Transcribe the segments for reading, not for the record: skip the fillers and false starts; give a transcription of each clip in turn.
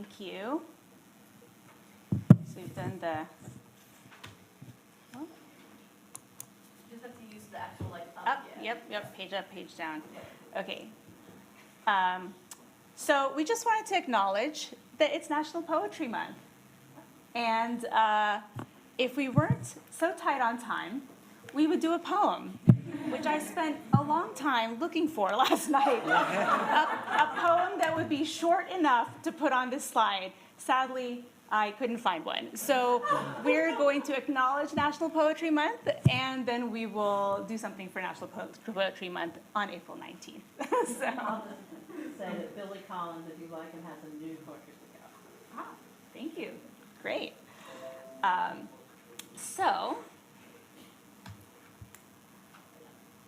Thank you. So we've done the, You just have to use the actual up, yep, page up, page down. Okay. So we just wanted to acknowledge that it's National Poetry Month. And if we weren't so tight on time, we would do a poem, which I spent a long time looking for last night. A poem that would be short enough to put on this slide. Sadly, I couldn't find one. So we're going to acknowledge National Poetry Month, and then we will do something for National Poetry Month on April 19th. So. I'll just say that Billy Collins, if you like him, has a new poetry book out. Ah, thank you. Great. So,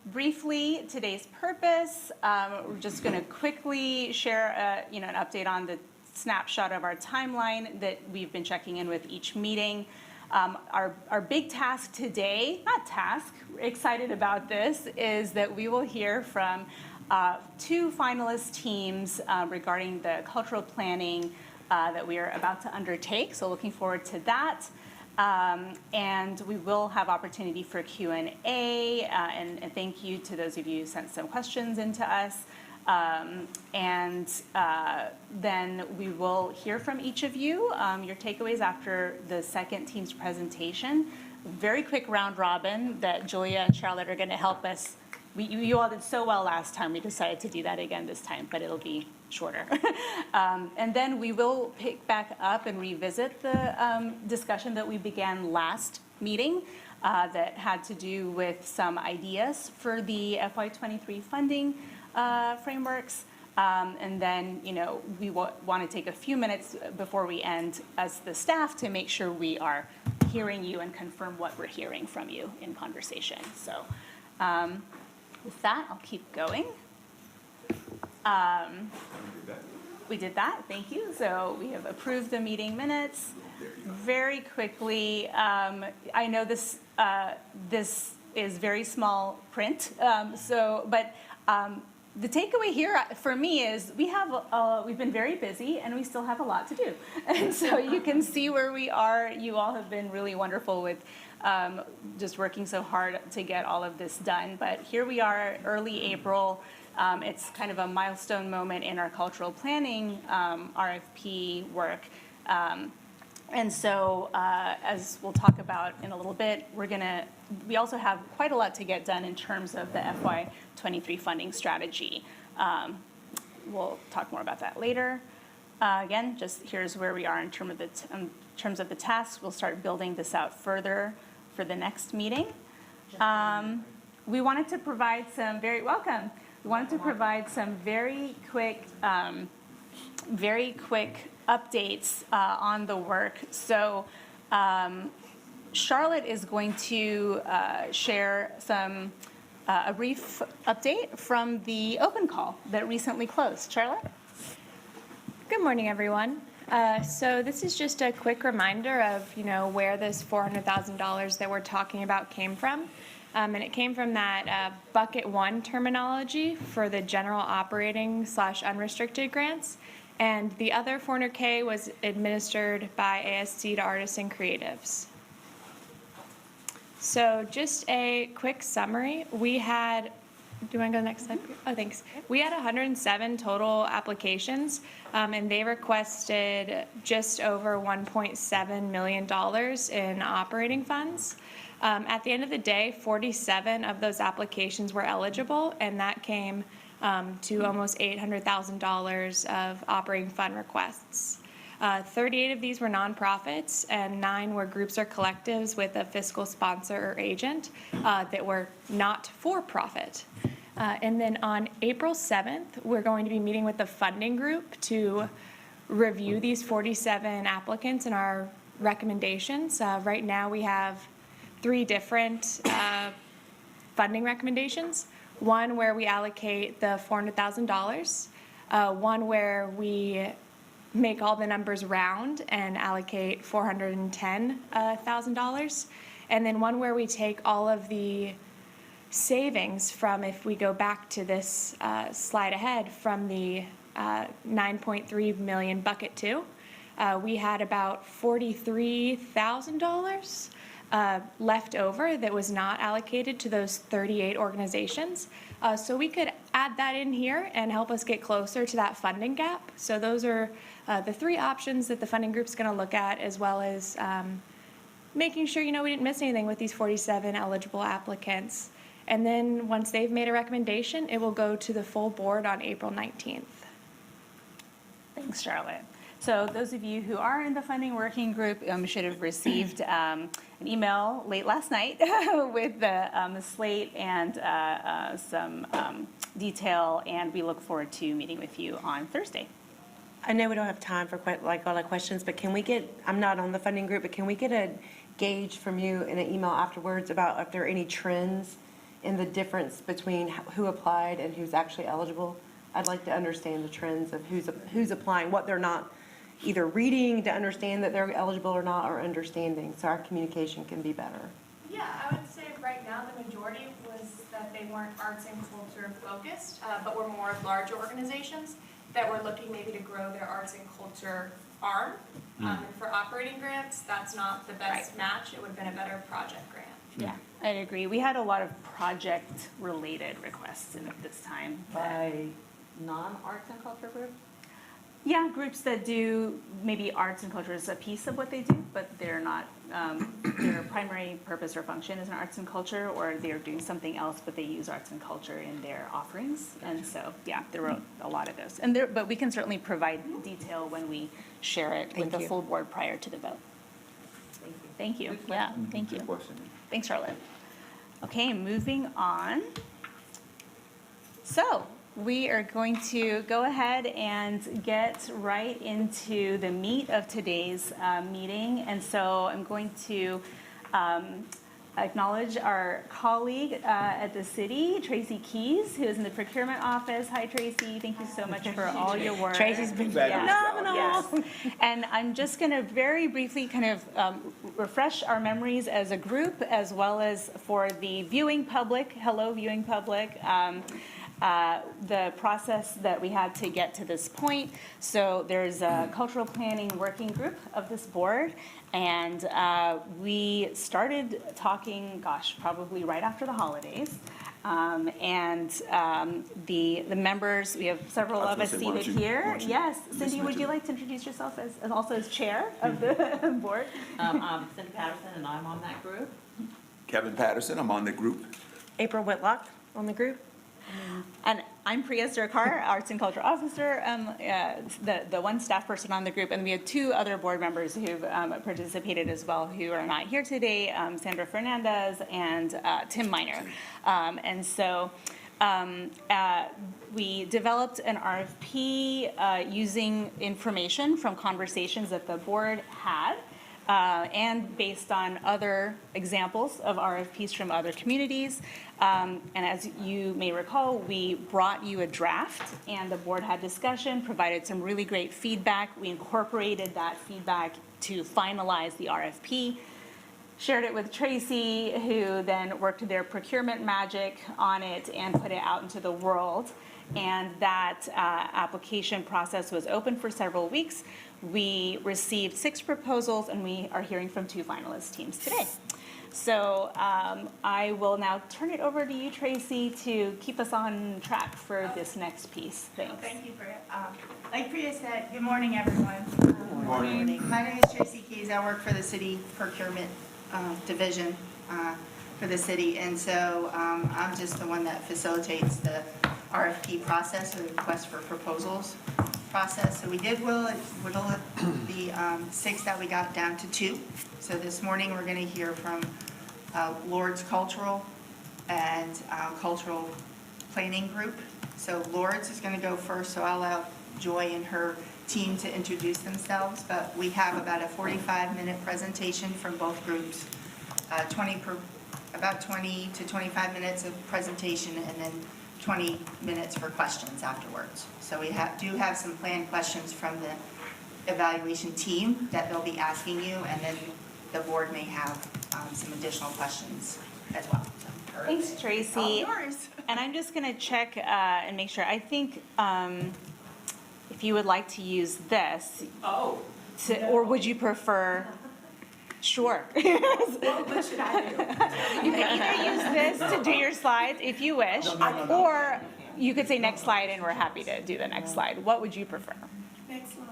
briefly, today's purpose. We're just going to quickly share, an update on the snapshot of our timeline that we've been checking in with each meeting. Our big task today, not task, we're excited about this, is that we will hear from two finalist teams regarding the cultural planning that we are about to undertake. So looking forward to that. And we will have opportunity for Q&A, and thank you to those of you who sent some questions into us. Then we will hear from each of you, your takeaways after the second team's presentation. Very quick round robin that Julia and Charlotte are going to help us. You all did so well last time, we decided to do that again this time, but it'll be shorter. And then we will pick back up and revisit the discussion that we began last meeting that had to do with some ideas for the FY23 funding frameworks. And then, we want to take a few minutes before we end as the staff to make sure we are hearing you and confirm what we're hearing from you in conversation. So with that, I'll keep going. We did that, thank you. So we have approved the meeting minutes. Very quickly, I know this is very small print, but the takeaway here for me is we've been very busy and we still have a lot to do. And so you can see where we are. You all have been really wonderful with just working so hard to get all of this done. But here we are, early April. It's kind of a milestone moment in our cultural planning RFP work. And so, as we'll talk about in a little bit, we also have quite a lot to get done in terms of the FY23 funding strategy. We'll talk more about that later. Again, just here's where we are in terms of the tasks. We'll start building this out further for the next meeting. We wanted to provide some very quick updates on the work. So Charlotte is going to share a brief update from the open call that recently closed. Charlotte? Good morning, everyone. So this is just a quick reminder of where this $400,000 that we're talking about came from. And it came from that bucket 1 terminology for the general operating / unrestricted grants. And the other $400K was administered by ASC to artists and creatives. So just a quick summary. Do you want to go to the next slide? Oh, thanks. We had 107 total applications, and they requested just over $1.7 million in operating funds. At the end of the day, 47 of those applications were eligible, and that came to almost $800,000 of operating fund requests. 38 of these were nonprofits, and 9 were groups or collectives with a fiscal sponsor or agent that were not for profit. And then on April 7th, we're going to be meeting with the funding group to review these 47 applicants and our recommendations. Right now we have 3 different funding recommendations. One where we allocate the $400,000, one where we make all the numbers round and allocate $410,000, and then one where we take all of the savings from, if we go back to this slide ahead, from the 9.3 million bucket 2, we had about $43,000 left over that was not allocated to those 38 organizations. So we could add that in here and help us get closer to that funding gap. So those are the three options that the funding group's going to look at, as well as making sure, we didn't miss anything with these 47 eligible applicants. And then once they've made a recommendation, it will go to the full board on April 19th. Thanks, Charlotte. So those of you who are in the funding working group should have received an email late last night with the slate and some detail, and we look forward to meeting with you on Thursday. I know we don't have time for quite all the questions, but can we get, I'm not on the funding group, but can we get a gauge from you in an email afterwards about if there are any trends in the difference between who applied and who's actually eligible? I'd like to understand the trends of who's applying, what they're not either reading to understand that they're eligible or not, or understanding, so our communication can be better. Yeah, I would say right now the majority was that they weren't arts and culture focused, but were more larger organizations that were looking maybe to grow their arts and culture arm. And for operating grants, that's not the best match. It would have been a better project grant. Yeah, I agree. We had a lot of project-related requests in this time. By non-arts and culture group? Yeah, groups that do maybe arts and culture is a piece of what they do, but they're not, their primary purpose or function isn't arts and culture, or they're doing something else, but they use arts and culture in their offerings. And so, yeah, there were a lot of those. And but we can certainly provide detail when we share it with Thank the you. full board prior to the vote. Thank you. Yeah, thank you. Good question. Thanks, Charlotte. Okay, moving on. So we are going to go ahead and get right into the meat of today's meeting. And so I'm going to acknowledge our colleague at the city, Tracy Keys, who is in the procurement office. Hi, Tracy. Thank you so much for all your work. Tracy's been phenomenal. Yes. And I'm just going to very briefly kind of refresh our memories as a group, as well as for the viewing public. Hello, viewing public. The process that we had to get to this point. So there's a cultural planning working group of this board, and we started talking, probably right after the holidays. The members, we have several I of was us gonna say, seated why here. don't you Yes, Cindy, listen would to you them? like to introduce yourself as also as chair of the board? I'm Cindy Patterson, and I'm on that group. Kevin Patterson, I'm on the group. April Whitlock on the group? And I'm Priya Surkar, Arts and Culture Officer, the one staff person on the group, and we had two other board members who've participated as well who are not here today, Sandra Fernandez and Tim Miner. We developed an RFP using information from conversations that the board had, and based on other examples of RFPs from other communities. And as you may recall, we brought you a draft, and the board had discussion, provided some really great feedback. We incorporated that feedback to finalize the RFP, shared it with Tracy, who then worked their procurement magic on it and put it out into the world. And that application process was open for several weeks. We received 6 proposals, and we are hearing from 2 finalist teams today. So I will now turn it over to you, Tracy, to keep us on track for this next piece. Thanks. Thank you, Priya. Like Priya said, good morning, everyone. Good morning. My name is Tracy Keys. I work for the city procurement division for the city. And so I'm just the one that facilitates the RFP process, or the request for proposals process. So we did whittle the 6 that we got down to 2. So this morning, we're going to hear from Lord's Cultural and Cultural Planning Group. So Lord's is going to go first, so I'll allow Joy and her team to introduce themselves. But we have about a 45-minute presentation from both groups, about 20 to 25 minutes of presentation, and then 20 minutes for questions afterwards. So we do have some planned questions from the evaluation team that they'll be asking you, and then the board may have some additional questions as well. So, Thanks, Tracy. all yours. And I'm just going to check and make sure. I think if you would like to use this, Oh. or would you prefer? Sure. What should I do? You can either use this to do your slides if you wish, or you could say next slide and we're happy to do the next slide. What would you prefer? Next one.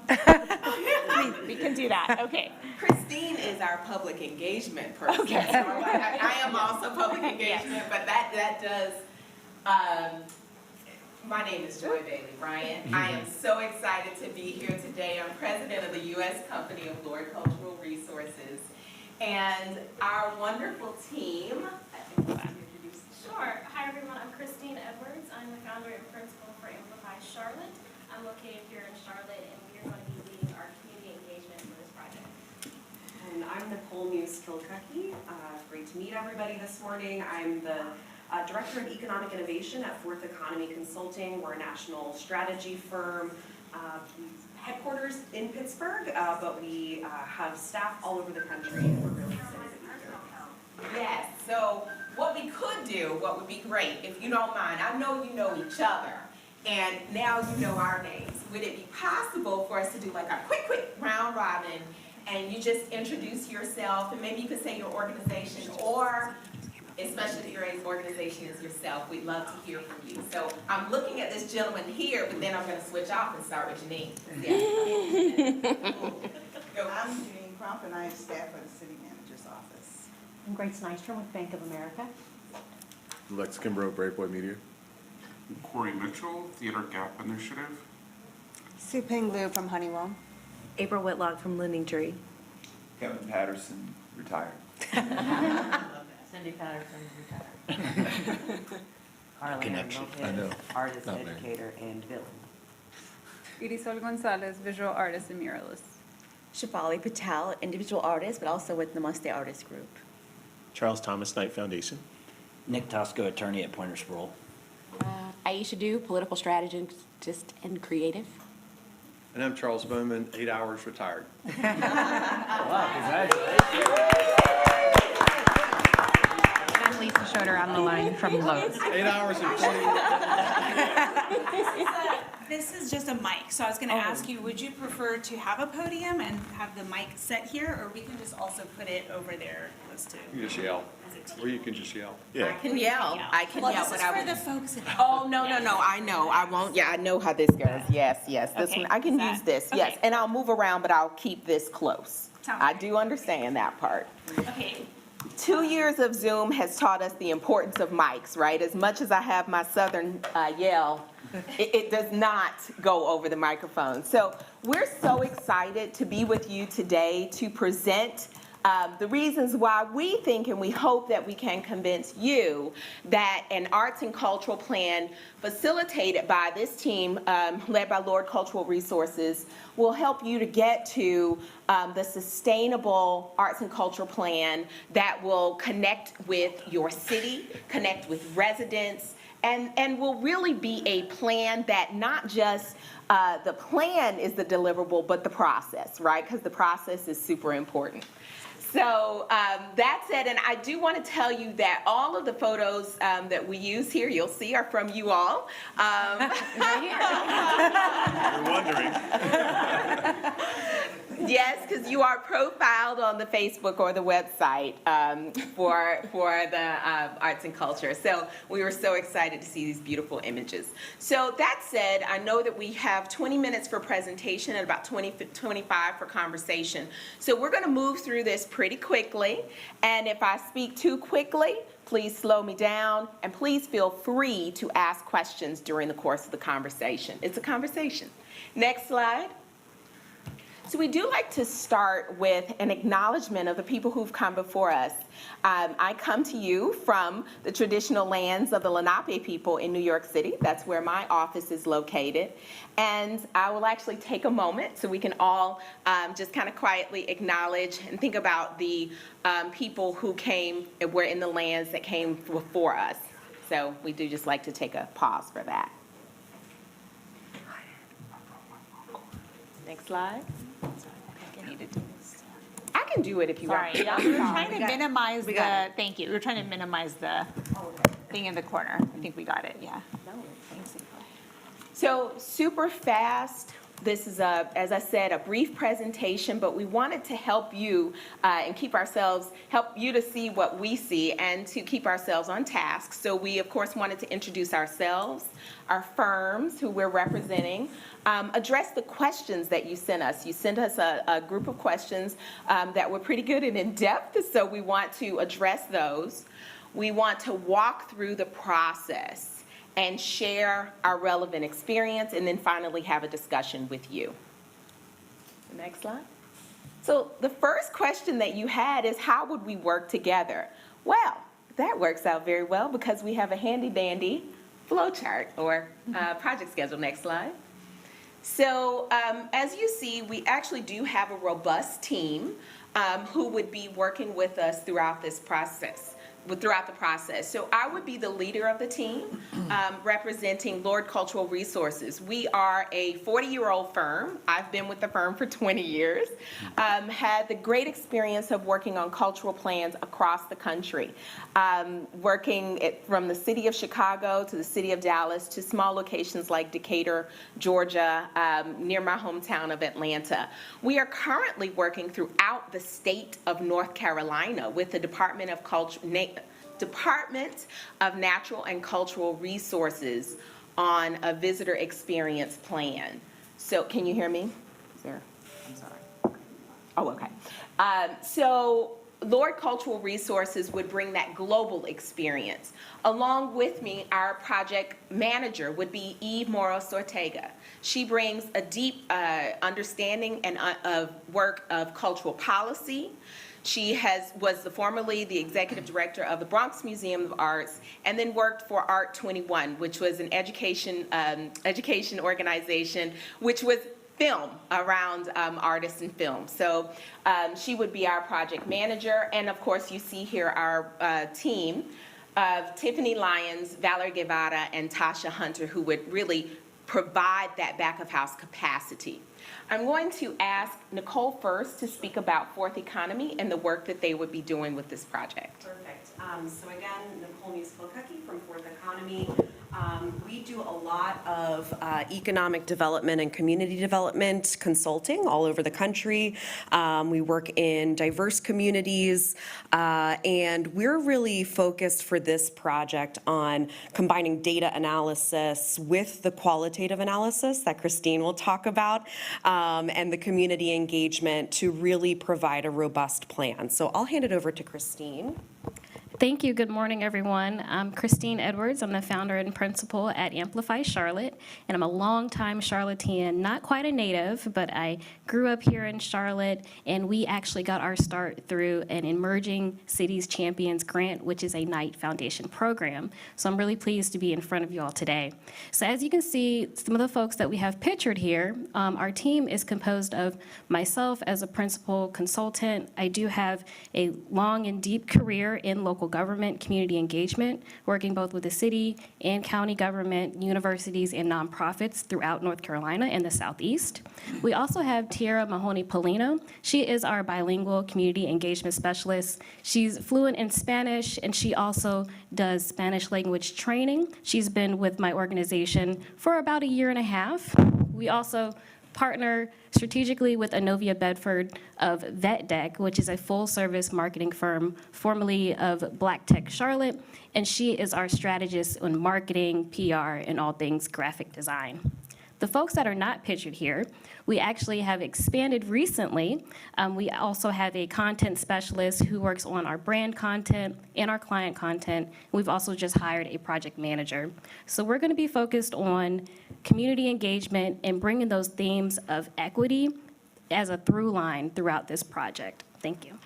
We can do that, okay. Christine is our public engagement person. Okay. So I am also public engagement, but that does, my name is Joy Bailey Bryant. I am so excited to be here today. I'm president of the U.S. Company of Lord Cultural Resources. And our wonderful team, Sure. Hi, everyone. I'm Christine Edwards. I'm the founder and principal for Amplify Charlotte. I'm located here in Charlotte, and we are going to be leading our community engagement for this project. And I'm Nicole Muse-Kilcucky. Great to meet everybody this morning. I'm the Director of Economic Innovation at Fourth Economy Consulting. We're a national strategy firm, headquarters in Pittsburgh, but we have staff all over the country, and we're really excited to be here. yes, so what we could do, what would be great, if you don't mind, I know you know each other, and now you know our names. Would it be possible for us to do like a quick round robin, and you just introduce yourself, and maybe you could say your organization, or especially if your organization is yourself, we'd love to hear from you. So I'm looking at this gentleman here, but then I'm gonna switch off and start with Janine. I'm Janine Crump, and I am staff at the city manager's office. I'm Grace Nystrom with Bank of America. Lex Kimbrough, Brave Boy Media. Corey Mitchell, Theater Gap Initiative. Sue Ping Liu from Honeywell. April Whitlock from Lending Tree. Kevin Patterson, retired. Cindy Patterson, retired. Connection. I know. Artist, Not me. educator, and villain. Irisol Gonzalez, visual artist and muralist. Shafali Patel, individual artist, but also with Namaste Artist Group. Charles Thomas Knight Foundation. Nick Tosco, attorney at Pointer Sproul. Aisha Du, political strategist and creative. And I'm Charles Bowman, 8 hours retired. I'm Lisa Schroeder on the line from Lowe's. 8 hours and 20 minutes. This is just a mic, so I was gonna ask you, would you prefer to have a podium and have the mic set here, or we can just also put it over there close to? You can just yell. Or you can just yell. I can yell, Well, but this is I for would. the folks at Oh, no, I know, I won't, I know how this goes, yes, this Okay, one, I can is that- use this, yes, okay. and I'll move around, but I'll keep this close. Sounds I great. do understand that part. Okay, 2 years of Zoom has taught us the importance of mics, right? As much as I have my southern yell, it does not go over the microphone. So we're so excited to be with you today to present the reasons why we think and we hope that we can convince you that an arts and cultural plan facilitated by this team, led by Lord Cultural Resources, will help you to get to the sustainable arts and cultural plan that will connect with your city, connect with residents, and will really be a plan that not just the plan is the deliverable, but the process, right? Because the process is super important. So that said, and I do want to tell you that all of the photos that we use here, you'll see, are from you all. You're wondering. Yes, because you are profiled on the Facebook or the website for the arts and culture. So we were so excited to see these beautiful images. So that said, I know that we have 20 minutes for presentation and about 25 for conversation. So we're going to move through this pretty quickly. And if I speak too quickly, please slow me down, and please feel free to ask questions during the course of the conversation. It's a conversation. Next slide. So we do like to start with an acknowledgement of the people who've come before us. I come to you from the traditional lands of the Lenape people in New York City. That's where my office is located. And I will actually take a moment so we can all just kind of quietly acknowledge and think about the people who were in the lands that came before us. So we do just like to take a pause for that. Next slide. I can do it if you want. Sorry, we were trying to minimize thank you, we were trying to minimize the thing in the corner. I think we got it, yeah. So super fast, This is as I said, a brief presentation, but we wanted to help you and help you to see what we see and to keep ourselves on task. So we, of course, wanted to introduce ourselves, our firms who we're representing, address the questions that you sent us. You sent us a group of questions that were pretty good and in-depth, so we want to address those. We want to walk through the process and share our relevant experience, and then finally have a discussion with you. Next slide. So the first question that you had is, how would we work together? Well, that works out very well because we have a handy dandy flow chart or project schedule. Next slide. So as you see, we actually do have a robust team who would be working with us throughout the process. So I would be the leader of the team representing Lord Cultural Resources. We are a 40-year-old firm. I've been with the firm for 20 years. Had the great experience of working on cultural plans across the country, working from the city of Chicago to the city of Dallas to small locations like Decatur, Georgia, near my hometown of Atlanta. We are currently working throughout the state of North Carolina with the Department of Natural and Cultural Resources on a visitor experience plan. So can you hear me? I'm sorry. Oh, okay. So Lord Cultural Resources would bring that global experience. Along with me, our project manager would be Eve Moros Ortega. She brings a deep understanding and of work of cultural policy. She was formerly the executive director of the Bronx Museum of Arts, and then worked for Art 21, which was an education organization, which was film around artists and film. So she would be our project manager, and of course you see here our team of Tiffany Lyons, Valerie Guevara, and Tasha Hunter, who would really provide that back of house capacity. I'm going to ask Nicole first to speak about Fourth Economy and the work that they would be doing with this project. Perfect. So again, Nicole Muse-Kilcucky from Fourth Economy. We do a lot of economic development and community development consulting all over the country. We work in diverse communities, and we're really focused for this project on combining data analysis with the qualitative analysis that Christine will talk about, and the community engagement to really provide a robust plan. So I'll hand it over to Christine. Thank you. Good morning, everyone. I'm Christine Edwards. I'm the founder and principal at Amplify Charlotte, and I'm a longtime Charlottean, not quite a native, but I grew up here in Charlotte, and we actually got our start through an Emerging Cities Champions grant, which is a Knight Foundation program. So I'm really pleased to be in front of you all today. So as you can see, some of the folks that we have pictured here, our team is composed of myself as a principal consultant. I do have a long and deep career in local government, community engagement, working both with the city and county government, universities, and nonprofits throughout North Carolina and the Southeast. We also have Tiara Mahoney-Polino. She is our bilingual community engagement specialist. She's fluent in Spanish, and she also does Spanish language training. She's been with my organization for about 1.5 years. We also partner strategically with Anovia Bedford of VetDeck, which is a full-service marketing firm formerly of Black Tech Charlotte, and she is our strategist on marketing, PR, and all things graphic design. The folks that are not pictured here, we actually have expanded recently. We also have a content specialist who works on our brand content and our client content. We've also just hired a project manager. So we're going to be focused on community engagement and bringing those themes of equity as a through line throughout this project. Thank you.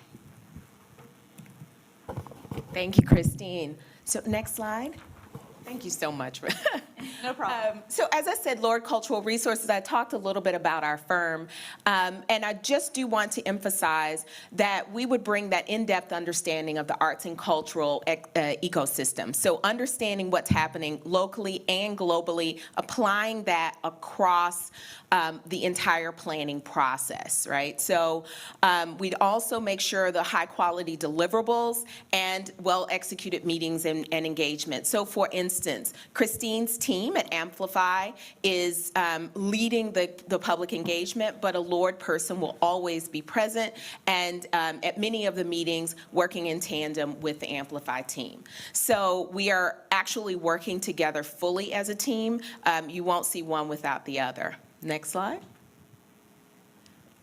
Thank you, Christine. So next slide. Thank you so much. No problem. So as I said, Lord Cultural Resources, I talked a little bit about our firm, and I just do want to emphasize that we would bring that in-depth understanding of the arts and cultural ecosystem. So understanding what's happening locally and globally, applying that across the entire planning process, right? So we'd also make sure the high-quality deliverables and well-executed meetings and engagement. So for instance, Christine's team team at Amplify is leading the public engagement, but a LORD person will always be present and at many of the meetings working in tandem with the Amplify team. So we are actually working together fully as a team. You won't see one without the other. Next slide.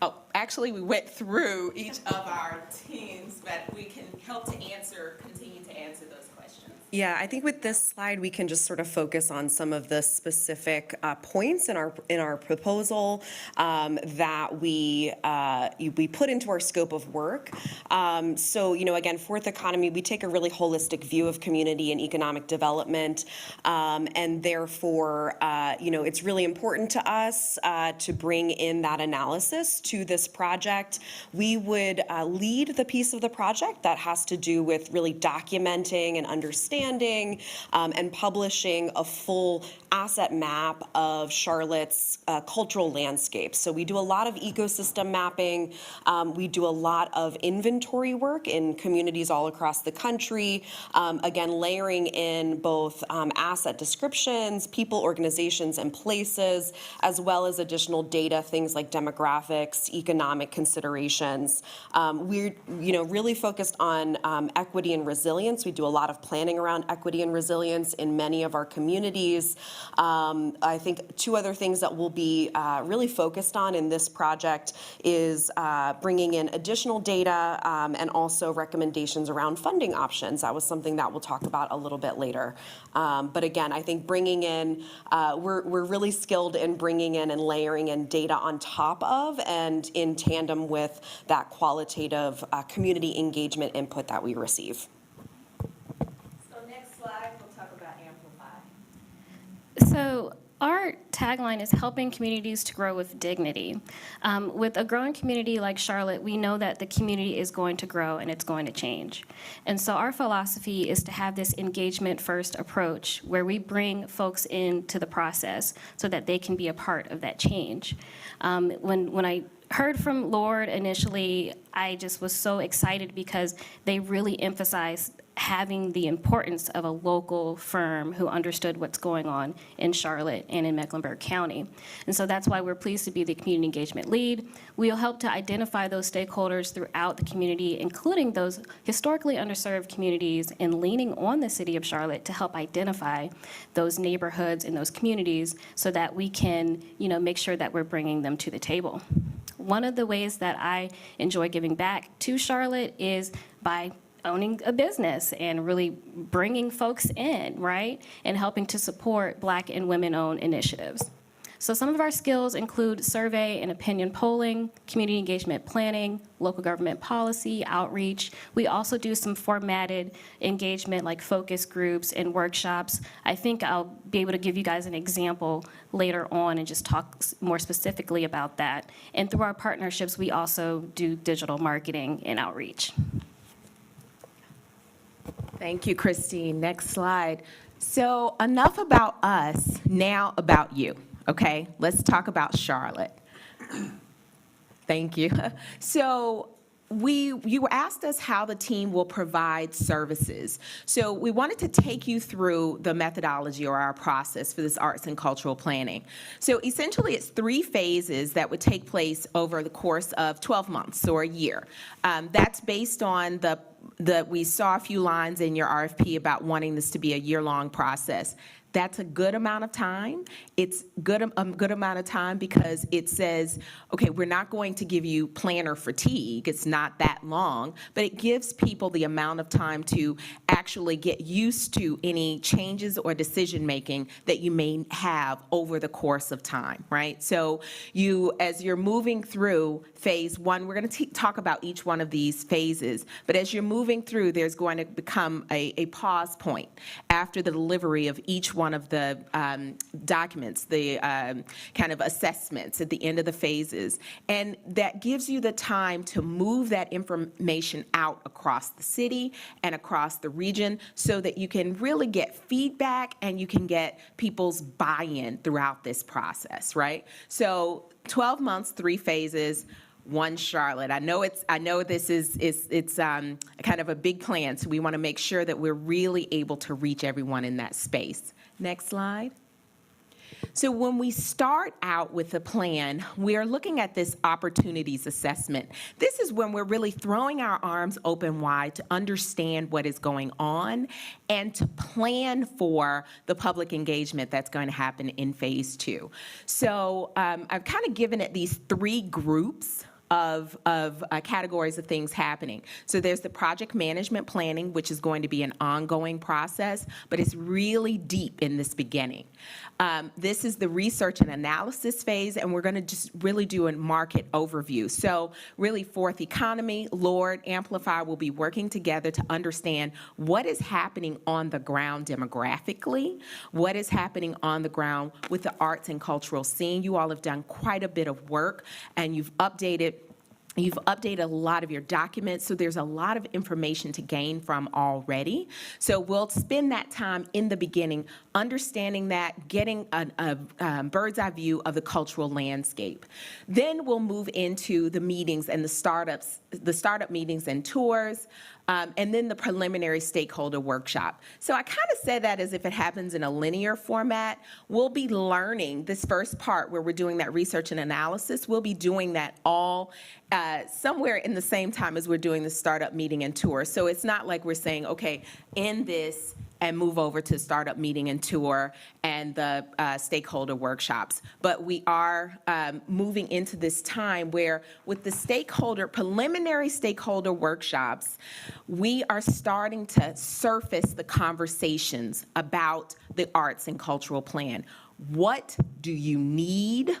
Oh, actually, we went through each of our teams, but we can help to continue to answer those questions. Yeah, I think with this slide, we can just sort of focus on some of the specific points in our proposal that we put into our scope of work. So, again, Fourth Economy, we take a really holistic view of community and economic development, and therefore, it's really important to us to bring in that analysis to this project. We would lead the piece of the project that has to do with really documenting and understanding and publishing a full asset map of Charlotte's cultural landscape. So we do a lot of ecosystem mapping. We do a lot of inventory work in communities all across the country. Again, layering in both asset descriptions, people, organizations, and places, as well as additional data, things like demographics, economic considerations. We're really focused on equity and resilience. We do a lot of planning around equity and resilience in many of our communities. I think two other things that we'll be really focused on in this project is bringing in additional data and also recommendations around funding options. That was something that we'll talk about a little bit later. But again, I think bringing in, we're really skilled in bringing in and layering in data on top of and in tandem with that qualitative community engagement input that we receive. So our tagline is helping communities to grow with dignity. With a growing community like Charlotte, we know that the community is going to grow and it's going to change. And so our philosophy is to have this engagement-first approach where we bring folks into the process so that they can be a part of that change. When I heard from LORD initially, I just was so excited because they really emphasized having the importance of a local firm who understood what's going on in Charlotte and in Mecklenburg County. And so that's why we're pleased to be the community engagement lead. We'll help to identify those stakeholders throughout the community, including those historically underserved communities, and leaning on the city of Charlotte to help identify those neighborhoods and those communities so that we can, make sure that we're bringing them to the table. One of the ways that I enjoy giving back to Charlotte is by owning a business and really bringing folks in, right? And helping to support Black and women-owned initiatives. So some of our skills include survey and opinion polling, community engagement planning, local government policy, outreach. We also do some formatted engagement like focus groups and workshops. I think I'll be able to give you guys an example later on and just talk more specifically about that. And through our partnerships, we also do digital marketing and outreach. Thank you, Christine. Next slide. So enough about us, now about you, okay? Let's talk about Charlotte. Thank you. So you asked us how the team will provide services. So we wanted to take you through the methodology or our process for this arts and cultural planning. So essentially it's 3 phases that would take place over the course of 12 months or a year. That's based on we saw a few lines in your RFP about wanting this to be a year-long process. That's a good amount of time. It's a good amount of time because it says, okay, we're not going to give you planner fatigue. It's not that long, but it gives people the amount of time to actually get used to any changes or decision-making that you may have over the course of time, right? So as you're moving through phase 1, we're going to talk about each one of these phases, but as you're moving through, there's going to become a pause point after the delivery of each one of the documents, the kind of assessments at the end of the phases. And that gives you the time to move that information out across the city and across the region so that you can really get feedback and you can get people's buy-in throughout this process, right? So 12 months, 3 phases, 1 Charlotte. I know this is kind of a big plan, so we want to make sure that we're really able to reach everyone in that space. Next slide. So when we start out with a plan, we are looking at this opportunities assessment. This is when we're really throwing our arms open wide to understand what is going on and to plan for the public engagement that's going to happen in phase 2. So I've kind of given it these 3 groups of categories of things happening. So there's the project management planning, which is going to be an ongoing process, but it's really deep in this beginning. This is the research and analysis phase, and we're going to just really do a market overview. So really, Fourth Economy, LORD, Amplify will be working together to understand what is happening on the ground demographically, what is happening on the ground with the arts and cultural scene. You all have done quite a bit of work, and you've updated a lot of your documents, so there's a lot of information to gain from already. So we'll spend that time in the beginning understanding that, getting a bird's eye view of the cultural landscape. Then we'll move into the meetings and the startup meetings and tours, and then the preliminary stakeholder workshop. So I kind of say that as if it happens in a linear format. We'll be learning this first part where we're doing that research and analysis. We'll be doing that all somewhere in the same time as we're doing the startup meeting and tour. So it's not like we're saying, okay, end this and move over to startup meeting and tour and the stakeholder workshops. But we are moving into this time where with the preliminary stakeholder workshops, we are starting to surface the conversations about the arts and cultural plan. What do you need?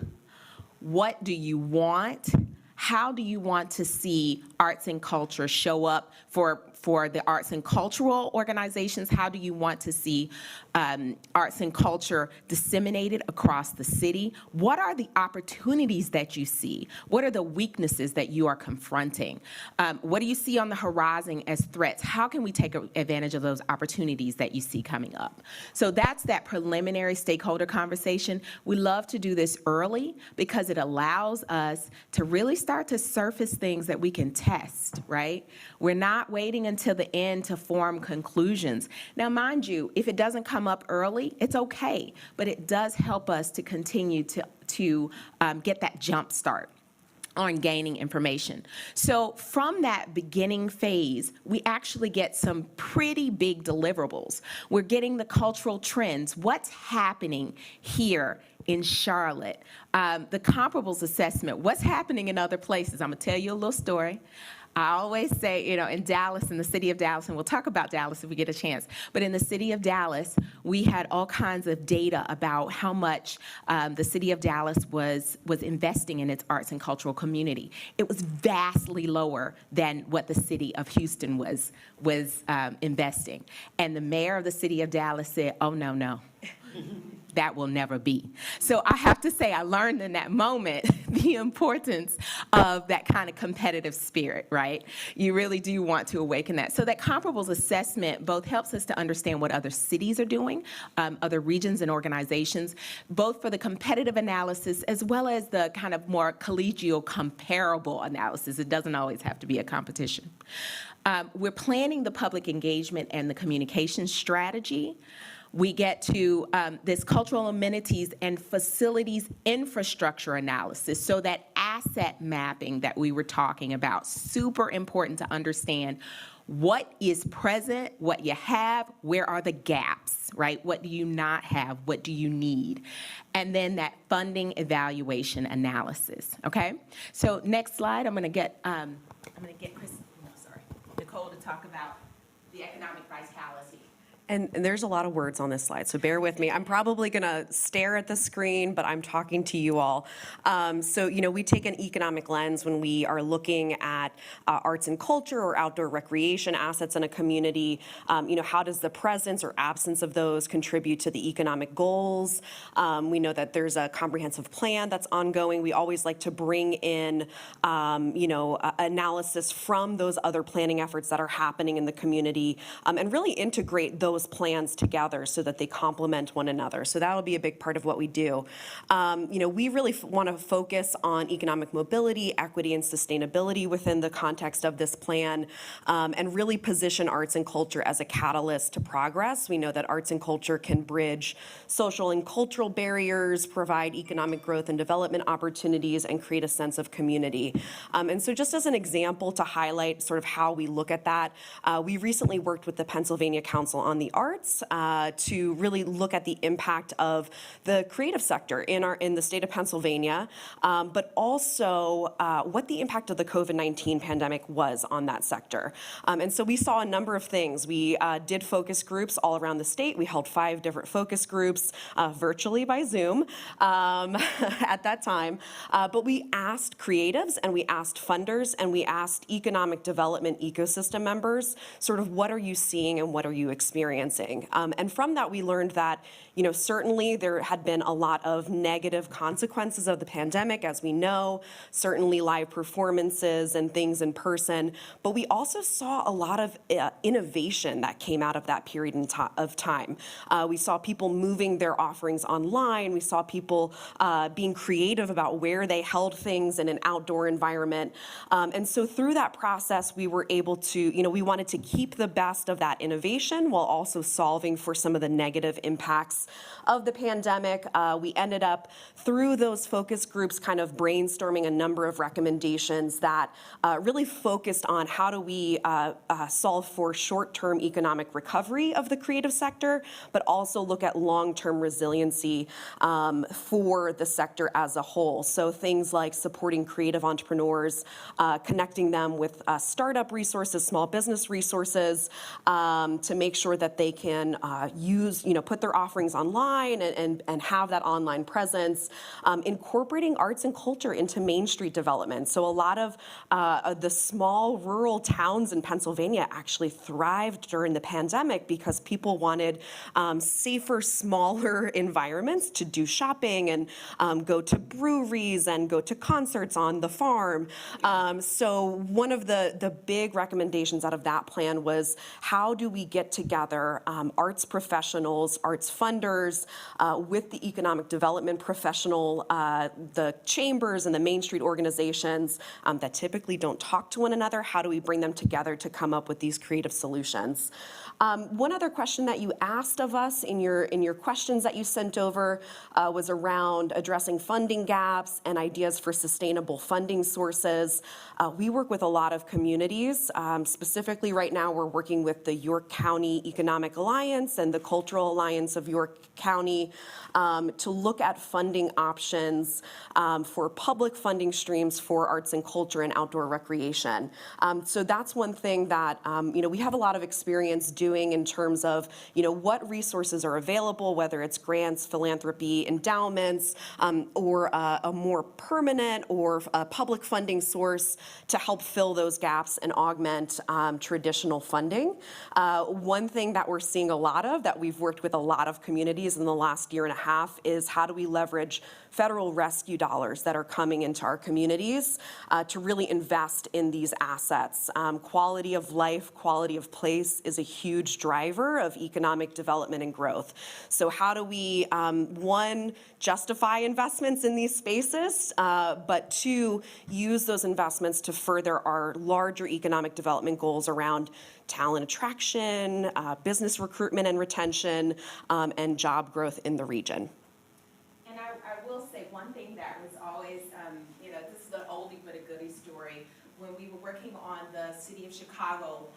What do you want? How do you want to see arts and culture show up for the arts and cultural organizations? How do you want to see arts and culture disseminated across the city? What are the opportunities that you see? What are the weaknesses that you are confronting? What do you see on the horizon as threats? How can we take advantage of those opportunities that you see coming up? So that's that preliminary stakeholder conversation. We love to do this early because it allows us to really start to surface things that we can test, right? We're not waiting until the end to form conclusions. Now, mind you, if it doesn't come up early, it's okay, but it does help us to continue to get that jump start on gaining information. So from that beginning phase, we actually get some pretty big deliverables. We're getting the cultural trends, what's happening here in Charlotte, the comparables assessment, what's happening in other places. I'm gonna tell you a little story. I always say, in Dallas, in the city of Dallas, and we'll talk about Dallas if we get a chance, but in the city of Dallas, we had all kinds of data about how much the city of Dallas was investing in its arts and cultural community. It was vastly lower than what the city of Houston was investing. And the mayor of the city of Dallas said, oh, no. That will never be. So I have to say, I learned in that moment the importance of that kind of competitive spirit, right? You really do want to awaken that. So that comparables assessment both helps us to understand what other cities are doing, other regions and organizations, both for the competitive analysis as well as the kind of more collegial comparable analysis. It doesn't always have to be a competition. We're planning the public engagement and the communication strategy. We get to this cultural amenities and facilities infrastructure analysis, so that asset mapping that we were talking about, super important to understand what is present, what you have, where are the gaps, right? What do you not have? What do you need? And then that funding evaluation analysis, okay? So next slide, I'm gonna get Nicole to talk about the economic vitality. And there's a lot of words on this slide, so bear with me. I'm probably going to stare at the screen, but I'm talking to you all. So, we take an economic lens when we are looking at arts and culture or outdoor recreation assets in a community. How does the presence or absence of those contribute to the economic goals? We know that there's a comprehensive plan that's ongoing. We always like to bring in, analysis from those other planning efforts that are happening in the community, and really integrate those those plans together so that they complement one another. So that'll be a big part of what we do. We really want to focus on economic mobility, equity, and sustainability within the context of this plan, and really position arts and culture as a catalyst to progress. We know that arts and culture can bridge social and cultural barriers, provide economic growth and development opportunities, and create a sense of community. And so just as an example to highlight sort of how we look at that, we recently worked with the Pennsylvania Council on the Arts to really look at the impact of the creative sector in the state of Pennsylvania, but also what the impact of the COVID-19 pandemic was on that sector. And so we saw a number of things. We did focus groups all around the state. We held 5 different focus groups virtually by Zoom at that time. But we asked creatives and we asked funders and we asked economic development ecosystem members, sort of what are you seeing and what are you experiencing? And from that, we learned that, certainly there had been a lot of negative consequences of the pandemic, as we know, certainly live performances and things in person, but we also saw a lot of innovation that came out of that period of time. We saw people moving their offerings online. We saw people being creative about where they held things in an outdoor environment. And so through that process, we were able to, we wanted to keep the best of that innovation while also solving for some of the negative impacts of the pandemic. We ended up, through those focus groups, kind of brainstorming a number of recommendations that really focused on how do we solve for short-term economic recovery of the creative sector, but also look at long-term resiliency for the sector as a whole. So things like supporting creative entrepreneurs, connecting them with startup resources, small business resources, to make sure that they can put their offerings online and have that online presence, incorporating arts and culture into Main Street development. So a lot of the small rural towns in Pennsylvania actually thrived during the pandemic because people wanted safer, smaller environments to do shopping and go to breweries and go to concerts on the farm. So one of the big recommendations out of that plan was how do we get together arts professionals, arts funders, with the economic development professional, the chambers and the Main Street organizations that typically don't talk to one another. How do we bring them together to come up with these creative solutions? One other question that you asked of us in your questions that you sent over was around addressing funding gaps and ideas for sustainable funding sources. We work with a lot of communities. Specifically right now, we're working with the York County Economic Alliance and the Cultural Alliance of York County to look at funding options for public funding streams for arts and culture and outdoor recreation. So that's one thing that we have a lot of experience doing in terms of what resources are available, whether it's grants, philanthropy, endowments, or a more permanent or a public funding source to help fill those gaps and augment traditional funding. One thing that we're seeing a lot of, that we've worked with a lot of communities in the last year and a half, is how do we leverage federal rescue dollars that are coming into our communities to really invest in these assets. Quality of life, quality of place is a huge driver of economic development and growth. So how do we, one, justify investments in these spaces, but two, use those investments to further our larger economic development goals around talent attraction, business recruitment and retention, and job growth in the region. And I will say one thing that was always, this is an oldie but a goodie story. When we were working on the City of Chicago,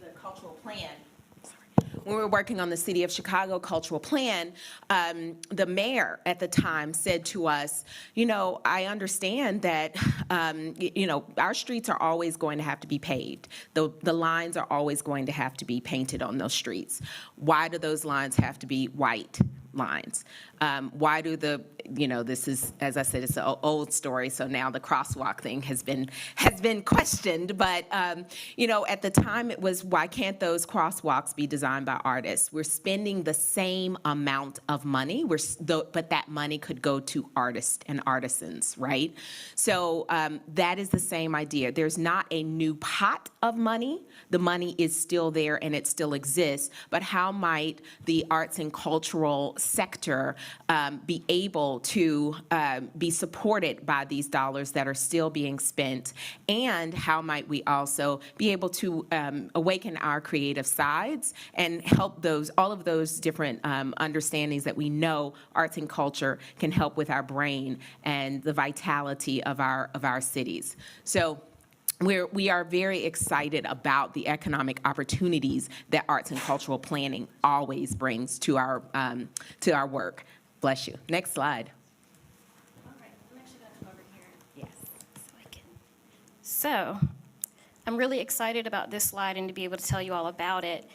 the cultural plan, when we were working on the City of Chicago cultural plan, the mayor at the time said to us, I understand that, our streets are always going to have to be paved. The lines are always going to have to be painted on those streets. Why do those lines have to be white lines? Why do the this is, as I said, it's an old story, so now the crosswalk thing has been questioned. But, at the time it was, why can't those crosswalks be designed by artists? We're spending the same amount of money, but that money could go to artists and artisans, right? So that is the same idea. There's not a new pot of money. The money is still there and it still exists, but how might the arts and cultural sector be able to be supported by these dollars that are still being spent, and how might we also be able to awaken our creative sides and help all of those different understandings that we know arts and culture can help with our brain and the vitality of our cities. So we are very excited about the economic opportunities that arts and cultural planning always brings to our work. Bless you. Next slide. All right, I'm actually going to come over here. Yes. So I'm really excited about this slide and to be able to tell you all about it.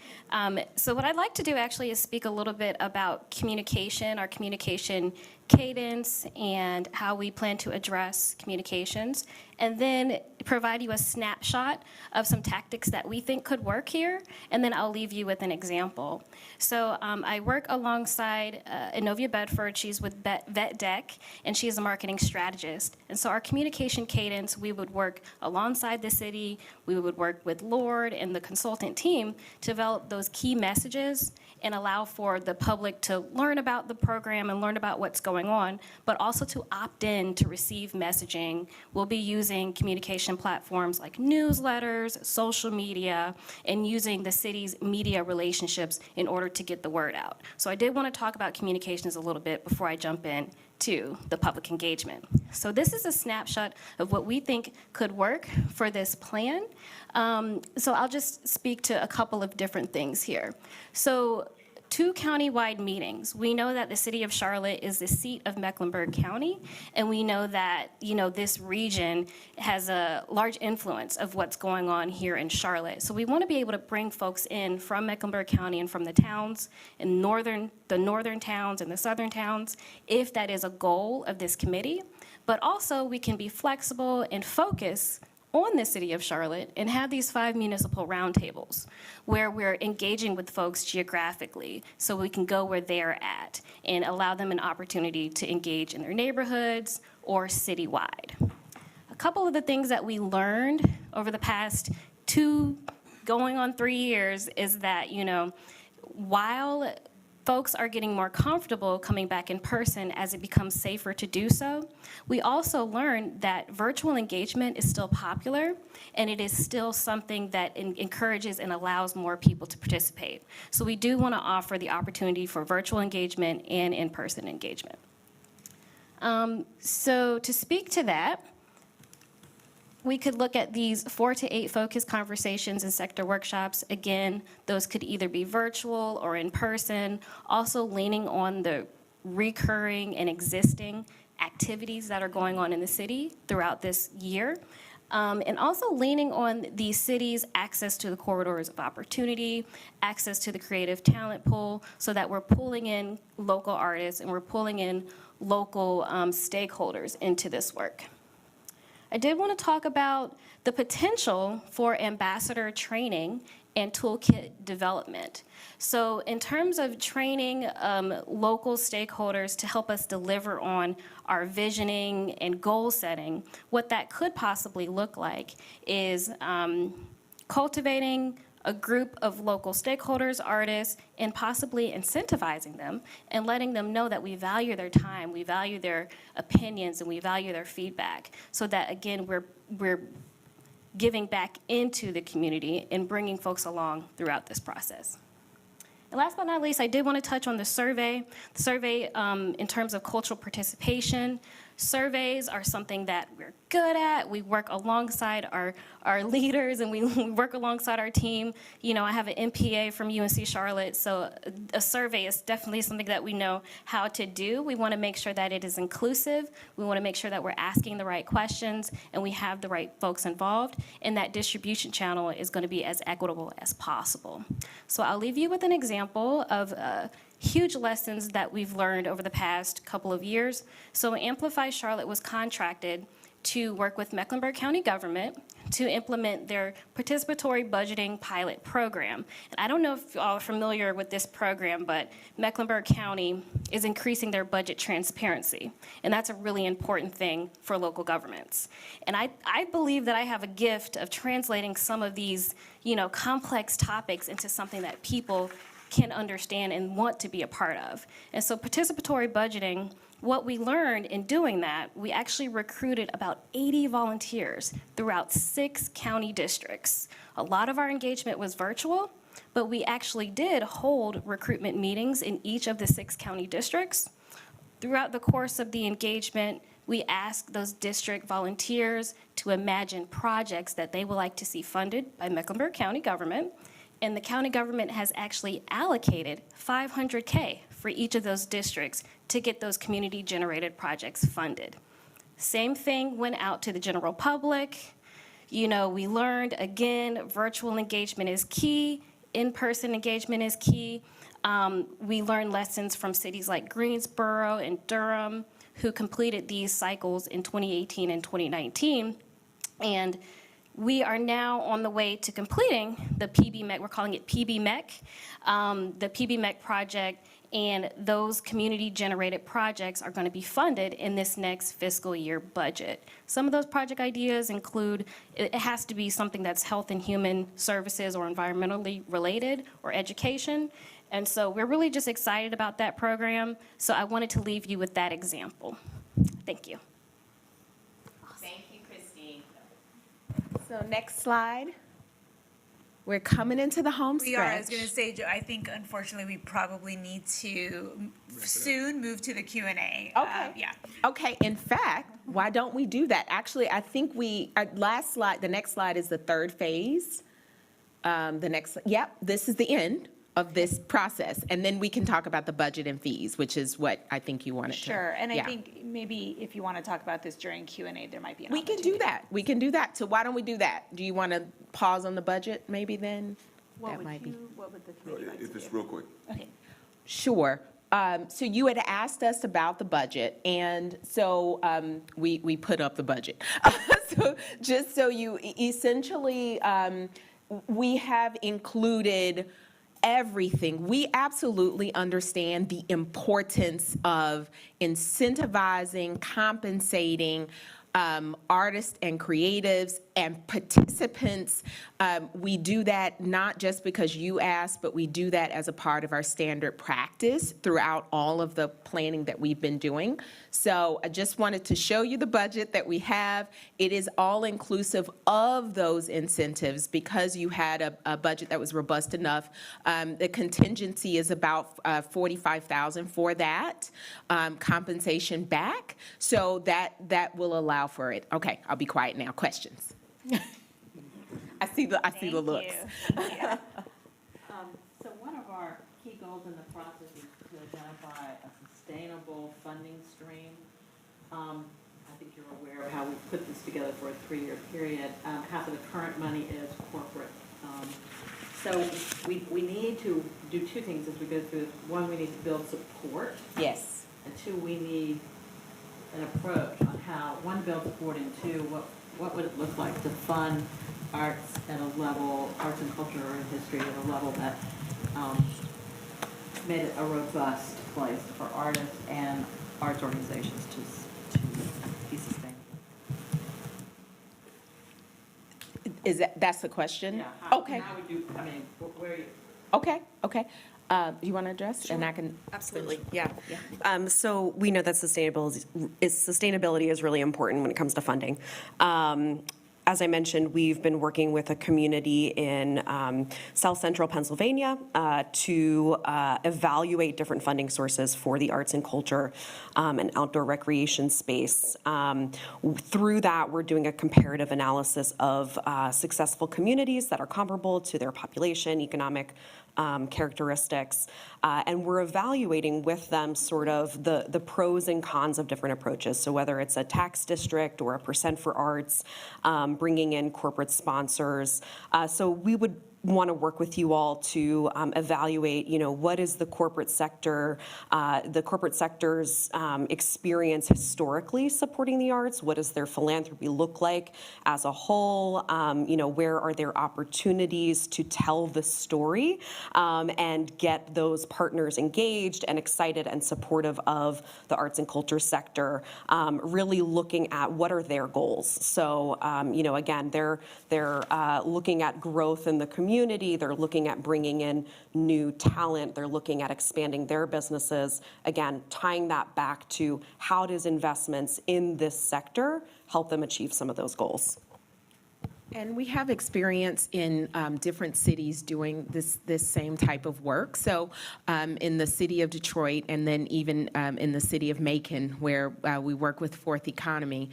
So what I'd like to do actually is speak a little bit about communication, our communication cadence, and how we plan to address communications, and then provide you a snapshot of some tactics that we think could work here, and then I'll leave you with an example. So I work alongside Inovia Bedford. She's with VetDec, and she's a marketing strategist. And so our communication cadence, we would work alongside the city, we would work with Lord and the consultant team to develop those key messages and allow for the public to learn about the program and learn about what's going on, but also to opt in to receive messaging. We'll be using communication platforms like newsletters, social media, and using the city's media relationships in order to get the word out. So I did want to talk about communications a little bit before I jump in to the public engagement. So this is a snapshot of what we think could work for this plan. So I'll just speak to a couple of different things here. So 2 countywide meetings. We know that the city of Charlotte is the seat of Mecklenburg County, and we know that, this region has a large influence of what's going on here in Charlotte. So we want to be able to bring folks in from Mecklenburg County and from the towns in the northern towns and the southern towns, if that is a goal of this committee. But also we can be flexible and focus on the city of Charlotte and have these 5 municipal roundtables where we're engaging with folks geographically so we can go where they're at and allow them an opportunity to engage in their neighborhoods or citywide. A couple of the things that we learned over the past 2 going on 3 years is that, while folks are getting more comfortable coming back in person as it becomes safer to do so, we also learned that virtual engagement is still popular, and it is still something that encourages and allows more people to participate. So we do want to offer the opportunity for virtual engagement and in-person engagement. So to speak to that, we could look at these 4 to 8 focus conversations and sector workshops. Again, those could either be virtual or in person, also leaning on the recurring and existing activities that are going on in the city throughout this year. And also leaning on the city's access to the corridors of opportunity, access to the creative talent pool, so that we're pulling in local artists and we're pulling in local stakeholders into this work. I did want to talk about the potential for ambassador training and toolkit development. So in terms of training local stakeholders to help us deliver on our visioning and goal setting, what that could possibly look like is cultivating a group of local stakeholders, artists, and possibly incentivizing them and letting them know that we value their time, we value their opinions, and we value their feedback, so that, again, we're giving back into the community and bringing folks along throughout this process. And last but not least, I did want to touch on the survey. The survey in terms of cultural participation. Surveys are something that we're good at. We work alongside our leaders, and we work alongside our team. I have an MPA from UNC Charlotte, so a survey is definitely something that we know how to do. We want to make sure that it is inclusive. We want to make sure that we're asking the right questions and we have the right folks involved, and that distribution channel is going to be as equitable as possible. So I'll leave you with an example of huge lessons that we've learned over the past couple of years. So Amplify Charlotte was contracted to work with Mecklenburg County government to implement their participatory budgeting pilot program. And I don't know if you all are familiar with this program, but Mecklenburg County is increasing their budget transparency. And that's a really important thing for local governments. And I believe that I have a gift of translating some of these, complex topics into something that people can understand and want to be a part of. And so participatory budgeting, what we learned in doing that, we actually recruited about 80 volunteers throughout 6 county districts. A lot of our engagement was virtual, but we actually did hold recruitment meetings in each of the 6 county districts. Throughout the course of the engagement, we asked those district volunteers to imagine projects that they would like to see funded by Mecklenburg County government. And the county government has actually allocated $500K for each of those districts to get those community-generated projects funded. Same thing went out to the general public. We learned, again, virtual engagement is key, in-person engagement is key. We learned lessons from cities like Greensboro and Durham, who completed these cycles in 2018 and 2019. And we are now on the way to completing the PBMEC, we're calling it PBMEC, the PBMEC project, and those community-generated projects are going to be funded in this next fiscal year budget. Some of those project ideas include, it has to be something that's health and human services or environmentally related or education. And so we're really just excited about that program. So I wanted to leave you with that example. Thank you. Thank you, Christine. So next slide. We're coming into the home stretch. We are. I was going to say, Joe, I think unfortunately we probably need to soon move to the Q&A. Okay. Yeah. Okay, in fact, why don't we do that? Actually, I think the next slide is the third phase. This is the end of this process. And then we can talk about the budget and fees, which is what I think you wanted to. Sure, and I yeah. think maybe if you want to talk about this during Q&A, there might be an We can do that. We can do that. So why don't we do that? Do you want to pause on the budget maybe then? What That might be. would the committee like to If it's do? real quick. Okay. Sure. So you had asked us about the budget, and so we put up the budget. So just so you, essentially, we have included everything. We absolutely understand the importance of incentivizing, compensating artists and creatives and participants. We do that not just because you asked, but we do that as a part of our standard practice throughout all of the planning that we've been doing. So I just wanted to show you the budget that we have. It is all inclusive of those incentives because you had a budget that was robust enough. The contingency is about $45,000 for that compensation back. So that will allow for it. Okay, I'll be quiet now. Questions? I see the looks. So one of our key goals in the process is to identify a sustainable funding stream. I think you're aware of how we put this together for a 3-year period. Half of the current money is corporate. So we need to do 2 things as we go through this. 1, we need to build support. Yes. And 2, we need an approach on how, 1, build support, and 2, what would it look like to fund arts at a level, arts and culture and history at a level that made it a robust place for artists and arts organizations to be sustainable. That's the question? Yeah. How would you, where you? Okay. Do you want to address? And I can. Absolutely, yeah. So we know that sustainability is really important when it comes to funding. As I mentioned, we've been working with a community in South Central Pennsylvania to evaluate different funding sources for the arts and culture and outdoor recreation space. Through that, we're doing a comparative analysis of successful communities that are comparable to their population, economic characteristics, and we're evaluating with them sort of the pros and cons of different approaches. So whether it's a tax district or a percent for arts, bringing in corporate sponsors. So we would want to work with you all to evaluate, what is the corporate sector's experience historically supporting the arts? What does their philanthropy look like as a whole? Where are there opportunities to tell the story and get those partners engaged and excited and supportive of the arts and culture sector, really looking at what are their goals. So, again, they're looking at growth in the community. They're looking at bringing in new talent. They're looking at expanding their businesses. Again, tying that back to how does investments in this sector help them achieve some of those goals. And we have experience in different cities doing this same type of work. So in the city of Detroit, and then even in the city of Macon, where we work with Fourth Economy,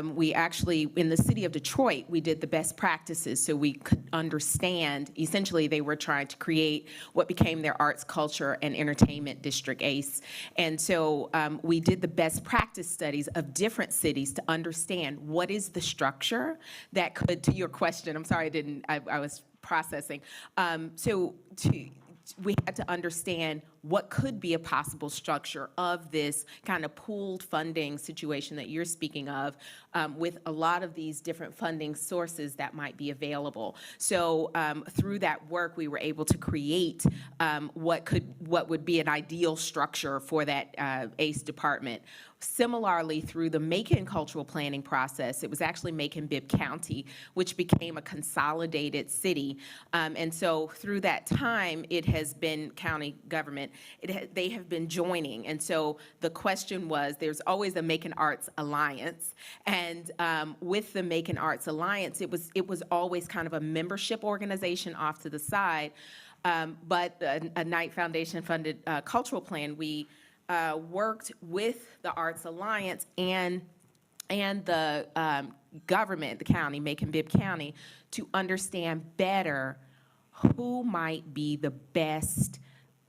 we actually, in the city of Detroit, we did the best practices so we could understand. Essentially, they were trying to create what became their Arts, Culture, and Entertainment District, ACE. And so we did the best practice studies of different cities to understand what is the structure that could, to your question, I'm sorry I was processing. We had to understand what could be a possible structure of this kind of pooled funding situation that you're speaking of, with a lot of these different funding sources that might be available. So through that work, we were able to create what would be an ideal structure for that ACE department. Similarly, through the Macon cultural planning process, it was actually Macon-Bibb County, which became a consolidated city. And so through that time, it has been county government. They have been joining. And so the question was, there's always a Macon Arts Alliance. And with the Macon Arts Alliance, it was always kind of a membership organization off to the side. But a Knight Foundation funded cultural plan, we worked with the Arts Alliance and the government, the county, Macon-Bibb County, to understand better who might be the best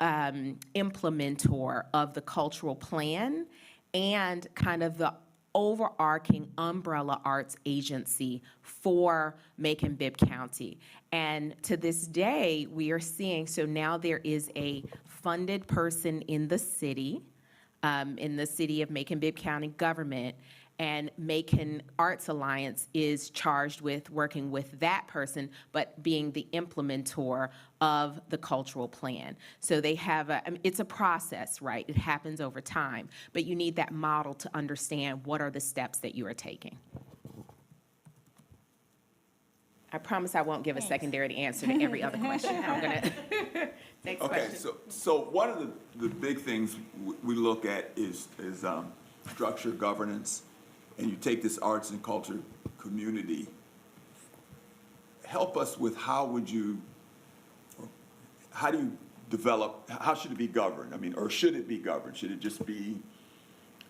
implementer of the cultural plan and kind of the overarching umbrella arts agency for Macon-Bibb County. And to this day, we are seeing, so now there is a funded person in the city of Macon-Bibb County government, and Macon Arts Alliance is charged with working with that person, but being the implementer of the cultural plan. So they have it's a process, right? It happens over time, but you need that model to understand what are the steps that you are taking. I promise I won't give a secondary answer to every other question. I'm gonna, next question. So one of the big things we look at is structure, governance, and you take this arts and culture community. Help us with how do you develop, how should it be governed? I mean, or should it be governed? Should it just be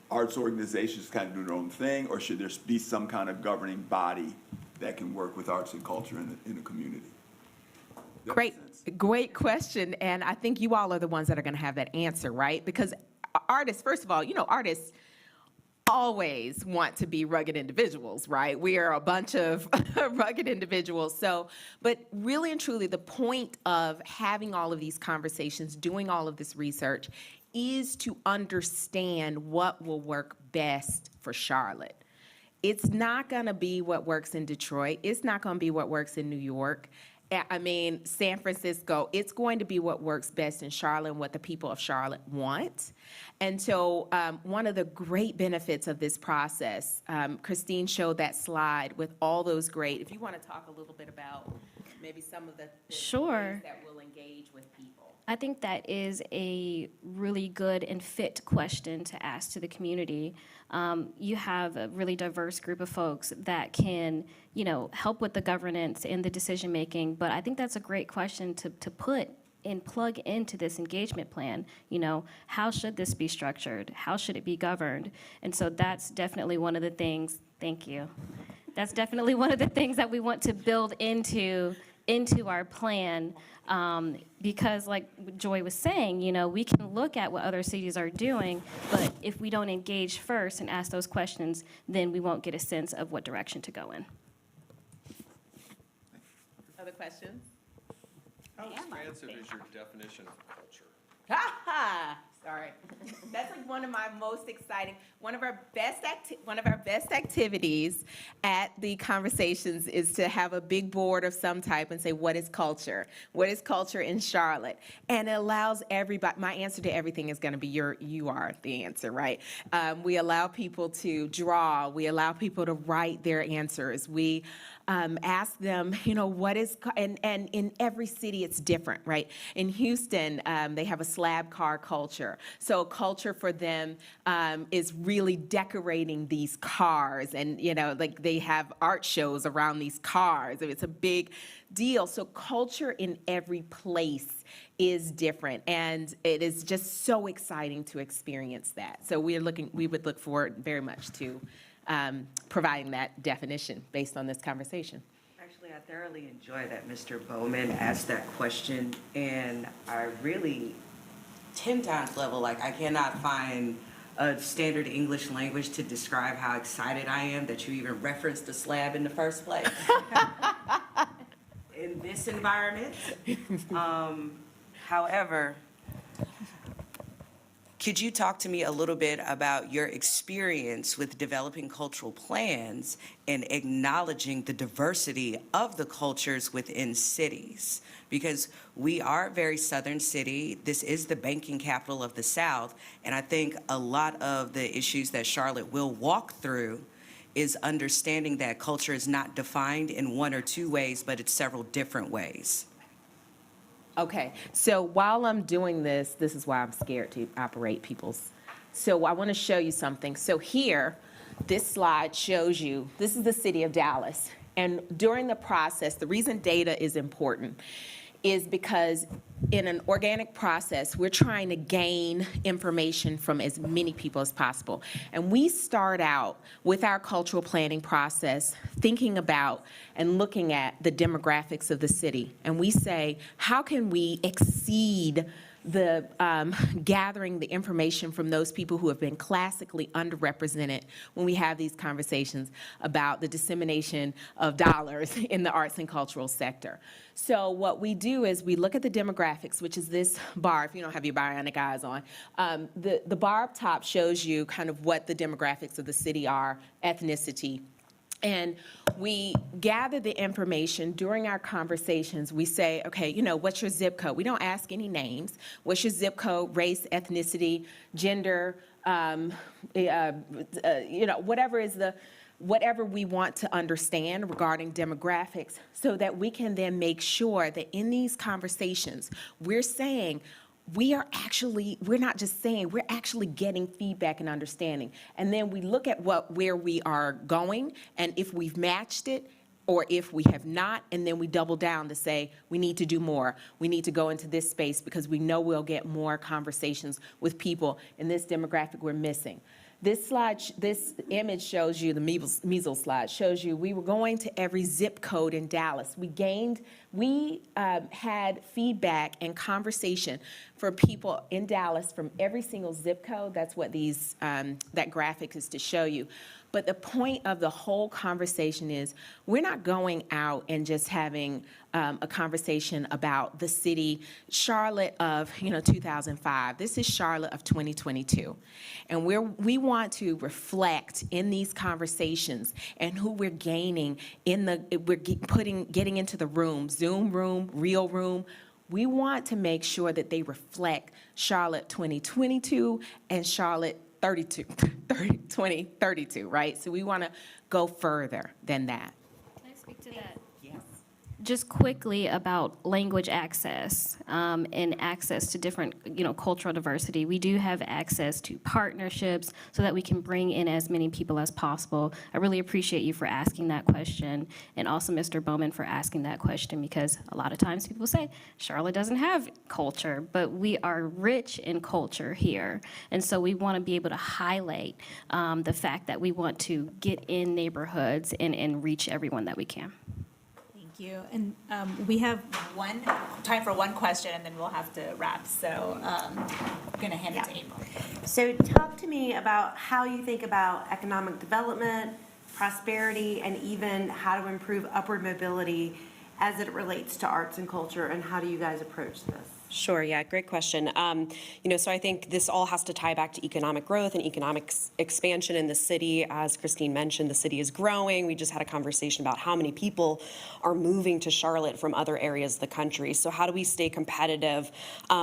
arts organizations kind of do their own thing, or should there be some kind of governing body that can work with arts and culture in the community? Great question, and I think you all are the ones that are going to have that answer, right? Because artists, first of all, artists always want to be rugged individuals, right? We are a bunch of rugged individuals. So, but really and truly, the point of having all of these conversations, doing all of this research, is to understand what will work best for Charlotte. It's not going to be what works in Detroit. It's not going to be what works in New York. I mean, San Francisco. It's going to be what works best in Charlotte and what the people of Charlotte want. And so one of the great benefits of this process, Christine showed that slide with all those great, if you want to talk a little bit about maybe some of the ways that will engage with people. I think that is a really good and fit question to ask to the community. You have a really diverse group of folks that can, help with the governance and the decision making. But I think that's a great question to put and plug into this engagement plan. How should this be structured? How should it be governed? And so that's definitely one of the things. Thank you. That's definitely one of the things that we want to build into our plan. Because like Joy was saying, we can look at what other cities are doing, but if we don't engage first and ask those questions, then we won't get a sense of what direction to go in. Other questions? How expansive is your definition of culture? Ha ha! Sorry. That's like one of my most exciting, one of our best activities at the conversations is to have a big board of some type and say, what is culture? What is culture in Charlotte? And it allows everybody, my answer to everything is gonna be you are the answer, right? We allow people to draw, we allow people to write their answers. We ask them, what is, and in every city it's different, right? In Houston, they have a slab car culture. So culture for them is really decorating these cars and, like they have art shows around these cars. It's a big deal. So culture in every place is different, and it is just so exciting to experience that. So we would look forward very much to providing that definition based on this conversation. Actually, I thoroughly enjoy that Mr. Bowman asked that question, and I really 10 times level, like I cannot find a standard English language to describe how excited I am that you even referenced the slab in the first place. In this environment. However, could you talk to me a little bit about your experience with developing cultural plans and acknowledging the diversity of the cultures within cities? Because we are a very southern city. This is the banking capital of the South. And I think a lot of the issues that Charlotte will walk through is understanding that culture is not defined in one or two ways, but it's several different ways. Okay, so while I'm doing this is why I'm scared to operate people's. So I want to show you something. So here, this slide shows you, this is the city of Dallas. And during the process, the reason data is important is because in an organic process, we're trying to gain information from as many people as possible. And we start out with our cultural planning process thinking about and looking at the demographics of the city. And we say, how can we exceed the gathering the information from those people who have been classically underrepresented when we have these conversations about the dissemination of dollars in the arts and cultural sector. So what we do is we look at the demographics, which is this bar, if you don't have your bionic eyes on. The bar up top shows you kind of what the demographics of the city are, ethnicity. And we gather the information during our conversations. We say, okay, what's your zip code? We don't ask any names. What's your zip code, race, ethnicity, gender, whatever we want to understand regarding demographics, so that we can then make sure that in these conversations, we're saying, we're not just saying, we're actually getting feedback and understanding. And then we look at where we are going, and if we've matched it, or if we have not, and then we double down to say, we need to do more. We need to go into this space because we know we'll get more conversations with people in this demographic we're missing. This image shows you, the measles slide, shows you we were going to every zip code in Dallas. We had feedback and conversation for people in Dallas from every single zip code. That's what that graphic is to show you. But the point of the whole conversation is we're not going out and just having a conversation about the city, Charlotte of 2005. This is Charlotte of 2022. And we want to reflect in these conversations and who we're gaining getting into the room, Zoom room, real room. We want to make sure that they reflect Charlotte 2022 and Charlotte 2032, right? So we want to go further than that. Can I speak to that? Yes. Just quickly about language access and access to different, cultural diversity. We do have access to partnerships so that we can bring in as many people as possible. I really appreciate you for asking that question, and also Mr. Bowman for asking that question, because a lot of times people say Charlotte doesn't have culture, but we are rich in culture here. And so we want to be able to highlight the fact that we want to get in neighborhoods and reach everyone that we can. Thank you. And we have time for one question, and then we'll have to wrap. So I'm going to hand it to April. So talk to me about how you think about economic development, prosperity, and even how to improve upward mobility as it relates to arts and culture, and how do you guys approach this? Sure, yeah, great question. So I think this all has to tie back to economic growth and economic expansion in the city. As Christine mentioned, the city is growing. We just had a conversation about how many people are moving to Charlotte from other areas of the country. So how do we stay competitive?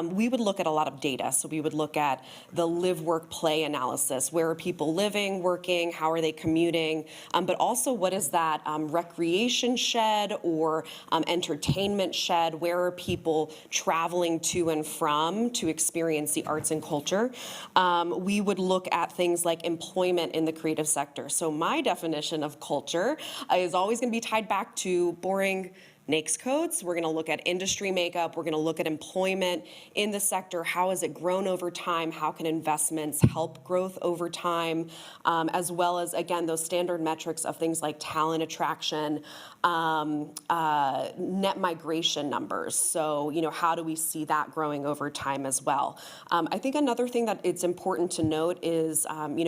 We would look at a lot of data. So we would look at the live, work, play analysis. Where are people living, working? How are they commuting? But also, what is that recreation shed or entertainment shed? Where are people traveling to and from to experience the arts and culture? We would look at things like employment in the creative sector. So my definition of culture is always going to be tied back to boring NAICS codes. We're going to look at industry makeup. We're going to look at employment in the sector. How has it grown over time? How can investments help growth over time? As well as, again, those standard metrics of things like talent attraction, net migration numbers. So, how do we see that growing over time as well? I think another thing that it's important to note is,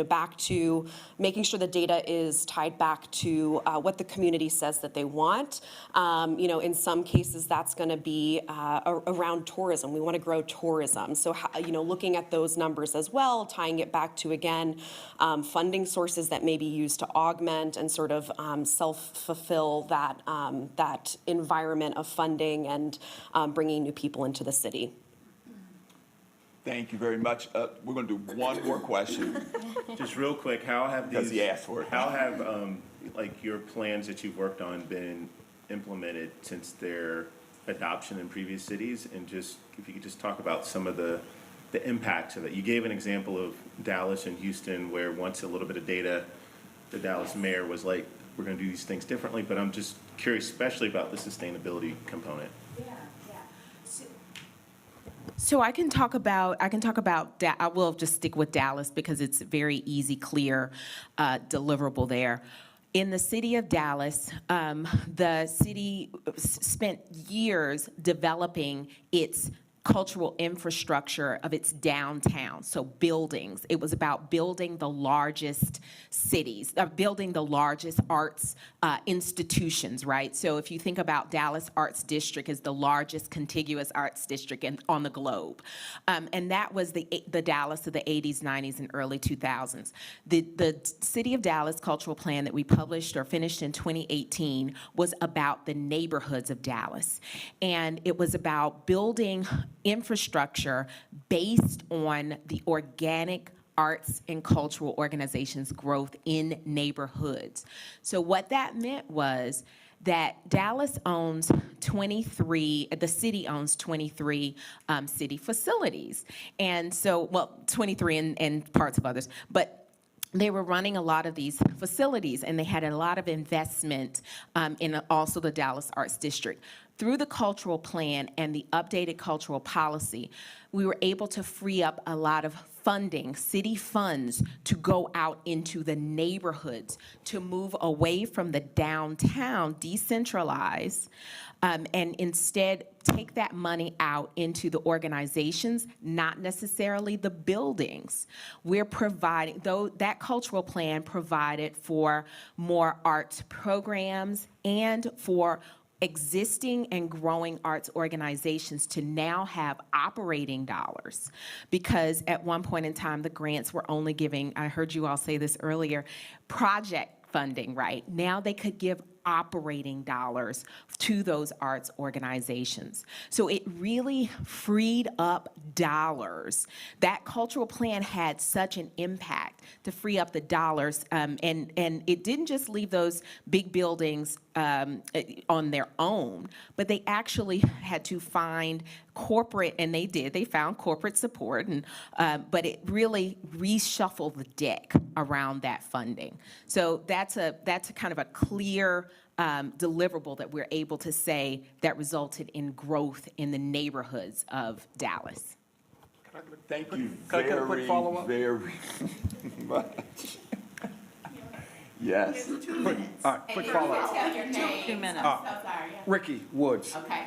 back to making sure the data is tied back to what the community says that they want. In some cases, that's going to be around tourism. We want to grow tourism. So, looking at those numbers as well, tying it back to, again, funding sources that may be used to augment and sort of self-fulfill that environment of funding and bringing new people into the city. Thank you very much. We're going to do one more question. Just real quick, how have Because he asked for it. How have your plans that you've worked on been implemented since their adoption in previous cities? And just if you could just talk about some of the impacts of that. You gave an example of Dallas and Houston, where once a little bit of data, the Dallas mayor was like, we're going to do these things differently. But I'm just curious, especially about the sustainability component. So I will just stick with Dallas because it's very easy, clear, deliverable there. In the city of Dallas, the city spent years developing its cultural infrastructure of its downtown, so buildings. It was about building the largest building the largest arts institutions, right? So if you think about Dallas Arts District as the largest contiguous arts district on the globe. And that was the Dallas of the 80s, 90s, and early 2000s. The City of Dallas Cultural Plan that we published or finished in 2018 was about the neighborhoods of Dallas. And it was about building infrastructure based on the organic arts and cultural organizations' growth in neighborhoods. So what that meant was that Dallas owns 23, the city owns 23 city facilities. And so, 23 and parts of others, but they were running a lot of these facilities, and they had a lot of investment in also the Dallas Arts District. Through the cultural plan and the updated cultural policy, we were able to free up a lot of funding, city funds, to go out into the neighborhoods, to move away from the downtown, decentralize, and instead take that money out into the organizations, not necessarily the buildings. We're providing, though that cultural plan provided for more arts programs and for existing and growing arts organizations to now have operating dollars, because at one point in time, the grants were only giving, I heard you all say this earlier, project funding, right? Now they could give operating dollars to those arts organizations. So it really freed up dollars. That cultural plan had such an impact to free up the dollars, and it didn't just leave those big buildings on their own, but they actually had to find corporate, and they found corporate support, and but it really reshuffled the deck around that funding. So that's a kind of a clear deliverable that we're able to say that resulted in growth in the neighborhoods of Dallas. Thank you Can I get a quick follow-up? very much. Yes. All right, quick follow-up. 2 minutes. Ricky Woods. Okay.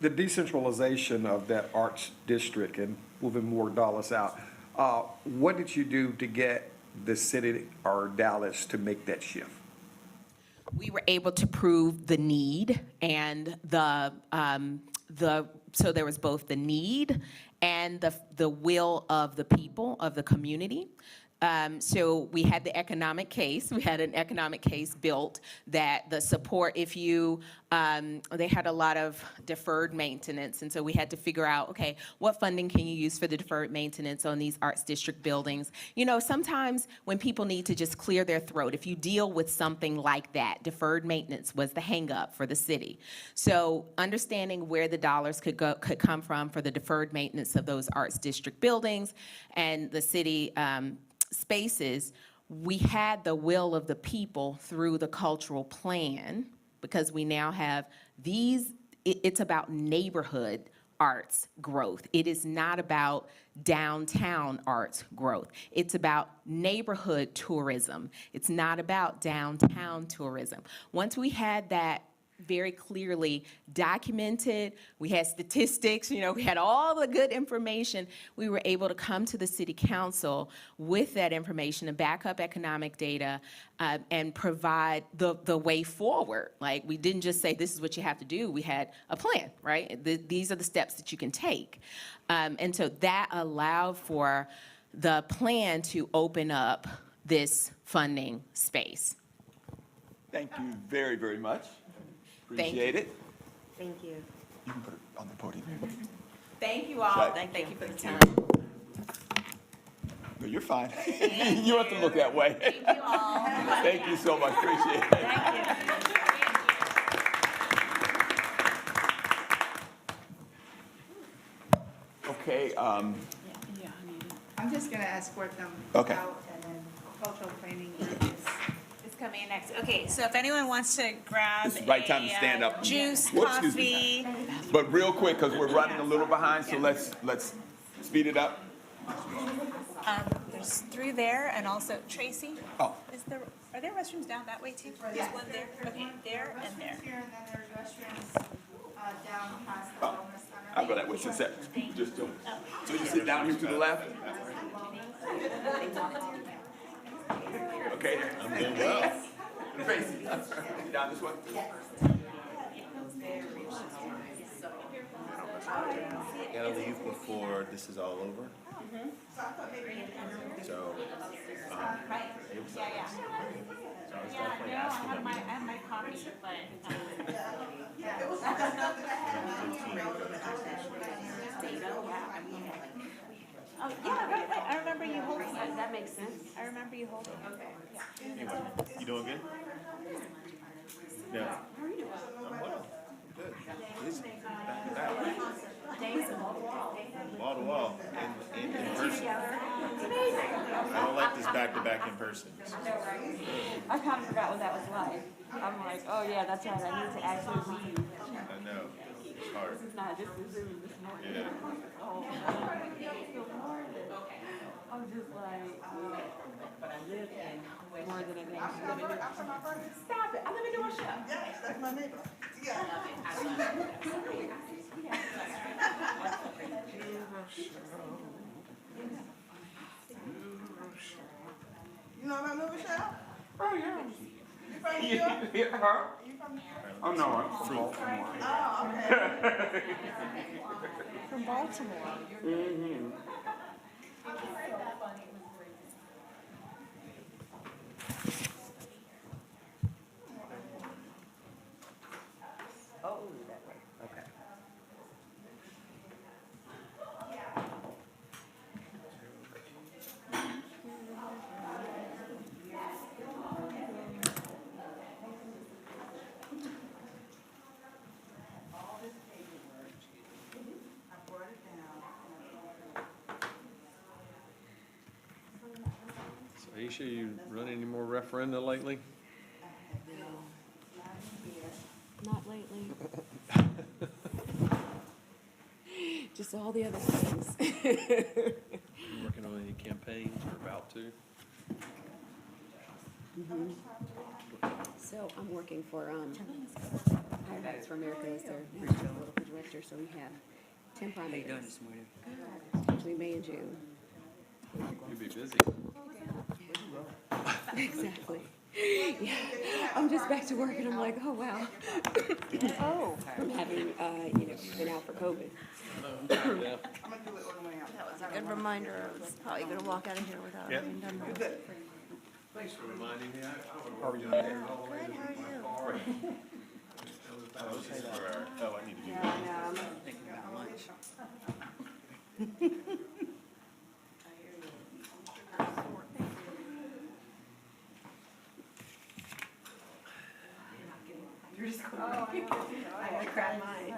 The decentralization of that arts district and moving more dollars out, what did you do to get the city or Dallas to make that shift? we were able to prove the need and so there was both the need and the will of the people, of the community. So we had the economic case. We had an economic case built that the support, if you, they had a lot of deferred maintenance. And so we had to figure out, okay, what funding can you use for the deferred maintenance on these arts district buildings? You know, sometimes when people need to just clear their throat, if you deal with something like that, deferred maintenance was the hang up for the city. So understanding where the dollars could come from for the deferred maintenance of those arts district buildings and the city, spaces, we had the will of the people through the cultural plan because we now have these, it's about neighborhood arts growth. It is not about downtown arts growth. It's about neighborhood tourism. It's not about downtown tourism. Once we had that very clearly documented, we had statistics, you know, we had all the good information, we were able to come to the city council with that information and back up economic data and provide the way forward. Like, we didn't just say this is what you have to do, we had a plan, right? These are the steps that you can take. And so that allowed for the plan to open up this funding space. Thank you very, very much. Thank Appreciate you. it. Thank you. You can put it on the podium. Thank you all. Right. Thank you for the time. No, you're fine. You don't have to look that way. Thank you all. Thank you so much. Appreciate it. Okay, I'm just gonna escort them Okay. out, and then cultural planning is coming in next. Okay, so if anyone wants to grab This is the right time to stand up. juice, Whoops, excuse me. coffee. But real quick, because we're running a little behind, so let's speed it up. There's 3 there, and also Tracy. Oh. Are there restrooms down that way too? There's one there. Okay, there and there. here, and then there's restrooms down past the Oh, wellness center. I'll go that way, since that, just do. So you sit down here to the left? Okay. I'm doing well. Tracy, down this way? Gotta leave before this is all over. So, Yeah, I have my copy, but. Oh, yeah, right. I remember you holding it. That makes sense. I remember you holding it. Okay. anyway, you doing good? Yeah. I'm well. Good. Busy. Back to back. Wall to wall. In person. I don't like this back to back in person. I kind of forgot what that was like. I'm like, oh yeah, that's right, I need to actually leave. I know. It's hard. Nah, this is Zoom this morning. Yeah. Oh, good morning. I'm just like, but I live in more than an acre. Stop it, I live in North Shore. Yes, that's my neighbor. Yeah. You know about New Rochelle? Oh, yeah. You from New York? Huh? You from New York? Oh, no, I'm from Baltimore. Oh, okay. From Baltimore. Mm-hmm. Oh, that way, okay. So Aisha, you run any more referenda lately? Not lately. Just all the other things. You working on any campaigns or about to? So I'm working for, Highlights for America as their national political director, so we have 10 primaries. How you doing this morning? Between May and June. You'll be busy. Exactly. Yeah, I'm just back to work and I'm like, oh, wow. Oh. From having, been out for COVID. I'm gonna do it on the way out. That was a good reminder. I was probably gonna walk out of here without having done that. Thanks for reminding me. How are you? Good, how are you? Oh, I need to do Yeah, that. I know, I'm thinking about lunch. You're just going. I gotta grab mine.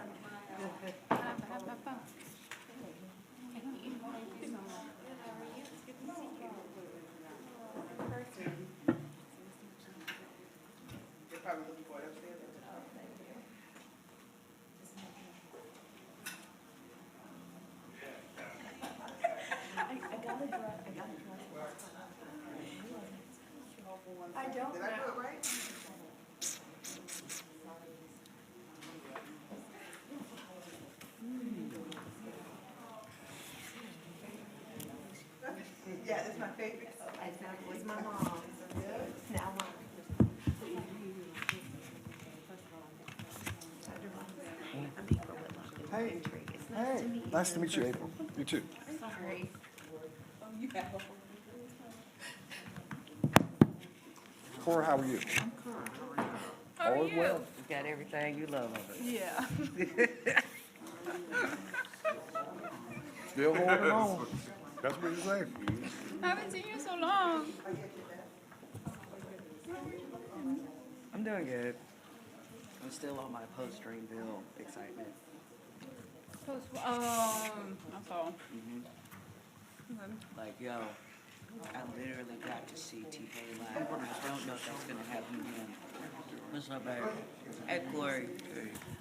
You're probably looking for it upstairs. I don't Did I do it right? Yeah, it's my favorite. It was my mom. It's now mine. I'm April Whitlock. Hey, hey, nice to meet you, April. You too. Sorry. Cora, how are you? All is well. You got everything you love of it. Yeah. Still holding on. That's what you're saying. I haven't seen you so long. I'm doing good. I'm still on my post-Dreamville excitement. That's all. Like, yo, I literally got to see T-Pain live. I don't know if that's gonna happen again. What's up, babe? Hey, Corey.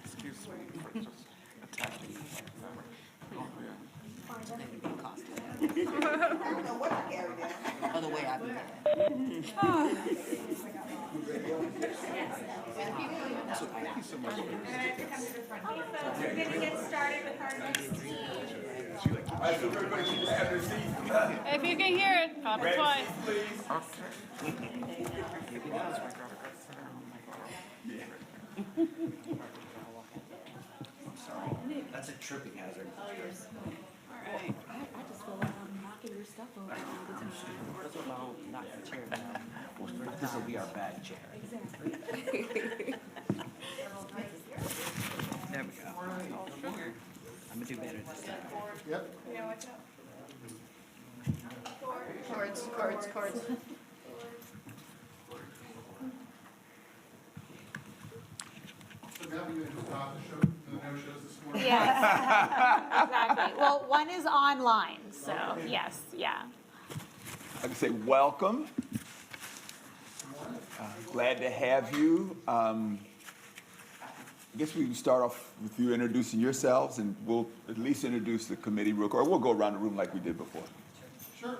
Excuse me. Maybe be costly. I don't know what I carried out. Other way I've been. Thank you so much. We're gonna get started with our next team. If you can hear it, pop it twice. That's a tripping hazard. Alright. I just feel like I'm knocking your stuff over all the time. That's what my own knocking chair down. This will be our bad chair. Exactly. There we go. I'm gonna do better this time. Yep. Yeah, watch out. Chords. So now we just stop the show, the no-shows this morning? Yes, exactly. Well, one is online, so yes, yeah. I can say welcome. Glad to have you. I guess we can start off with you introducing yourselves, and we'll at least introduce the committee real quick, or we'll go around the room like we did before. Sure.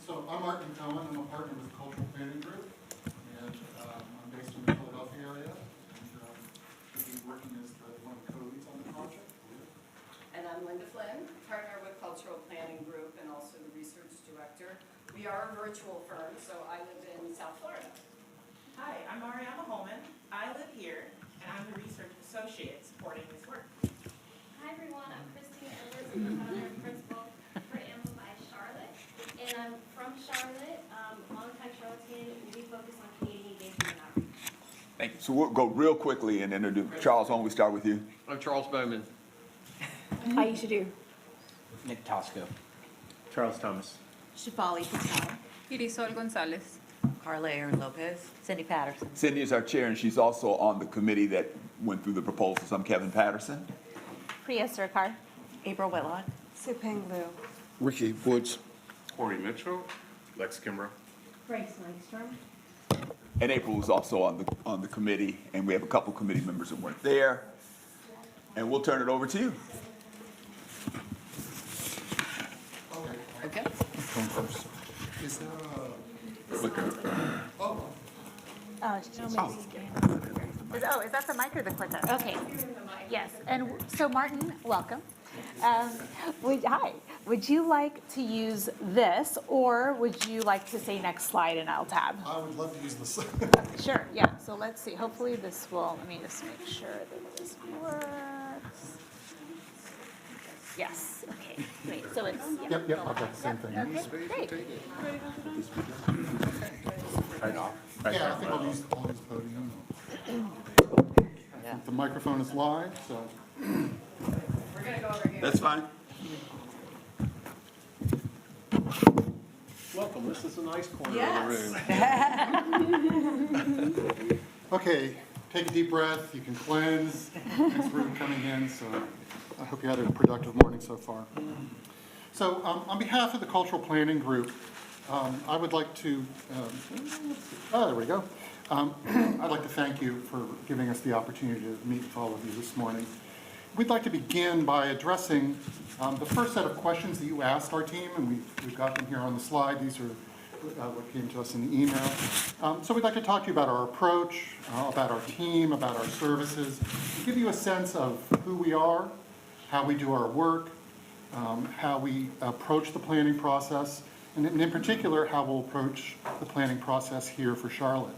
So I'm Martin Cohen. I'm a partner with the Cultural Planning Group, and I'm based in the Philadelphia area, and we'll be working as one of the co-leads on the project. And I'm Linda Flynn, partner with Cultural Planning Group and also the research director. We are a virtual firm, so I live in South Florida. Hi, I'm Mariana Holman. I live here, and I'm the research associate supporting this work. Hi everyone, I'm Christine Edwards, I'm the founder and principal for Amplify Charlotte. And I'm from Charlotte, longtime Charlottean, we focus on community engagement and outreach. Thank you. So we'll go real quickly and introduce. Charles, why don't we start with you? I'm Charles Bowman. Aisha Do. Nick Tosco. Charles Thomas. Shifali Patel. Irisol Gonzalez. Carla Aaron Lopez. Cindy Patterson. Cindy is our chair, and she's also on the committee that went through the proposals. I'm Kevin Patterson. Priya Surkar. April Whitlock. Sipeng Liu. Ricky Woods. Corey Mitchell. Lex Kimbrough. Grace Langstrom. And April was also on the committee, and we have a couple committee members that weren't there. And we'll turn it over to you. Okay. Come first. Is there Oh, is that the mic or the clicker? Okay, yes, and so Martin, welcome. Would you like to use this, or would you like to say next slide and I'll tab? I would love to use this. Sure, yeah, so let's see, hopefully this will, let me just make sure that this works. Yes, okay, great, so it's, yeah. Yep, I've got the same thing. Okay, great. Yeah, I think I'll use podium. The microphone is live, so. That's fine. Welcome, this is a nice corner Yes. Okay, take a deep breath, you can cleanse. Thanks for coming in, so I hope you had a productive morning so far. So on behalf of the Cultural Planning Group, I would like to, there we go. I'd like to thank you for giving us the opportunity to meet with all of you this morning. We'd like to begin by addressing the first set of questions that you asked our team, and we've got them here on the slide. These are what came to us in the email. So we'd like to talk to you about our approach, about our team, about our services, give you a sense of who we are, how we do our work, how we approach the planning process, and in particular, how we'll approach the planning process here for Charlotte.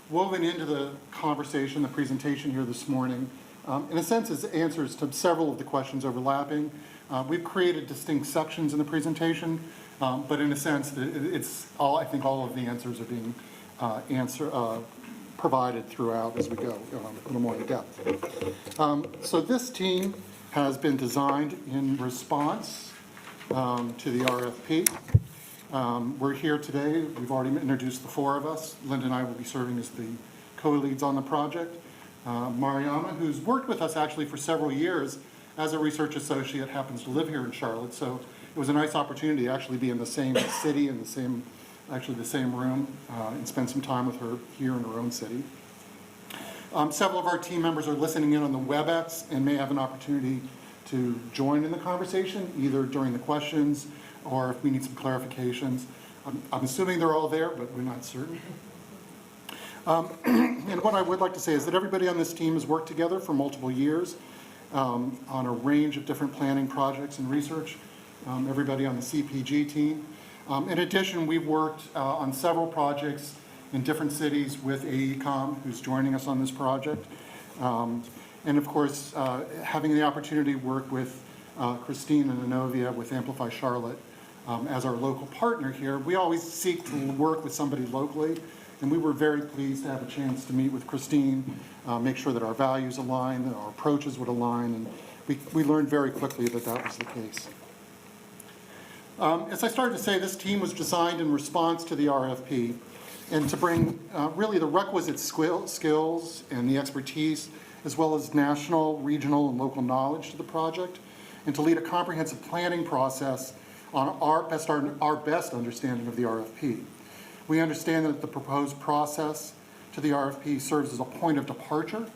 Woven into the conversation, the presentation here this morning, in a sense, is answers to several of the questions overlapping. We've created distinct sections in the presentation, but in a sense, it's all, I think all of the answers are being provided throughout as we go, a little more in depth. So this team has been designed in response to the RFP. We're here today. We've already introduced the four of us. Linda and I will be serving as the co-leads on the project. Mariama, who's worked with us actually for several years as a research associate, happens to live here in Charlotte. So it was a nice opportunity to actually be in the same city, in the same room, and spend some time with her here in her own city. Several of our team members are listening in on the WebEx and may have an opportunity to join in the conversation, either during the questions or if we need some clarifications. I'm assuming they're all there, but we're not certain. And what I would like to say is that everybody on this team has worked together for multiple years on a range of different planning projects and research. Everybody on the CPG team. In addition, we've worked on several projects in different cities with AECOM, who's joining us on this project. And of course, having the opportunity to work with Christine and Inovia with Amplify Charlotte as our local partner here, we always seek to work with somebody locally. And we were very pleased to have a chance to meet with Christine, make sure that our values align, that our approaches would align, and we learned very quickly that that was the case. As I started to say, this team was designed in response to the RFP and to bring really the requisite skills and the expertise, as well as national, regional, and local knowledge to the project, and to lead a comprehensive planning process on our best understanding of the RFP. We understand that the proposed process to the RFP serves as a point of departure,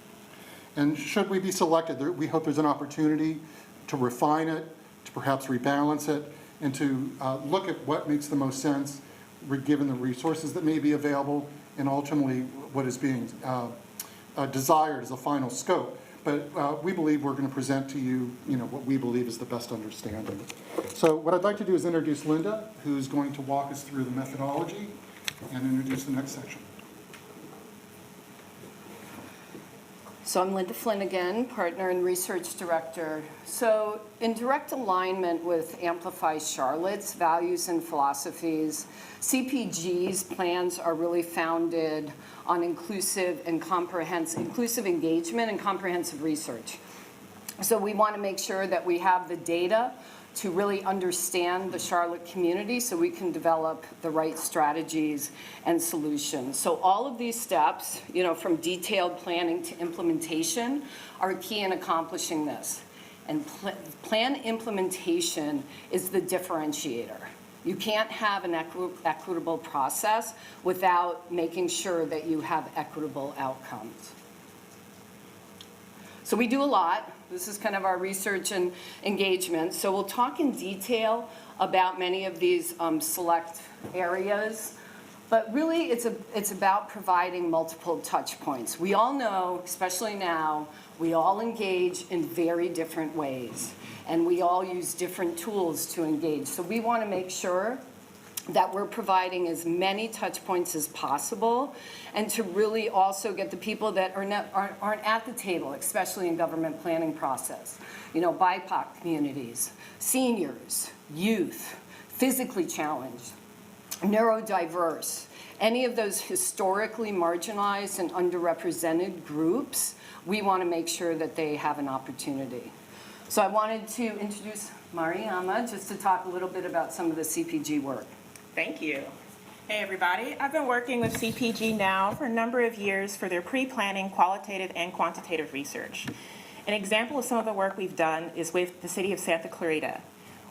and should we be selected, we hope there's an opportunity to refine it, to perhaps rebalance it, and to look at what makes the most sense given the resources that may be available and ultimately what is being desired as a final scope. But we believe we're going to present to you, what we believe is the best understanding. So what I'd like to do is introduce Linda, who's going to walk us through the methodology and introduce the next section. So I'm Linda Flynn again, partner and research director. So in direct alignment with Amplify Charlotte's values and philosophies, CPG's plans are really founded on inclusive engagement and comprehensive research. So we want to make sure that we have the data to really understand the Charlotte community so we can develop the right strategies and solutions. So all of these steps, from detailed planning to implementation, are key in accomplishing this. And plan implementation is the differentiator. You can't have an equitable process without making sure that you have equitable outcomes. So we do a lot. This is kind of our research and engagement. So we'll talk in detail about many of these select areas. But really, it's about providing multiple touch points. We all know, especially now, We all engage in very different ways, and we all use different tools to engage. So we want to make sure that we're providing as many touch points as possible, and to really also get the people that aren't at the table, especially in government planning process. You know, BIPOC communities, seniors, youth, physically challenged, neurodiverse, any of those historically marginalized and underrepresented groups, we want to make sure that they have an opportunity. So I wanted to introduce Mariama just to talk a little bit about some of the CPG work. Thank you. Hey, everybody. I've been working with CPG now for a number of years for their pre-planning qualitative and quantitative research. An example of some of the work we've done is with the city of Santa Clarita,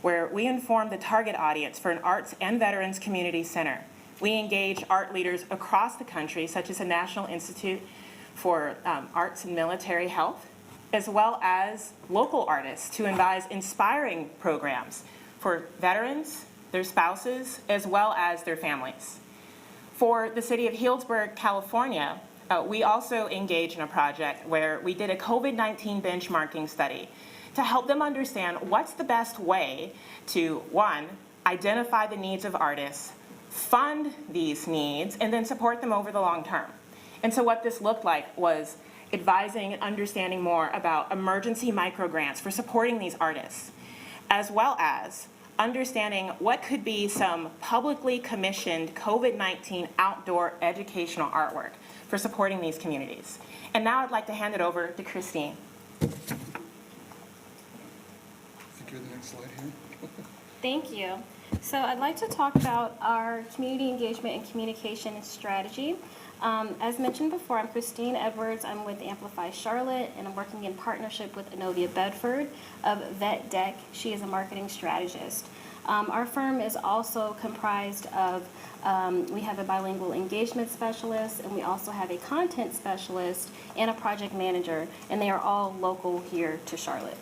where we inform the target audience for an arts and veterans community center. We engage art leaders across the country, such as the National Institute for Arts and Military Health, as well as local artists to devise inspiring programs for veterans, their spouses, as well as their families. For the city of Healdsburg, California, we also engaged in a project where we did a COVID-19 benchmarking study to help them understand what's the best way to, one, identify the needs of artists, fund these needs, and then support them over the long term. And so what this looked like was advising and understanding more about emergency microgrants for supporting these artists, as well as understanding what could be some publicly commissioned COVID-19 outdoor educational artwork for supporting these communities. And now I'd like to hand it over to Christine. I think you're the next slide here. Thank you. So I'd like to talk about our community engagement and communication strategy. As mentioned before, I'm Christine Edwards. I'm with Amplify Charlotte, and I'm working in partnership with Anovia Bedford of VetDec. She is a marketing strategist. Our firm is also comprised of, we have a bilingual engagement specialist, and we also have a content specialist and a project manager, and they are all local here to Charlotte.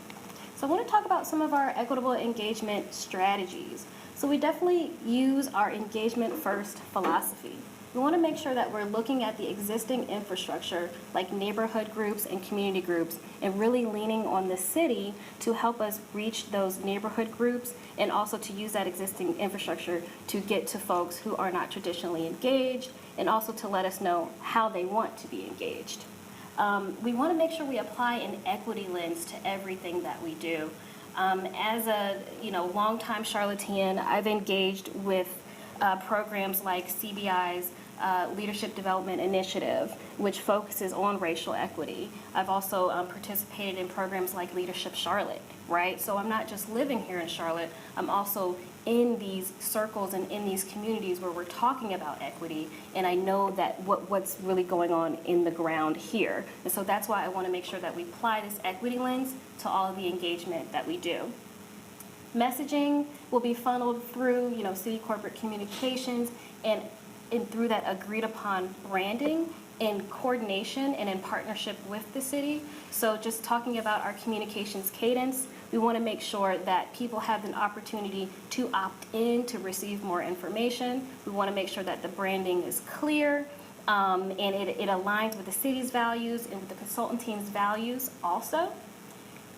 So I want to talk about some of our equitable engagement strategies. So we definitely use our engagement first philosophy. We want to make sure that we're looking at the existing infrastructure like neighborhood groups and community groups and really leaning on the city to help us reach those neighborhood groups and also to use that existing infrastructure to get to folks who are not traditionally engaged and also to let us know how they want to be engaged. We want to make sure we apply an equity lens to everything that we do. As a longtime Charlottean, I've engaged with programs like CBI's Leadership Development Initiative, which focuses on racial equity. I've also participated in programs like Leadership Charlotte, right? So I'm not just living here in Charlotte, I'm also in these circles and in these communities where we're talking about equity, and I know that what's really going on in the ground here. And so that's why I want to make sure that we apply this equity lens to all of the engagement that we do. Messaging will be funneled through, city corporate communications and through that agreed upon branding in coordination and in partnership with the city. So just talking about our communications cadence, we want to make sure that people have an opportunity to opt in to receive more information. We want to make sure that the branding is clear and it aligns with the city's values and with the consultant team's values also.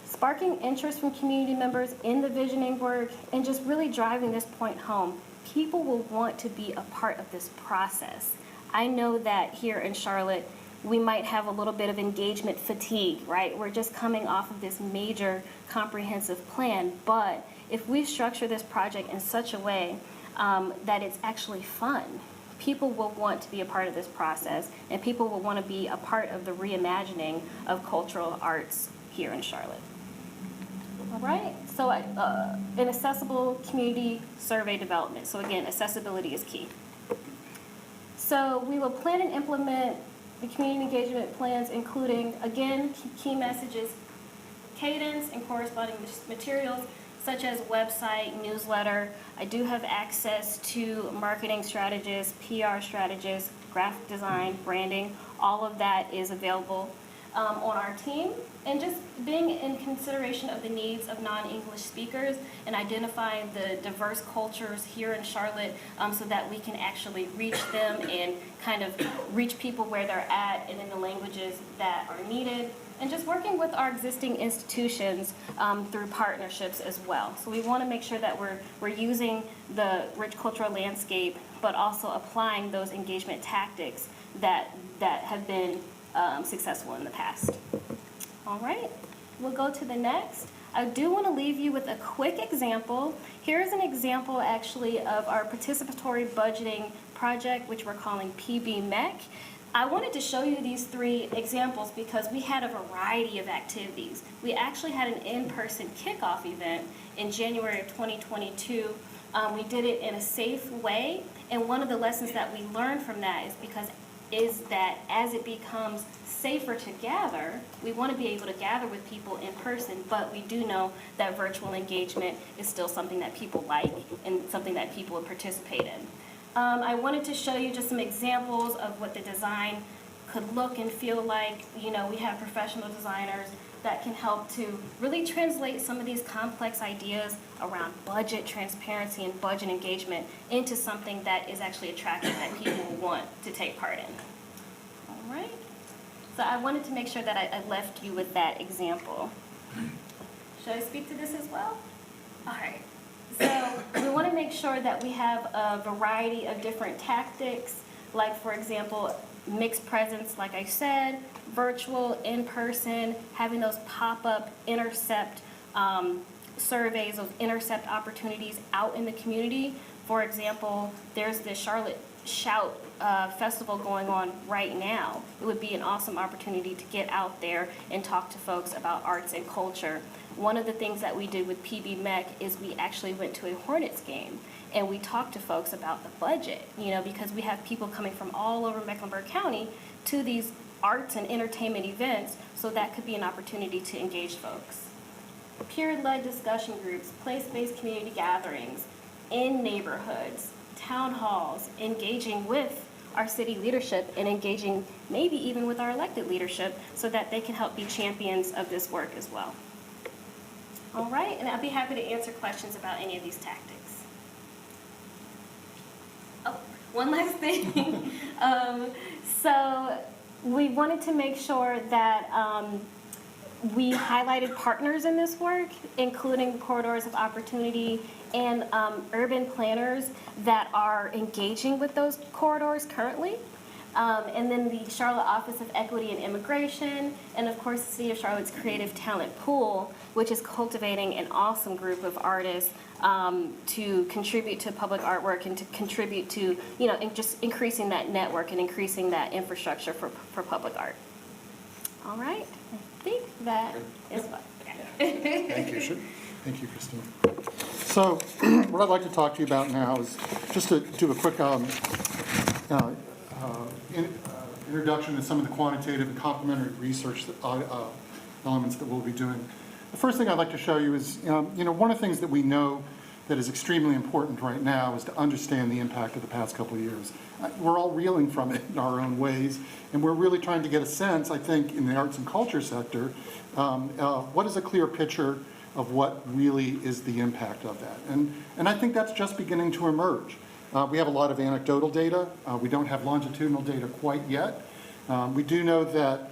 Sparking interest from community members in the visioning work and just really driving this point home. People will want to be a part of this process. I know that here in Charlotte, we might have a little bit of engagement fatigue, right? We're just coming off of this major comprehensive plan, but if we structure this project in such a way that it's actually fun, people will want to be a part of this process, and people will want to be a part of the reimagining of cultural arts here in Charlotte. All right, so an accessible community survey development. So again, accessibility is key. So we will plan and implement the community engagement plans, including, again, key messages, cadence, and corresponding materials, such as website, newsletter. I do have access to marketing strategists, PR strategists, graphic design, branding. All of that is available on our team, and just being in consideration of the needs of non-English speakers and identifying the diverse cultures here in Charlotte so that we can actually reach them and kind of reach people where they're at and in the languages that are needed, and just working with our existing institutions through partnerships as well. So we want to make sure that we're using the rich cultural landscape, but also applying those engagement tactics that have been successful in the past. All right, we'll go to the next. I do want to leave you with a quick example. Here's an example actually of our participatory budgeting project, which we're calling PBMEC. I wanted to show you these 3 examples because we had a variety of activities. We actually had an in-person kickoff event in January of 2022. We did it in a safe way, and one of the lessons that we learned from that is that as it becomes safer to gather, we want to be able to gather with people in person, but we do know that virtual engagement is still something that people like and something that people would participate in. I wanted to show you just some examples of what the design could look and feel like. You know, we have professional designers that can help to really translate some of these complex ideas around budget transparency and budget engagement into something that is actually attractive that people want to take part in. All right. So I wanted to make sure that I left you with that example. Should I speak to this as well? All right. So we want to make sure that we have a variety of different tactics, like, for example, mixed presence, like I said, virtual, in-person, having those pop-up intercept surveys, those intercept opportunities out in the community. For example, there's the Charlotte Shout festival going on right now. It would be an awesome opportunity to get out there and talk to folks about arts and culture. One of the things that we did with PBMEC is we actually went to a Hornets game and we talked to folks about the budget, you know, because we have people coming from all over Mecklenburg County to these arts and entertainment events, so that could be an opportunity to engage folks. Peer-led discussion groups, place-based community gatherings in neighborhoods, town halls, engaging with our city leadership and engaging maybe even with our elected leadership so that they can help be champions of this work as well. All right, and I'd be happy to answer questions about any of these tactics. Oh, one last thing. So we wanted to make sure that we highlighted partners in this work, including corridors of opportunity and urban planners that are engaging with those corridors currently. And then the Charlotte Office of Equity and Immigration, and of course the City of Charlotte's Creative Talent Pool, which is cultivating an awesome group of artists to contribute to public artwork and to contribute to, you know, just increasing that network and increasing that infrastructure for public art. All right, I think that is what. Thank you. Thank you, Christine. So what I'd like to talk to you about now is just to do a quick introduction to some of the quantitative and complementary research elements that we'll be doing. The first thing I'd like to show you is, you know, one of the things that we know that is extremely important right now is to understand the impact of the past couple of years. We're all reeling from it in our own ways, and we're really trying to get a sense, I think, in the arts and culture sector, what is a clear picture of what really is the impact of that. And I think that's just beginning to emerge. We have a lot of anecdotal data. We don't have longitudinal data quite yet. We do know that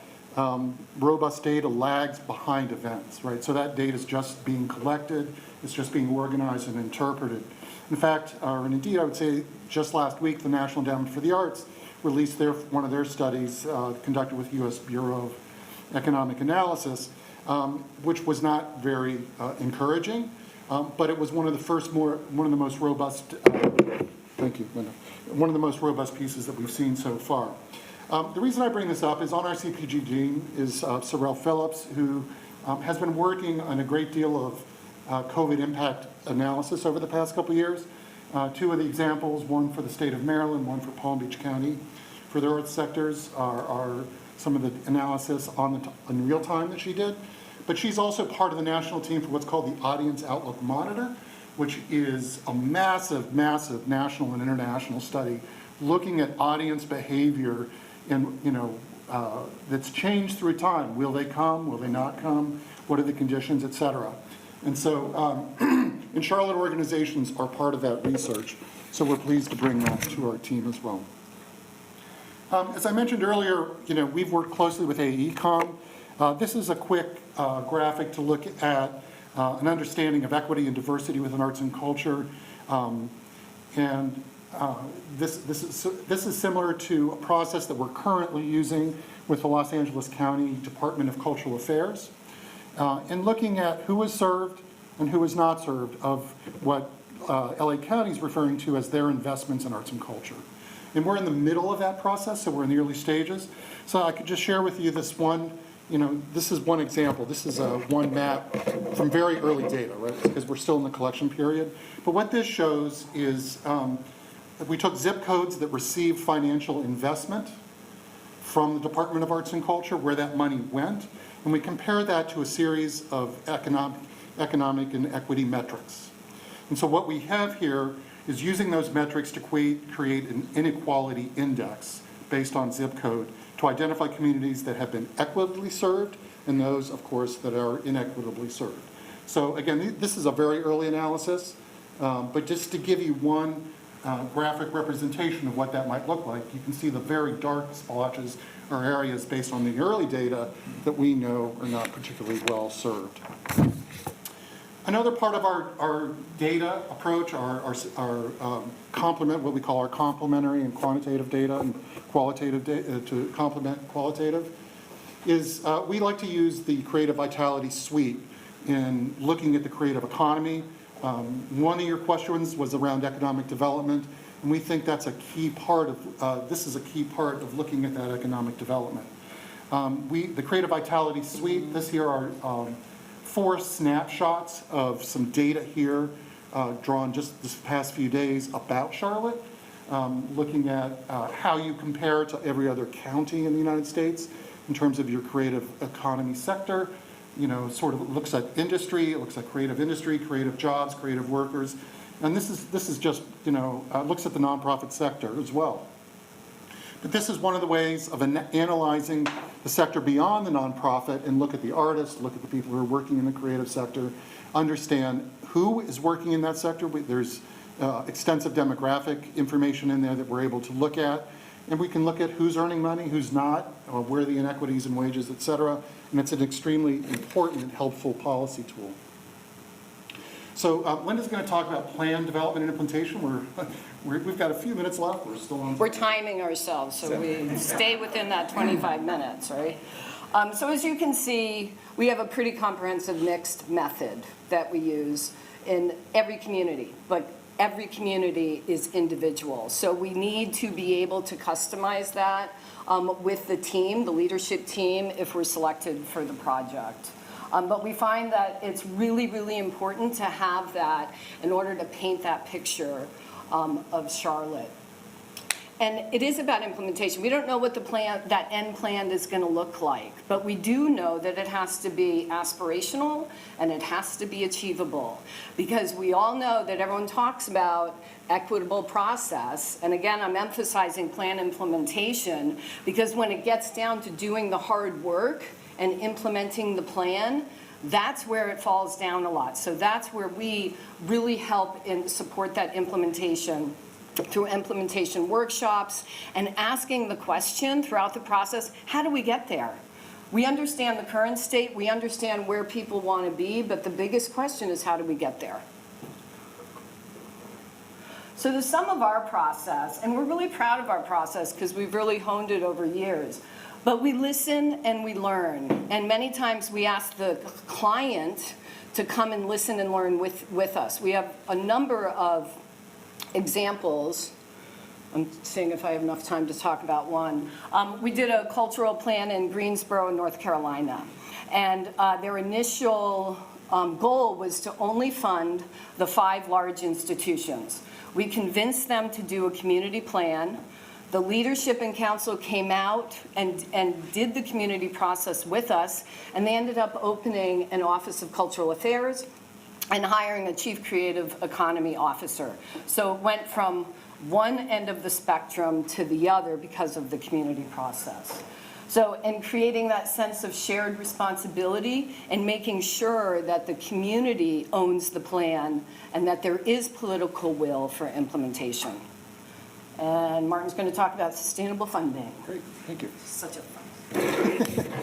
robust data lags behind events, right? So that data is just being collected, it's just being organized and interpreted. In fact, and indeed I would say just last week, the National Endowment for the Arts released one of their studies conducted with U.S. Bureau of Economic Analysis, which was not very encouraging, but it was one of the most robust, thank you, Linda, one of the most robust pieces that we've seen so far. The reason I bring this up is on our CPG team is Sorrell Phillips, who has been working on a great deal of COVID impact analysis over the past couple of years. Two of the examples, one for the state of Maryland, one for Palm Beach County, for their arts sectors are some of the analysis in real time that she did. But she's also part of the national team for what's called the Audience Outlook Monitor, which is a massive, massive national and international study looking at audience behavior and, you know, that's changed through time. Will they come? Will they not come? What are the conditions, et cetera? And so, and Charlotte organizations are part of that research, so we're pleased to bring that to our team as well. As I mentioned earlier, you know, we've worked closely with AECOM This is a quick graphic to look at an understanding of equity and diversity within arts and culture. This is similar to a process that we're currently using with the Los Angeles County Department of Cultural Affairs in looking at who is served and who is not served of what LA County is referring to as their investments in arts and culture. And we're in the middle of that process, so we're in the early stages. So I could just share with you this one, this is one example. This is one map from very early data, right? Because we're still in the collection period. But what this shows is we took zip codes that received financial investment from the Department of Arts and Culture, where that money went, and we compare that to a series of economic and equity metrics. And so what we have here is using those metrics to create an inequality index based on zip code to identify communities that have been equitably served and those, of course, that are inequitably served. So again, this is a very early analysis, but just to give you one graphic representation of what that might look like, you can see the very dark splotches are areas based on the early data that we know are not particularly well served. Another part of our data approach, our complement, what we call our complementary and quantitative data and qualitative data to complement qualitative, is we like to use the Creative Vitality Suite in looking at the creative economy. One of your questions was around economic development, and we think that's a key part of, this is a key part of looking at that economic development. The Creative Vitality Suite, this here are 4 snapshots of some data here drawn just this past few days about Charlotte, looking at how you compare to every other county in the United States in terms of your creative economy sector. Sort of looks at industry, it looks at creative industry, creative jobs, creative workers. And this is just, looks at the nonprofit sector as well. But this is one of the ways of analyzing the sector beyond the nonprofit and look at the artists, look at the people who are working in the creative sector, understand who is working in that sector. There's extensive demographic information in there that we're able to look at. And we can look at who's earning money, who's not, where are the inequities in wages, et cetera. And it's an extremely important and helpful policy tool. So Linda's going to talk about plan development and implementation. We've got a few minutes left. We're still on. We're timing ourselves, so we stay within that 25 minutes, right? So as you can see, we have a pretty comprehensive mixed method that we use in every community, but every community is individual. So we need to be able to customize that with the team, the leadership team, if we're selected for the project. But we find that it's really, really important to have that in order to paint that picture of Charlotte. And it is about implementation. We don't know what that end plan is going to look like, but we do know that it has to be aspirational and it has to be achievable, because we all know that everyone talks about equitable process. And again, I'm emphasizing plan implementation, because when it gets down to doing the hard work and implementing the plan, that's where it falls down a lot. So that's where we really help and support that implementation through implementation workshops and asking the question throughout the process, how do we get there? We understand the current state, we understand where people want to be, but the biggest question is, how do we get there? So the sum of our process, and we're really proud of our process because we've really honed it over years, but we listen and we learn. And many times we ask the client to come and listen and learn with us. We have a number of examples. I'm seeing if I have enough time to talk about one. We did a cultural plan in Greensboro, North Carolina. And their initial goal was to only fund the 5 large institutions. We convinced them to do a community plan. The leadership and council came out and did the community process with us, and they ended up opening an Office of Cultural Affairs and hiring a Chief Creative Economy Officer. So it went from one end of the spectrum to the other because of the community process. So in creating that sense of shared responsibility and making sure that the community owns the plan and that there is political will for implementation. And Martin's going to talk about sustainable funding. Great, thank you. Such a fun.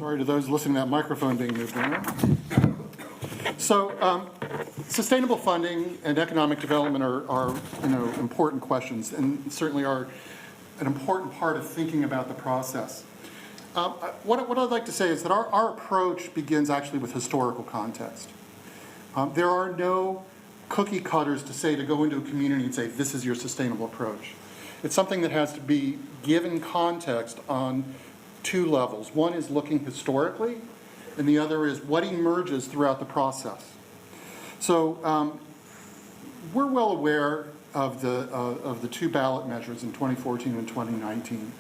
Sorry to those listening to that microphone being moved around. So, sustainable funding and economic development are important questions, and certainly are an important part of thinking about the process. What I'd like to say is that our approach begins actually with historical context. There are no cookie cutters to go into a community and say, this is your sustainable approach. It's something that has to be given context on two levels. One is looking historically, and the other is what emerges throughout the process. So we're well aware of the two ballot measures in 2014 and 2019.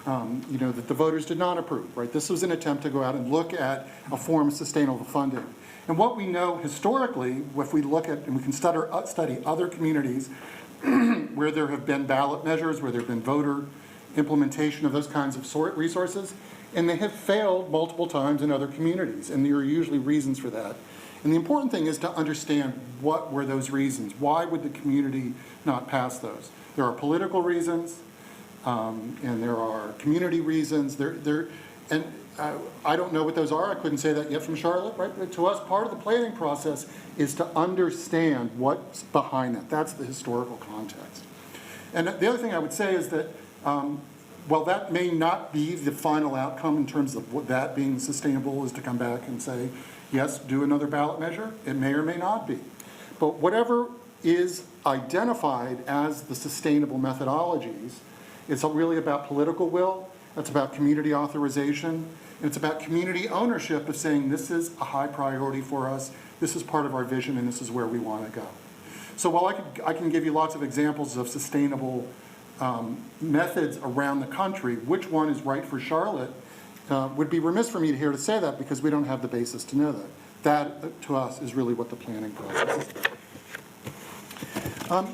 That the voters did not approve, right? This was an attempt to go out and look at a form of sustainable funding. And what we know historically, if we look at, and we can study other communities where there have been ballot measures, where there have been voter implementation of those kinds of resources, and they have failed multiple times in other communities, and there are usually reasons for that. And the important thing is to understand what were those reasons. Why would the community not pass those? There are political reasons, and there are community reasons. I don't know what those are. I couldn't say that yet from Charlotte, right? But to us, part of the planning process is to understand what's behind that. That's the historical context. And the other thing I would say is that while that may not be the final outcome in terms of what that being sustainable is to come back and say, yes, do another ballot measure, it may or may not be. But whatever is identified as the sustainable methodologies, it's really about political will, it's about community authorization, and it's about community ownership of saying this is a high priority for us, this is part of our vision, and this is where we want to go. So while I can give you lots of examples of sustainable methods around the country, which one is right for Charlotte would be remiss for me to say that because we don't have the basis to know that. That, to us, is really what the planning process is.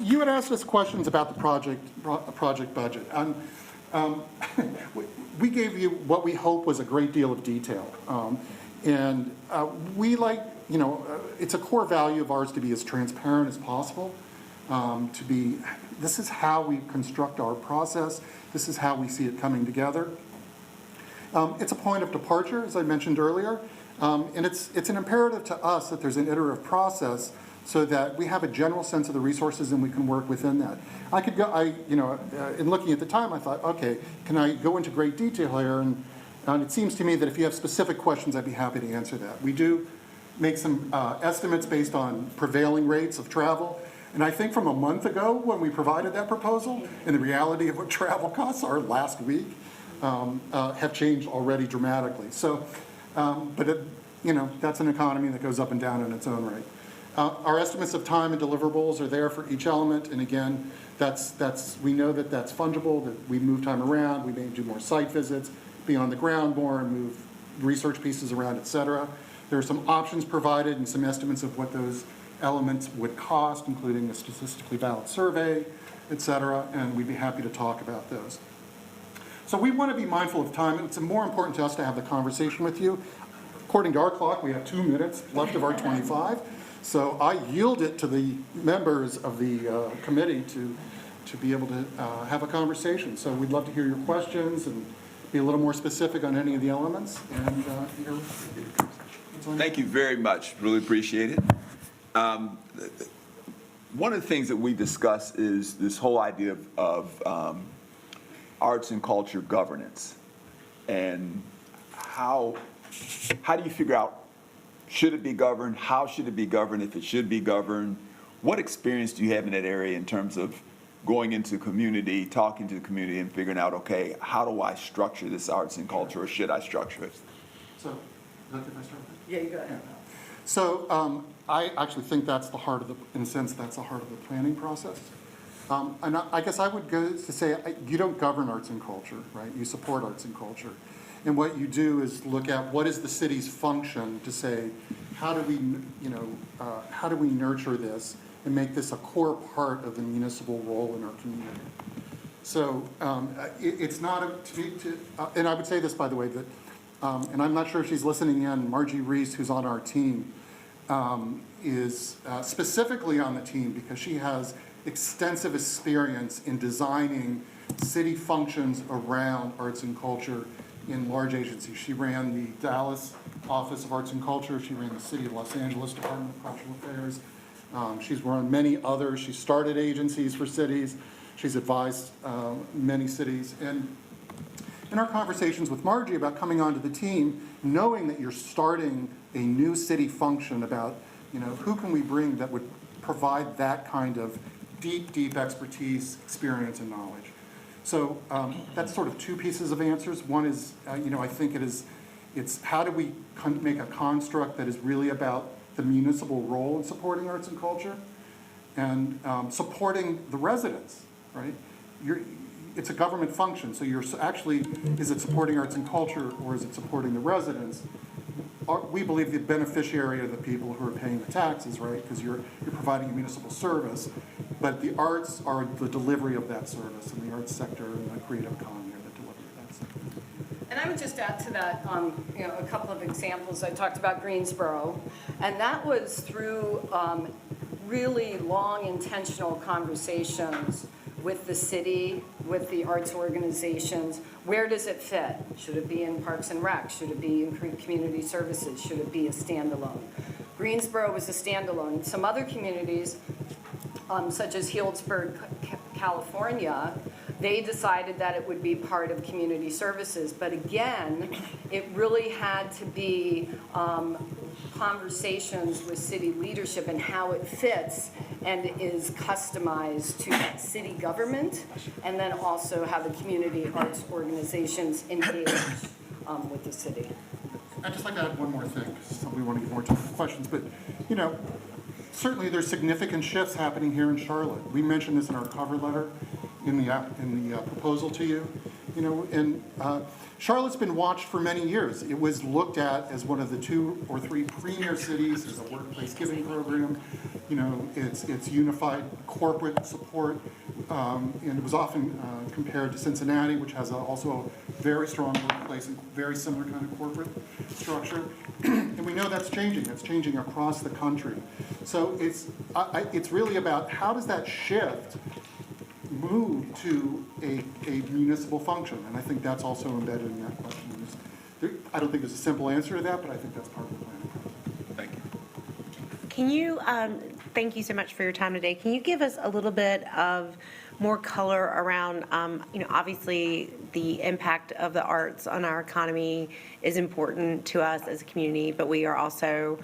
You had asked us questions about the project budget. We gave you what we hope was a great deal of detail. We like, it's a core value of ours to be as transparent as possible. This is how we construct our process. This is how we see it coming together. It's a point of departure, as I mentioned earlier, and it's an imperative to us that there's an iterative process so that we have a general sense of the resources and we can work within that. In looking at the time, I thought, okay, can I go into great detail here? And it seems to me that if you have specific questions, I'd be happy to answer that. We do make some estimates based on prevailing rates of travel. And I think from a month ago when we provided that proposal and the reality of what travel costs are last week have changed already dramatically. So, that's an economy that goes up and down in its own right. Our estimates of time and deliverables are there for each element, and again, we know that that's fungible, that we move time around, we may do more site visits, be on the ground more, and move research pieces around, et cetera. There are some options provided and some estimates of what those elements would cost, including a statistically valid survey, et cetera, and we'd be happy to talk about those. So we want to be mindful of time, and it's more important to us to have the conversation with you. According to our clock, we have 2 minutes left of our 25. So I yield it to the members of the committee to be able to have a conversation. So we'd love to hear your questions and be a little more specific on any of the elements. And Thank you very much. Really appreciate it. One of the things that we discuss is this whole idea of arts and culture governance, and how do you figure out, should it be governed? How should it be governed if it should be governed? What experience do you have in that area in terms of going into the community, talking to the community, and figuring out, okay, how do I structure this arts and culture, or should I structure it? So, is that if I start with that? Yeah, you go ahead. So I actually think that's the heart of in a sense, that's the heart of the planning process. And I guess I would go to say, you don't govern arts and culture, right? You support arts and culture. And what you do is look at what is the city's function to say, how do we nurture this and make this a core part of the municipal role in our community? So it's not and I would say this, by the way, that, and I'm not sure if she's listening in, Margie Reese, who's on our team, is specifically on the team because she has extensive experience in designing city functions around arts and culture in large agencies. She ran the Dallas Office of Arts and Culture. She ran the City of Los Angeles Department of Cultural Affairs. She's run many others. She started agencies for cities. She's advised many cities. And in our conversations with Margie about coming onto the team, knowing that you're starting a new city function about, who can we bring that would provide that kind of deep expertise, experience, and knowledge. So that's sort of two pieces of answers. One is, I think it's how do we make a construct that is really about the municipal role in supporting arts and culture and supporting the residents, right? It's a government function, so you're actually, is it supporting arts and culture or is it supporting the residents? We believe the beneficiary are the people who are paying the taxes, right? Because you're providing a municipal service, but the arts are the delivery of that service, and the arts sector and the creative economy are the delivery of that service. And I would just add to that, a couple of examples. I talked about Greensboro, and that was through really long, intentional conversations with the city, with the arts organizations. Where does it fit? Should it be in Parks and Rec? Should it be in community services? Should it be a standalone? Greensboro was a standalone. Some other communities, such as Healdsburg, California, they decided that it would be part of community services. But again, it really had to be conversations with city leadership and how it fits and is customized to that city government, and then also how the community arts organizations engage with the city. I'd just like to add one more thing, because we want to get more time for questions, but, certainly there's significant shifts happening here in Charlotte. We mentioned this in our cover letter in the proposal to you, and Charlotte's been watched for many years. It was looked at as one of the 2 or 3 premier cities. There's a workplace giving program. It's unified corporate support, and it was often compared to Cincinnati, which has also a very strong workplace and very similar kind of corporate structure. And we know that's changing. It's changing across the country. So it's really about how does that shift move to a municipal function, and I think that's also embedded in that question. I don't think there's a simple answer to that, but I think that's part of the planning process. Thank you. Can you, thank you so much for your time today. Can you give us a little bit of more color around, obviously the impact of the arts on our economy is important to us as a community, but we are also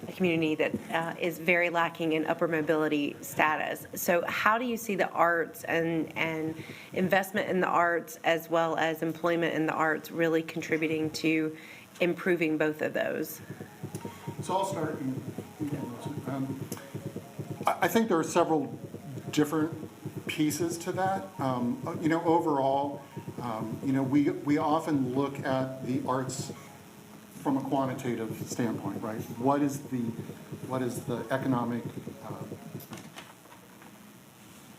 a community that is very lacking in upper mobility status. So how do you see the arts and investment in the arts as well as employment in the arts really contributing to improving both of those? So I'll start. I think there are several different pieces to that. Overall, we often look at the arts from a quantitative standpoint, right? What is the economic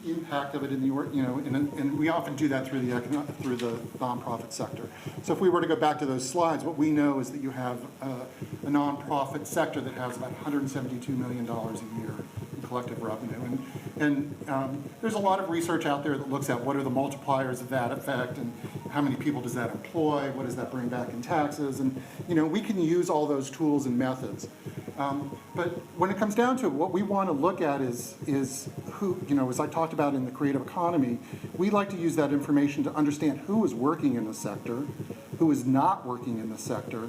impact of it in the and we often do that through the nonprofit sector. So if we were to go back to those slides, what we know is that you have a nonprofit sector that has about $172 million a year in collective revenue, and there's a lot of research out there that looks at what are the multipliers of that effect and how many people does that employ, what does that bring back in taxes, and we can use all those tools and methods. But when it comes down to it, what we want to look at is who, as I talked about in the creative economy, we like to use that information to understand who is working in the sector, who is not working in the sector.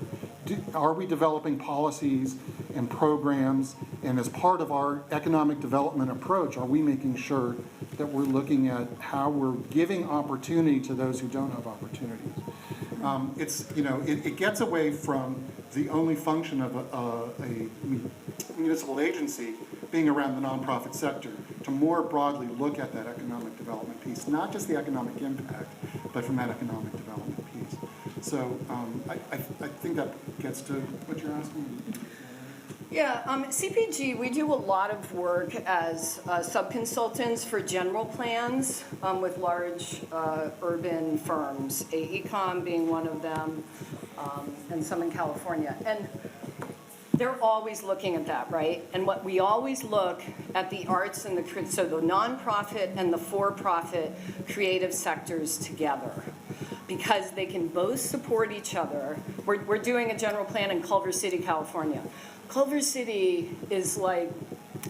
Are we developing policies and programs, and as part of our economic development approach, are we making sure that we're looking at how we're giving opportunity to those who don't have opportunities? It gets away from the only function of a municipal agency being around the nonprofit sector to more broadly look at that economic development piece, not just the economic impact, but from that economic development piece. So I think that gets to what you're asking. Yeah, CPG, we do a lot of work as sub-consultants for general plans with large urban firms, AECOM being one of them, and some in California. And they're always looking at that, right? And what we always look at the arts and the nonprofit and the for-profit creative sectors together. because they can both support each other. We're doing a general plan in Culver City, California. Culver City is like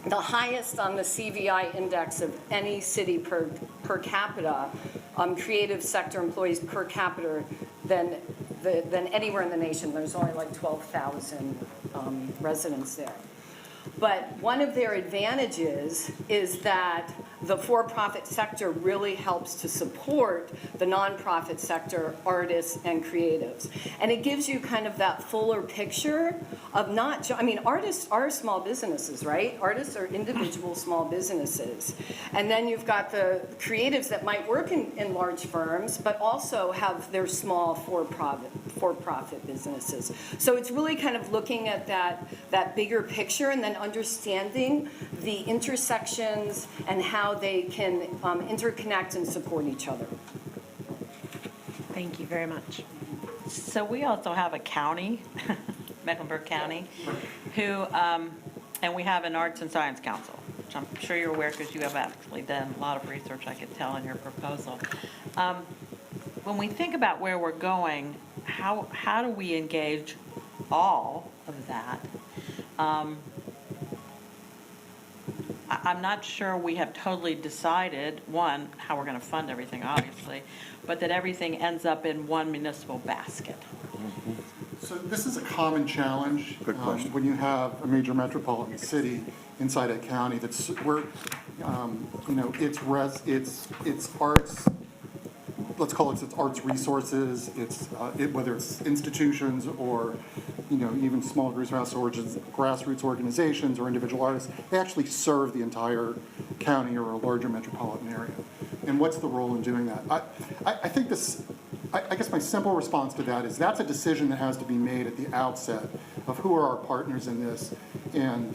the highest on the CVI index of any city per capita, creative sector employees per capita than anywhere in the nation. There's only like 12,000 residents there. But one of their advantages is that the for-profit sector really helps to support the nonprofit sector, artists and creatives. And it gives you kind of that fuller picture of artists are small businesses, right? Artists are individual small businesses. And then you've got the creatives that might work in large firms, but also have their small for-profit businesses. So it's really kind of looking at that bigger picture and then understanding the intersections and how they can interconnect and support each other. Thank you very much. So we also have a county, Mecklenburg County, who, and we have an Arts and Science Council, which I'm sure you're aware because you have actually done a lot of research, I could tell, in your proposal. When we think about where we're going, how do we engage all of that? I'm not sure we have totally decided, one, how we're going to fund everything, obviously, but that everything ends up in one municipal basket. So this is a common challenge when you have a major metropolitan city inside a county that's where, it's arts. Let's call it its arts resources. Whether it's institutions or even small grassroots organizations or individual artists, they actually serve the entire county or a larger metropolitan area. And what's the role in doing that? I think this. I guess my simple response to that is that's a decision that has to be made at the outset of who are our partners in this. And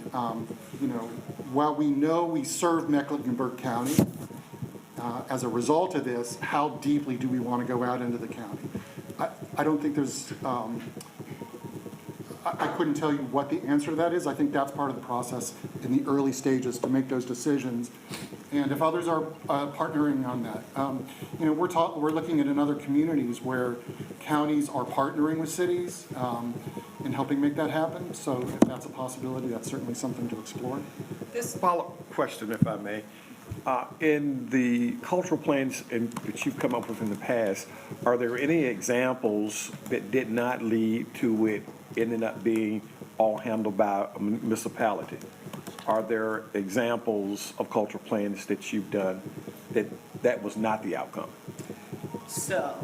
while we know we serve Mecklenburg County, as a result of this, how deeply do we want to go out into the county? I don't think there's, I couldn't tell you what the answer to that is. I think that's part of the process in the early stages to make those decisions. And if others are partnering on that, we're looking at in other communities where counties are partnering with cities and helping make that happen. So if that's a possibility, that's certainly something to explore. This follow-up question, if I may. In the cultural plans that you've come up with in the past, are there any examples that did not lead to it ending up being all handled by a municipality? Are there examples of cultural plans that you've done that was not the outcome? So,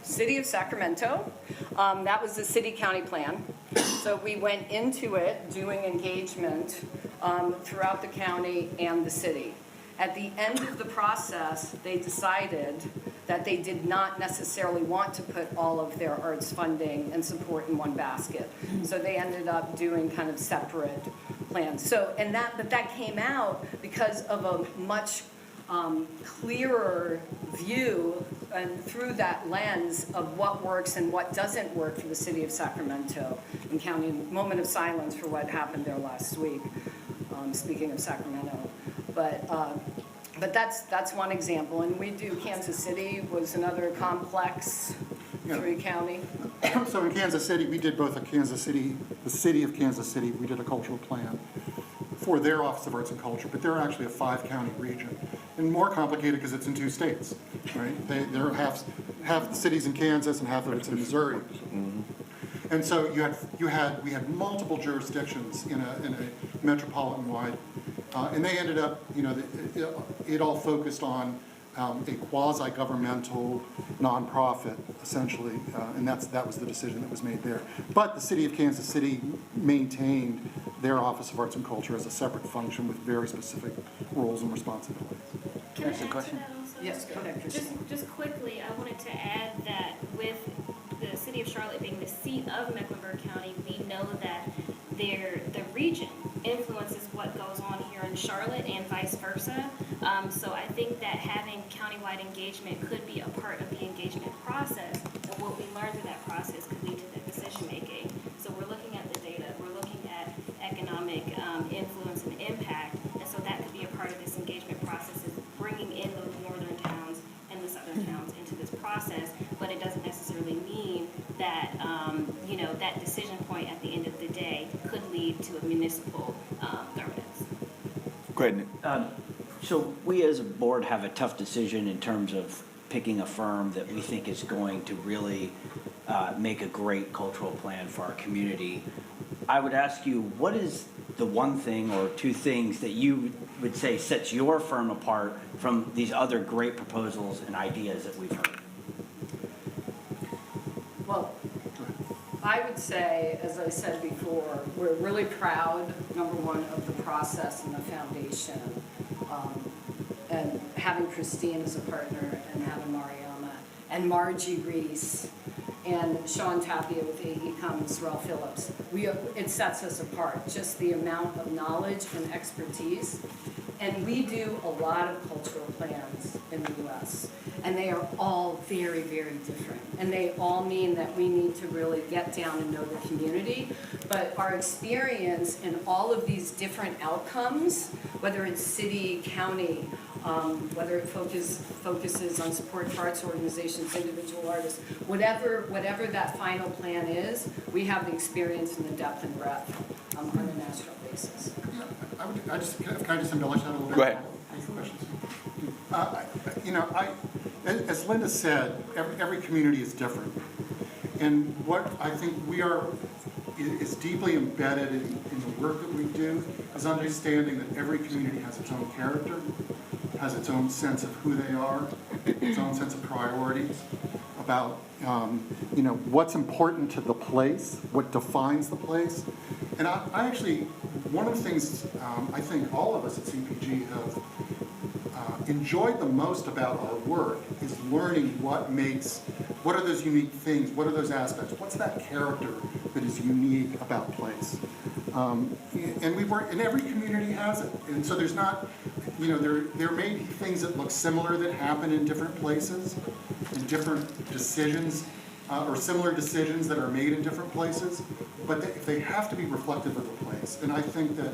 City of Sacramento, that was the city-county plan. So we went into it doing engagement throughout the county and the city. At the end of the process, they decided that they did not necessarily want to put all of their arts funding and support in one basket. So they ended up doing kind of separate plans. But that came out because of a much clearer view and through that lens of what works and what doesn't work for the city of Sacramento and county. Moment of silence for what happened there last week, speaking of Sacramento. But that's one example, and we do Kansas City was another complex three-county. So in Kansas City, we did both the city of Kansas City, we did a cultural plan for their Office of Arts and Culture, but they're actually a 5-county region. And more complicated because it's in 2 states, right? They're half the cities in Kansas and half of it's in Missouri. And so we had multiple jurisdictions in a metropolitan-wide, and they ended up, it all focused on a quasi-governmental nonprofit, essentially, and that was the decision that was made there. But the city of Kansas City maintained their Office of Arts and Culture as a separate function with very specific roles and responsibilities. Can I add to that also? Yes, go ahead, Christine. Just quickly, I wanted to add that with the city of Charlotte being the seat of Mecklenburg County, we know that the region influences what goes on here in Charlotte and vice versa. So I think that having countywide engagement could be a part of the engagement process, and what we learn through that process could lead to the decision making. So we're looking at the data, we're looking at economic influence and impact, and so that could be a part of this engagement process, is bringing in those northern towns and the southern towns into this process, but it doesn't that decision point at the end of the day could lead to a municipal governance. Go ahead, Nick. So we as a board have a tough decision in terms of picking a firm that we think is going to really make a great cultural plan for our community. I would ask you, what is the one thing or two things that you would say sets your firm apart from these other great proposals and ideas that we've heard? Well, I would say, as I said before, we're really proud, number one, of the process and the foundation. And having Christine as a partner and having Mariama and Margie Reese and Sean Tapia with AECOM's Ralph Phillips. It sets us apart, just the amount of knowledge and expertise. And we do a lot of cultural plans in the US, and they are all very, very different. And they all mean that we need to really get down and know the community. But our experience in all of these different outcomes, whether it's city, county, whether it focuses on support for arts organizations, individual artists, whatever that final plan is, we have the experience and the depth and breadth on a national basis. Can I just embellish that a little bit? Go ahead. As Linda said, every community is different. And what I think is deeply embedded in the work that we do is understanding that every community has its own character, has its own sense of who they are, its own sense of priorities, about what's important to the place, what defines the place. And I actually, one of the things I think all of us at CPG have enjoyed the most about our work is learning what are those unique things, what are those aspects, what's that character that is unique about place. And we work, and every community has it. And so there's not, there may be things that look similar that happen in different places, and different decisions, or similar decisions that are made in different places, but they have to be reflective of the place. And I think that,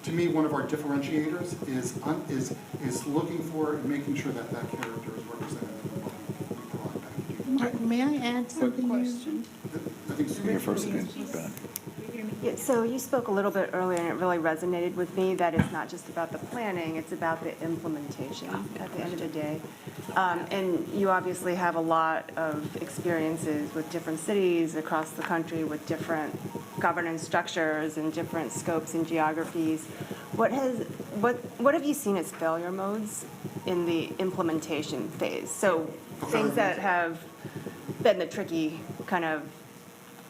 to me, one of our differentiators is looking for and making sure that that character is represented in what we provide back. May I add something? Question. I think Susan first again. Yeah, so you spoke a little bit earlier, and it really resonated with me that it's not just about the planning, it's about the implementation at the end of the day. And you obviously have a lot of experiences with different cities across the country with different governance structures and different scopes and geographies. What have you seen as failure modes in the implementation phase? So things that have been the tricky kind of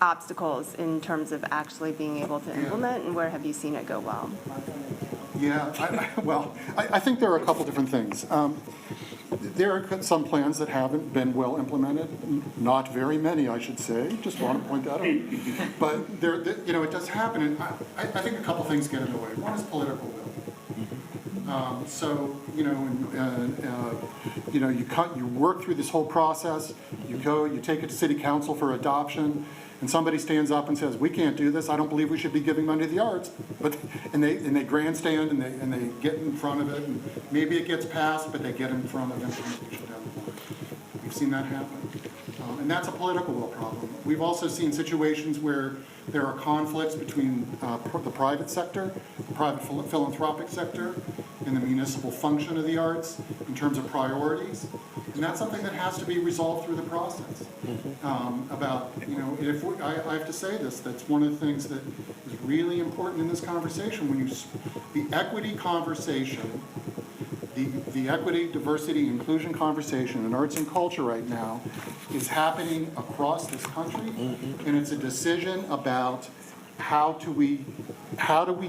obstacles in terms of actually being able to implement, and where have you seen it go well? Yeah, I think there are a couple different things. There are some plans that haven't been well implemented, not very many, I should say, just want to point that out. But it does happen, and I think a couple things get in the way. One is political will. You work through this whole process, you take it to city council for adoption, and somebody stands up and says, we can't do this, I don't believe we should be giving money to the arts. And they grandstand and they get in front of it, and maybe it gets passed, but they get in front of implementation down the line. We've seen that happen. And that's a political will problem. We've also seen situations where there are conflicts between the private sector, the private philanthropic sector, and the municipal function of the arts in terms of priorities. And that's something that has to be resolved through the process. I have to say this, that's one of the things that is really important in this conversation. The equity conversation, the equity, diversity, inclusion conversation in arts and culture right now is happening across this country, and it's a decision about how do we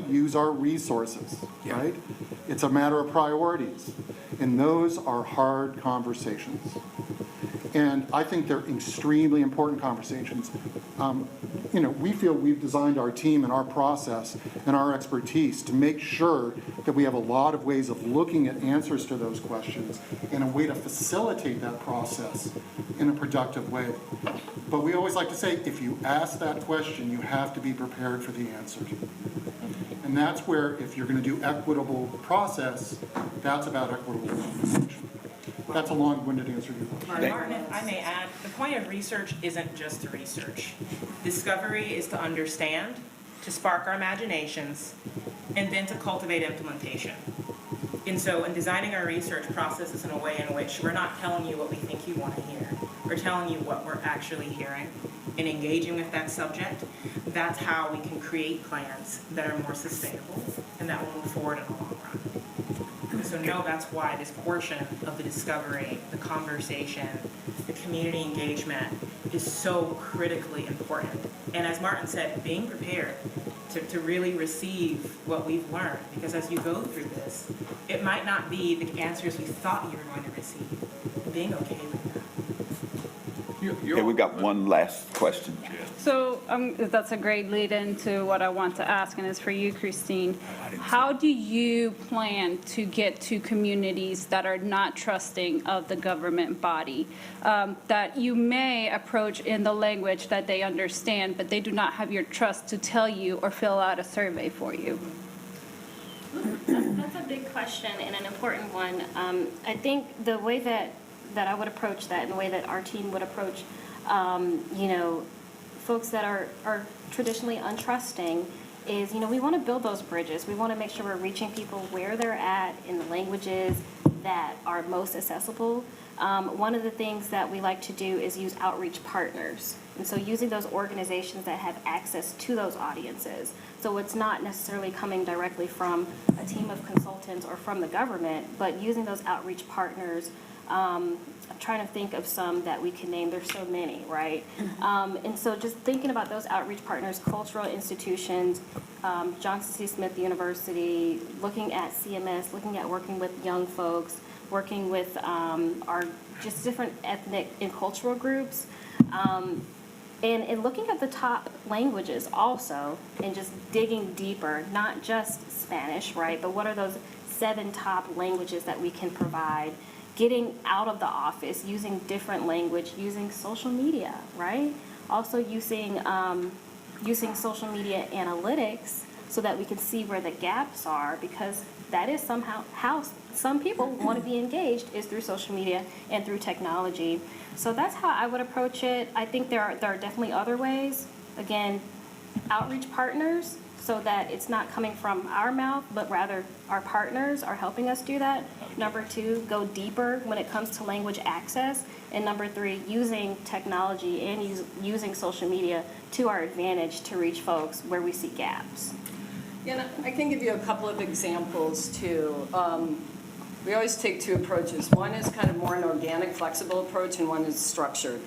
use our resources, right? It's a matter of priorities, and those are hard conversations. And I think they're extremely important conversations. We feel we've designed our team and our process and our expertise to make sure that we have a lot of ways of looking at answers to those questions and a way to facilitate that process in a productive way. But we always like to say, if you ask that question, you have to be prepared for the answer. And that's where, if you're going to do equitable process, that's about equitable conversation. That's a long-winded answer to your question. Martin, if I may add, the point of research isn't just to research. Discovery is to understand, to spark our imaginations, and then to cultivate implementation. And so in designing our research processes in a way in which we're not telling you what we think you want to hear, we're telling you what we're actually hearing and engaging with that subject, that's how we can create plans that are more sustainable and that will move forward in the long run. And so no, that's why this portion of the discovery, the conversation, the community engagement is so critically important. And as Martin said, being prepared to really receive what we've learned, because as you go through this, it might not be the answers we thought you were going to receive. Being okay with that. Okay, we got one last question. So that's a great lead into what I want to ask, and it's for you, Christine. How do you plan to get to communities that are not trusting of the government body, that you may approach in the language that they understand, but they do not have your trust to tell you or fill out a survey for you? That's a big question and an important one. I think the way that I would approach that and the way that our team would approach, folks that are traditionally untrusting is, we want to build those bridges. We want to make sure we're reaching people where they're at in the languages that are most accessible. One of the things that we like to do is use outreach partners. And so using those organizations that have access to those audiences. So it's not necessarily coming directly from a team of consultants or from the government, but using those outreach partners. I'm trying to think of some that we can name. There's so many, right? And so just thinking about those outreach partners, cultural institutions, Johnson C. Smith University, looking at CMS, looking at working with young folks, working with our just different ethnic and cultural groups, and looking at the top languages also, and just digging deeper, not just Spanish, right? But what are those 7 top languages that we can provide? Getting out of the office, using different language, using social media, right? Also using social media analytics so that we can see where the gaps are, because that is somehow how some people want to be engaged, is through social media and through technology. So that's how I would approach it. I think there are definitely other ways. Again, outreach partners, so that it's not coming from our mouth, but rather our partners are helping us do that. Number 2, go deeper when it comes to language access. And number 3, using technology and using social media to our advantage to reach folks where we see gaps. Yeah, and I can give you a couple of examples too. We always take 2 approaches. One is kind of more an organic, flexible approach, and one is structured.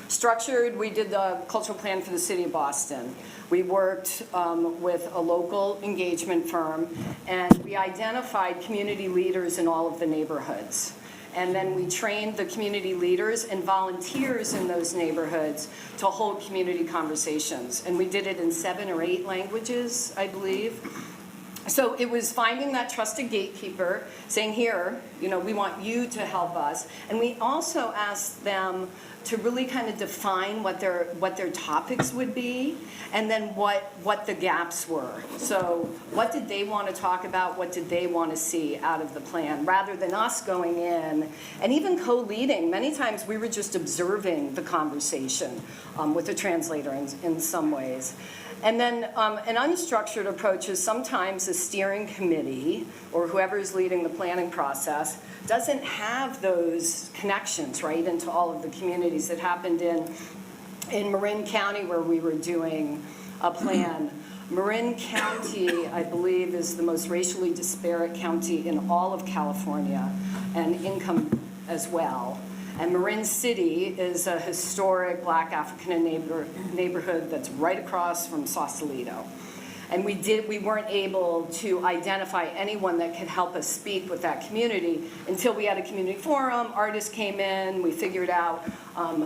Structured, we did the cultural plan for the city of Boston. We worked with a local engagement firm, and we identified community leaders in all of the neighborhoods. And then we trained the community leaders and volunteers in those neighborhoods to hold community conversations. And we did it in 7 or 8 languages, I believe. So it was finding that trusted gatekeeper, saying, here, we want you to help us. And we also asked them to really kind of define what their topics would be, and then what the gaps were. So what did they want to talk about? What did they want to see out of the plan? Rather than us going in and even co-leading, many times we were just observing the conversation with the translator in some ways. And then an unstructured approach is sometimes a steering committee or whoever is leading the planning process doesn't have those connections, right, into all of the communities. That happened in Marin County where we were doing a plan. Marin County, I believe, is the most racially disparate county in all of California, and income as well. And Marin City is a historic Black African neighborhood that's right across from Sausalito. And we weren't able to identify anyone that could help us speak with that community until we had a community forum. Artists came in, we figured out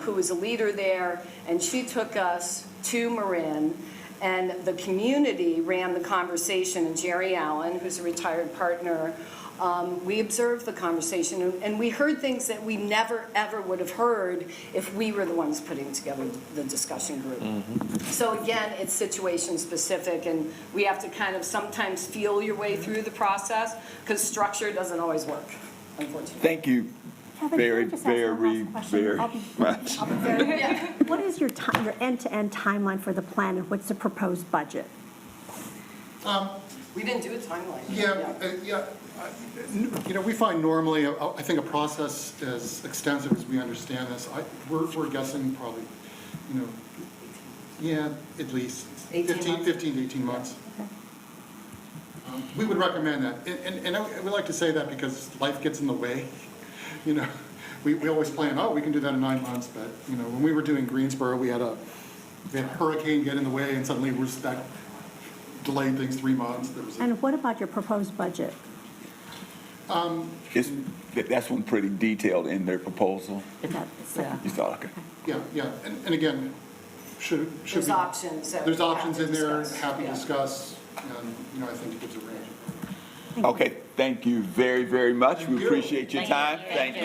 who was a leader there, and she took us to Marin, and the community ran the conversation, and Jerry Allen, who's a retired partner, we observed the conversation, and we heard things that we never, ever would have heard if we were the ones putting together the discussion group. So again, it's situation specific, and we have to kind of sometimes feel your way through the process, because structure doesn't always work, unfortunately. Thank you Kevin, very, can I just ask one very, last question? very I'll be- much. I'll be very- What is your end-to-end timeline for the plan, and what's the proposed budget? We didn't do a timeline. We find normally, I think a process as extensive as we understand this, we're guessing probably, at least 15 to 18 months. We would recommend that. And we like to say that because life gets in the way. We always plan, we can do that in 9 months, but, when we were doing Greensboro, we had a hurricane get in the way, and suddenly that delayed things 3 months. And what about your proposed budget? That's one pretty detailed in their proposal. You saw, okay. Yeah, and again, should There's be. options that There's we have options to in there, discuss. happy to Yeah. discuss, and, I think it gives a range. Okay, thank you very, very much. We appreciate your time. Thank you.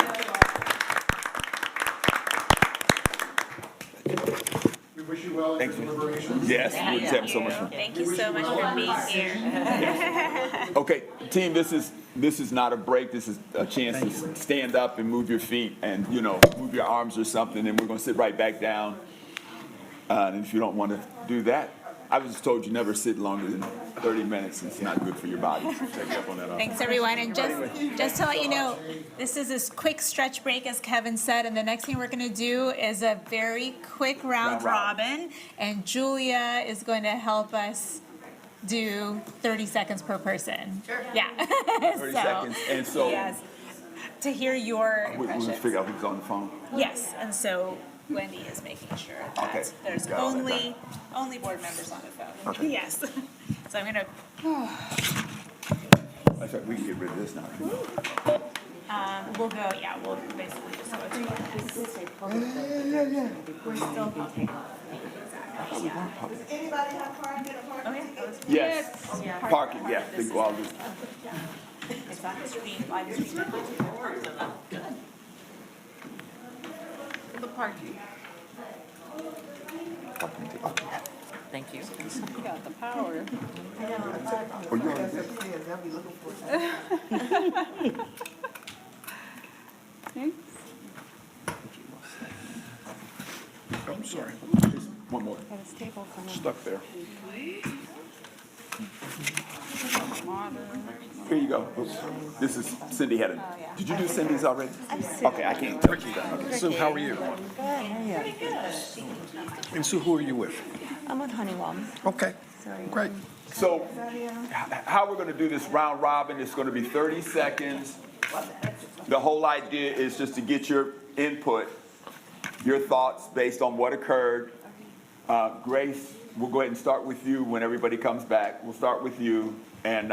We wish you well in your deliberations. Yes, we're just having so much fun. Thank you so much for being here. Okay, team, this is not a break. This is a chance to stand up and move your feet and, move your arms or something, and we're going to sit right back down. And if you don't want to do that, I was told you never sit longer than 30 minutes. It's not good for your body. Take you up on that. Thanks, everyone. And just to let you know, this is a quick stretch break, as Kevin said, and the next thing we're going to do is a very quick round robin, and Julia is going to help us do 30 seconds per person. Sure. Yeah. 30 seconds. And so yes, to hear your we'll impressions. figure out who's on the phone. Yes, and so Wendy is making sure that Okay. there's Got all that only board members on the phone. Okay. Yes. So I'm gonna, That's right, we can get rid of this now. we'll go, we'll basically just go to We're still going to take Does anybody have parking? Yes. Parking, yeah. Think we'll all do. It's on the screen, live stream. The parking. Thank you. You got the power. Oh, you already did. Thanks. I'm sorry. One more. Stuck there. Here you go. Oops. This is Cindy had it. Did you do Cindy's already? Okay, I can't touch that. Okay. Sue, how are you? And Sue, who are you with? I'm with Honeywell. Okay, great. So how we're going to do this round robin is going to be 30 seconds. The whole idea is just to get your input, your thoughts based on what occurred. Grace, we'll go ahead and start with you when everybody comes back. We'll start with you. And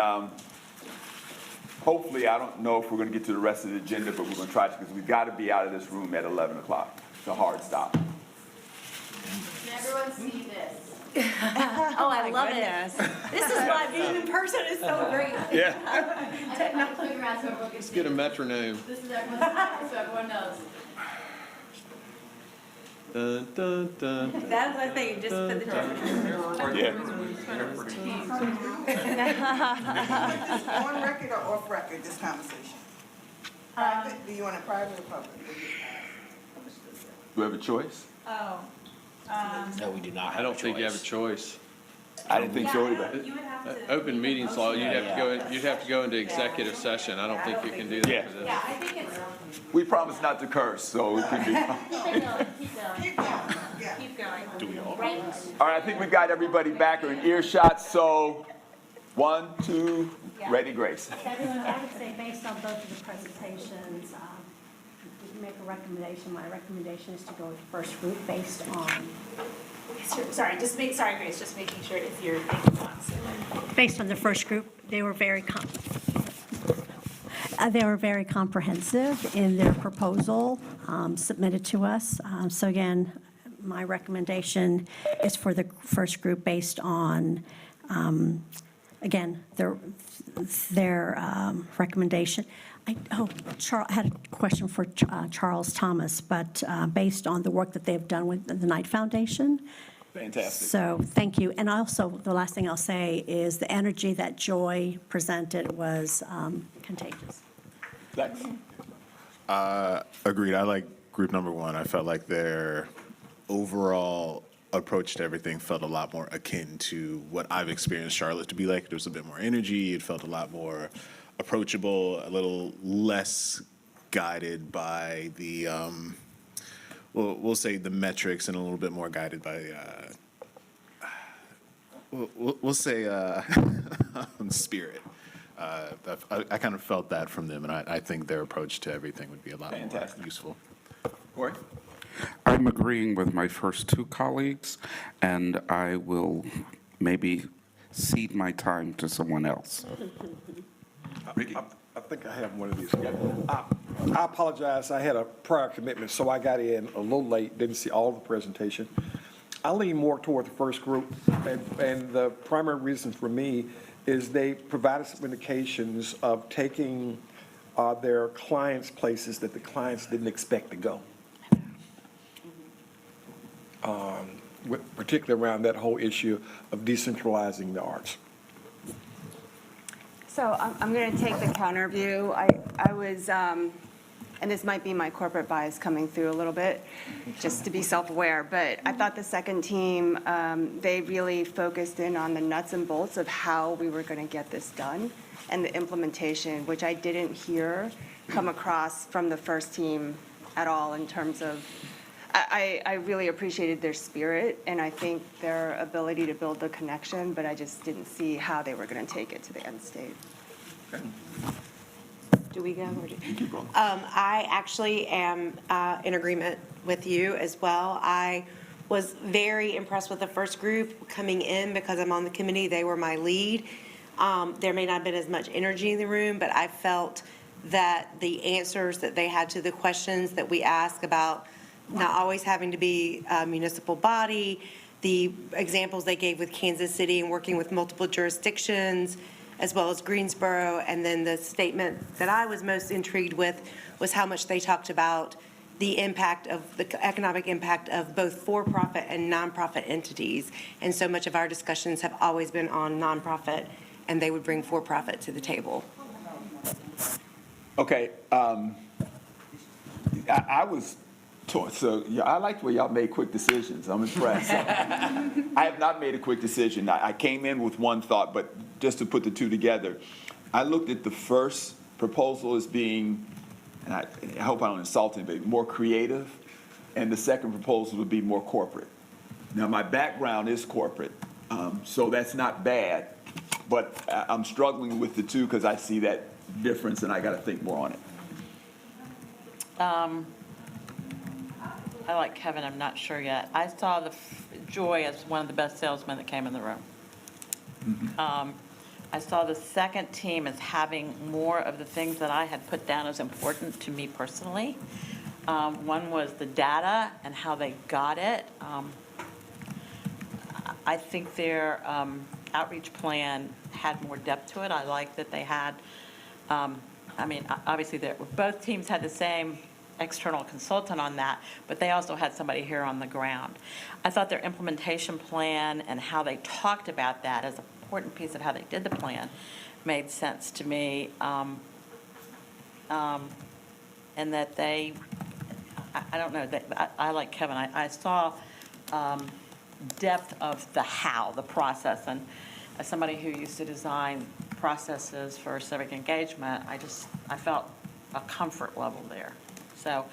hopefully, I don't know if we're going to get to the rest of the agenda, but we're going to try to, because we've got to be out of this room at 11 o'clock. It's a hard stop. Can everyone see this? Oh, I love it. This is why being in person is so great. Yeah. Technology. Let's get a metronome. This is everyone's, so everyone knows. Dun, dun, dun. That's the thing, just put the On record or off record, this conversation? Private, do you want it private or public? Do we have a choice? Oh. No, we do not have I don't think you have a choice. I didn't think so either. You would have to. Open meetings law, you'd have to go into executive session. I don't think you can do that for this. Yeah, I think it's. We promise not to curse, so it could be. Keep going. Do we all? All right, I think we got everybody back or in earshot. So 1, 2, ready, Grace. Everyone, I would say based on both of the presentations, if you make a recommendation, my recommendation is to go with the first group based on. Sorry, Grace, just making sure if you're thinking on. Based on the first group, they were very comprehensive in their proposal submitted to us. So again, my recommendation is for the first group based on, again, their recommendation. I had a question for Charles Thomas, but based on the work that they've done with the Knight Foundation. Fantastic. So thank you. And also, the last thing I'll say is the energy that Joy presented was contagious. Thanks. Agreed. I like group number one. I felt like their overall approach to everything felt a lot more akin to what I've experienced Charlotte to be like. There was a bit more energy. It felt a lot more approachable, a little less guided by the, we'll say the metrics, and a little bit more guided by, we'll say spirit. I kind of felt that from them, and I think their approach to everything would be a lot more useful. Corey? I'm agreeing with my first two colleagues, and I will maybe cede my time to someone else. Ricky? I think I have one of these. I apologize, I had a prior commitment, so I got in a little late, didn't see all of the presentation. I lean more toward the first group, and the primary reason for me is they provided some indications of taking their clients places that the clients didn't expect to go. Particularly around that whole issue of decentralizing the arts. So I'm going to take the counter view. I was, and this might be my corporate bias coming through a little bit, just to be self-aware, but I thought the second team, they really focused in on the nuts and bolts of how we were going to get this done and the implementation, which I didn't hear come across from the first team at all in terms of, I really appreciated their spirit, and I think their ability to build the connection, but I just didn't see how they were going to take it to the end state. Do we go? Or I actually am in agreement with you as well. I was very impressed with the first group coming in because I'm on the committee. They were my lead. There may not have been as much energy in the room, but I felt that the answers that they had to the questions that we asked about not always having to be a municipal body, the examples they gave with Kansas City and working with multiple jurisdictions, as well as Greensboro, and then the statement that I was most intrigued with was how much they talked about the impact of the economic impact of both for-profit and nonprofit entities. And so much of our discussions have always been on nonprofit, and they would bring for-profit to the table. Okay, I was taught, so yeah, I like the way y'all made quick decisions. I'm impressed. I have not made a quick decision. I came in with one thought, but just to put the two together, I looked at the first proposal as being, and I hope I don't insult anybody, more creative, and the second proposal would be more corporate. Now, my background is corporate, so that's not bad, but I'm struggling with the two because I see that difference, and I got to think more on it. I like Kevin, I'm not sure yet. I saw Joy as one of the best salesmen that came in the room. I saw the second team as having more of the things that I had put down as important to me personally. One was the data and how they got it. I think their outreach plan had more depth to it. I like that they had, obviously both teams had the same external consultant on that, but they also had somebody here on the ground. I thought their implementation plan and how they talked about that as an important piece of how they did the plan made sense to me. And that they, I don't know, I like Kevin. I saw depth of the how, the process, and as somebody who used to design processes for civic engagement, I felt a comfort level there. So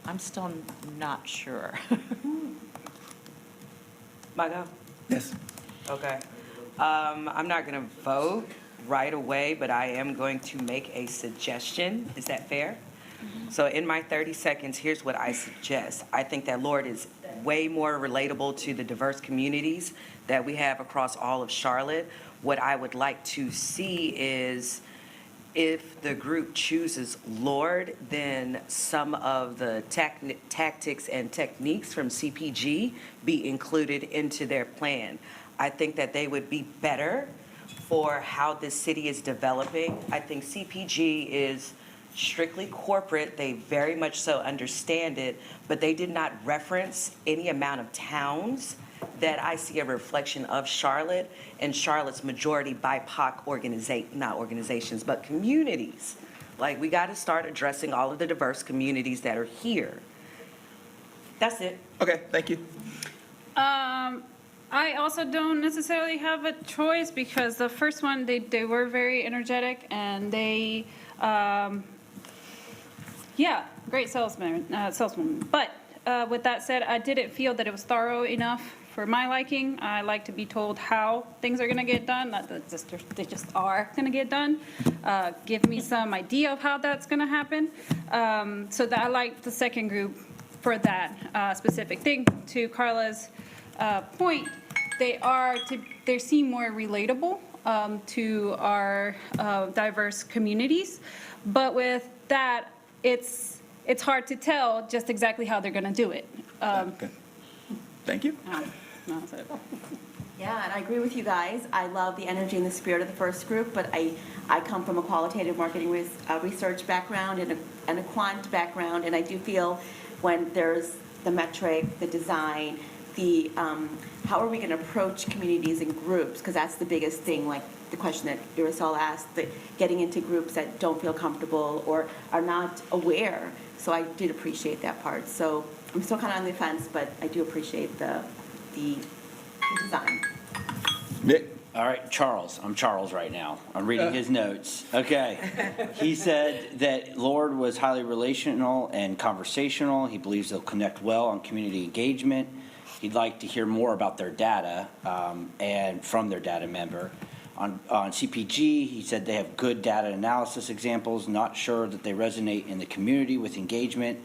I'm still not sure. Margo? Yes. Okay. I'm not going to vote right away, but I am going to make a suggestion. Is that fair? So in my 30 seconds, here's what I suggest. I think that Lord is way more relatable to the diverse communities that we have across all of Charlotte. What I would like to see is if the group chooses Lord, then some of the tactics and techniques from CPG be included into their plan. I think that they would be better for how this city is developing. I think CPG is strictly corporate. They very much so understand it, but they did not reference any amount of towns that I see a reflection of Charlotte and Charlotte's majority BIPOC not organizations, but communities Like, we got to start addressing all of the diverse communities that are here. That's it. Okay, thank you. I also don't necessarily have a choice because the first one, they were very energetic and they, yeah, great salesman. But with that said, I didn't feel that it was thorough enough for my liking. I like to be told how things are going to get done, not that they just are going to get done. Give me some idea of how that's going to happen. So that I like the second group for that specific thing. To Carla's point, they seem more relatable to our diverse communities. But with that, it's hard to tell just exactly how they're going to do it. Okay. Thank you. Yeah, and I agree with you guys. I love the energy and the spirit of the first group, but I come from a qualitative marketing research background and a quant background, and I do feel when there's the metric, the design, the how are we going to approach communities and groups, because that's the biggest thing, like the question that Irisol asked, getting into groups that don't feel comfortable or are not aware. So I did appreciate that part. So I'm still kind of on the fence, but I do appreciate the design. Nick? All right, Charles. I'm Charles right now. I'm reading his notes. Okay. He said that Lord was highly relational and conversational. He believes they'll connect well on community engagement. He'd like to hear more about their data and from their data member. On CPG, he said they have good data analysis examples, not sure that they resonate in the community with engagement,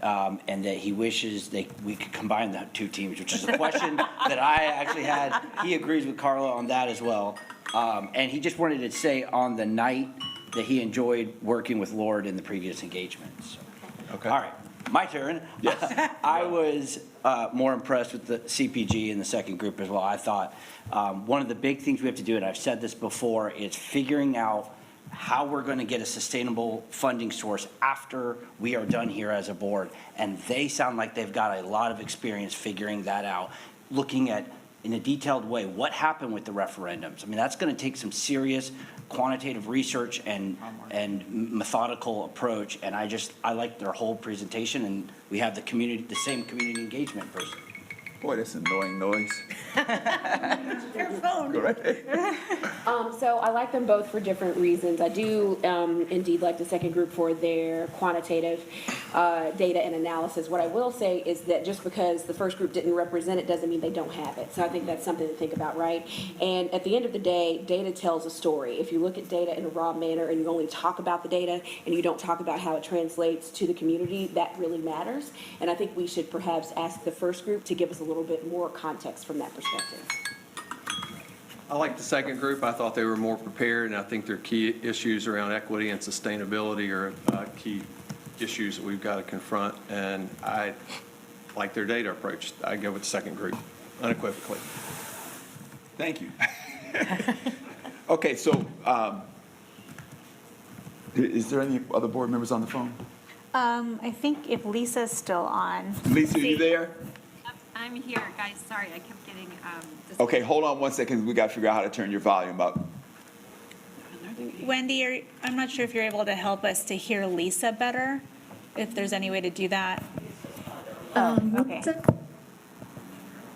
and that he wishes we could combine the two teams, which is a question that I actually had. He agrees with Carla on that as well. And he just wanted to say on the night that he enjoyed working with Lord in the previous engagements. Okay. All right, my turn. Yes. I was more impressed with the CPG in the second group as well. I thought one of the big things we have to do, and I've said this before, is figuring out how we're going to get a sustainable funding source after we are done here as a board. And they sound like they've got a lot of experience figuring that out, looking at, in a detailed way, what happened with the referendums. I mean, that's going to take some serious quantitative research and methodical approach. And I like their whole presentation, and we have the same community engagement person. Boy, that's annoying noise. Your phone. So I like them both for different reasons. I do indeed like the second group for their quantitative data and analysis. What I will say is that just because the first group didn't represent it doesn't mean they don't have it. So I think that's something to think about, right? And at the end of the day, data tells a story. If you look at data in a raw manner and you only talk about the data and you don't talk about how it translates to the community, that really matters. And I think we should perhaps ask the first group to give us a little bit more context from that perspective. I like the second group. I thought they were more prepared, and I think their key issues around equity and sustainability are key issues that we've got to confront, and I like their data approach. I go with the second group unequivocally. Thank you. Okay, so is there any other board members on the phone? I think if Lisa's still on. Lisa, are you there? I'm here, guys. Sorry, I kept getting. Okay, hold on 1 second. We got to figure out how to turn your volume up. Wendy, I'm not sure if you're able to help us to hear Lisa better, if there's any way to do that. Okay.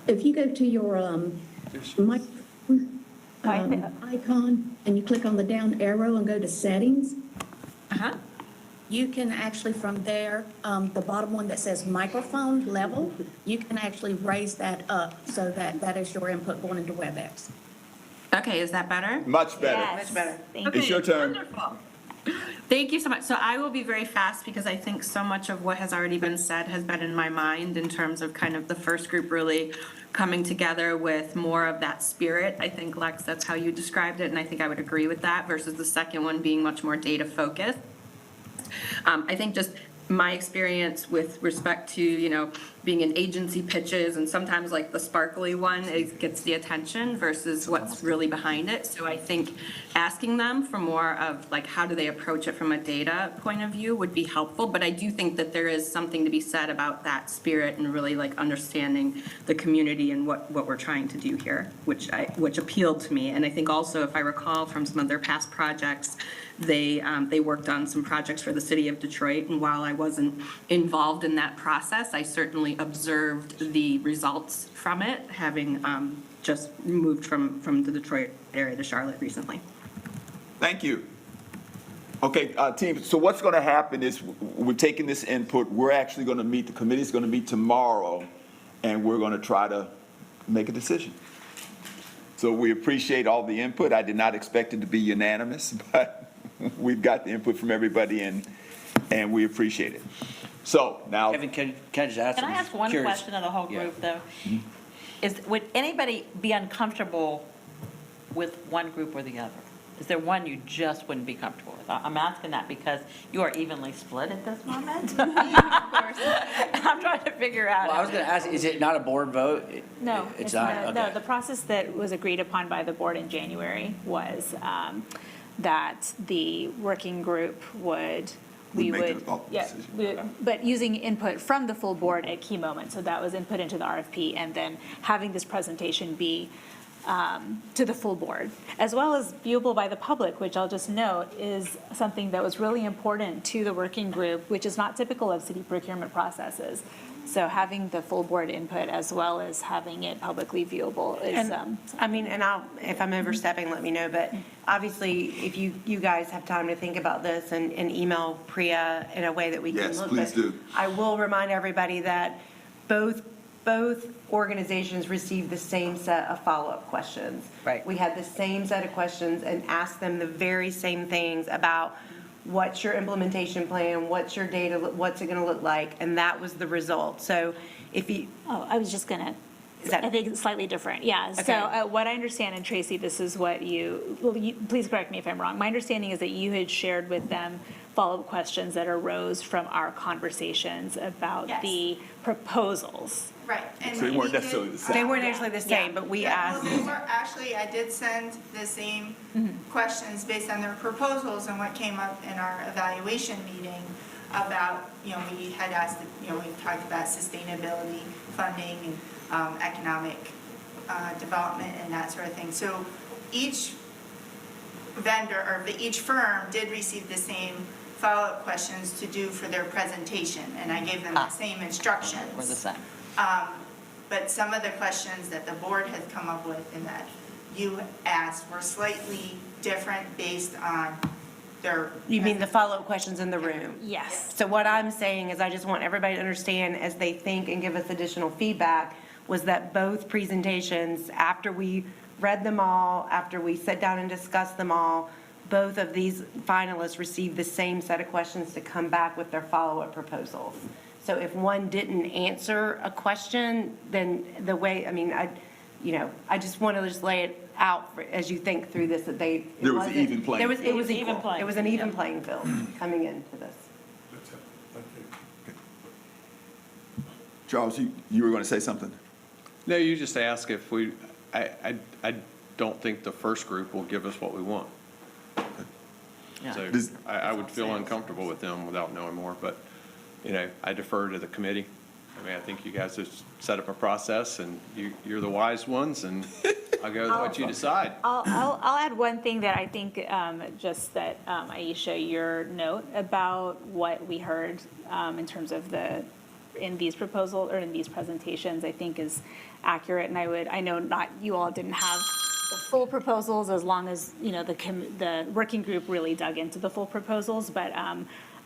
If you go to your icon and you click on the down arrow and go to settings, you can actually from there, the bottom one that says microphone level, you can actually raise that up so that that is your input going into WebEx. Okay, is that better? Much better. Yes. Much better. Thank It's you. your turn. Wonderful. Thank you so much. So I will be very fast because I think so much of what has already been said has been in my mind in terms of kind of the first group really coming together with more of that spirit. I think, Lex, that's how you described it, and I think I would agree with that, versus the second one being much more data focused. I think just my experience with respect to, being in agency pitches, and sometimes like the sparkly one, it gets the attention versus what's really behind it. So I think asking them for more of like, how do they approach it from a data point of view would be helpful. But I do think that there is something to be said about that spirit and really like understanding the community and what we're trying to do here, which appealed to me. And I think also, if I recall from some of their past projects, they worked on some projects for the city of Detroit, and while I wasn't involved in that process, I certainly observed the results from it, having just moved from the Detroit area to Charlotte recently. Thank you. Okay, team, so what's going to happen is we're taking this input. We're actually going to meet, the committee's going to meet tomorrow, and we're going to try to make a decision. So we appreciate all the input. I did not expect it to be unanimous, but we've got the input from everybody, and we appreciate it. So now. Kevin, can I just ask? Can I ask one Curious. question of the whole Yeah. group, though? Would anybody be uncomfortable with one group or the other? Is there one you just wouldn't be comfortable with? I'm asking that because you are evenly split at this moment. I'm trying to figure out. Well, I was going to ask, is it not a board vote? No, It's not? No, Okay. the process that was agreed upon by the board in January was that the working group would, we Would make would, the ultimate yeah, decision. but using input from the full board at key moments. So that was input into the RFP, and then having this presentation be to the full board, as well as viewable by the public, which I'll just note is something that was really important to the working group, which is not typical of city procurement processes. So having the full board input as well as having it publicly viewable is. I mean, and if I'm overstepping, let me know, but obviously, if you guys have time to think about this and email Priya in a way that we can Yes, look. please but do. I will remind everybody that both organizations received the same set of follow-up questions. Right. We had the same set of questions and asked them the very same things about what's your implementation plan, what's your data, what's it going to look like, and that was the result. So if you. Oh, I was just gonna, I think it's slightly different, yeah. So Okay. what I understand, and Tracy, this is what please correct me if I'm wrong. My understanding is that you had shared with them follow-up questions that arose from our conversations about Yes. the proposals. Right. and So they weren't we did- necessarily the same. They weren't actually the same, but we Yeah, asked. well, they were, actually, I did send the same questions based on their proposals and what came up in our evaluation meeting about, we had asked, we talked about sustainability, funding, and economic development and that sort of thing. So each vendor, or each firm did receive the same follow-up questions to do for their presentation, and I gave them the same instructions. We're the same. But some of the questions that the board has come up with and that you asked were slightly different based on their. You mean the follow-up questions in the room? Yes. So what I'm saying is I just want everybody to understand as they think and give us additional feedback was that both presentations, after we read them all, after we sat down and discussed them all, both of these finalists received the same set of questions to come back with their follow-up proposals. So if one didn't answer a question, then the way, I just want to just lay it out as you think through this, that they. There was an even playing It was field. Even equal. playing It was an even field. playing field coming into this. Charles, you were going to say something? No, you just ask if I don't think the first group will give us what we want. Yeah. So Does- I would feel uncomfortable with them without knowing more, but, I defer to the committee. I think you guys have set up a process, and you're the wise ones, and I'll go with what you decide. I'll add one thing that I think, just that, Aisha, your note about what we heard in terms of in these proposals, or in these presentations, I think is accurate. And I know not, you all didn't have the full proposals as long as, the working group really dug into the full proposals, but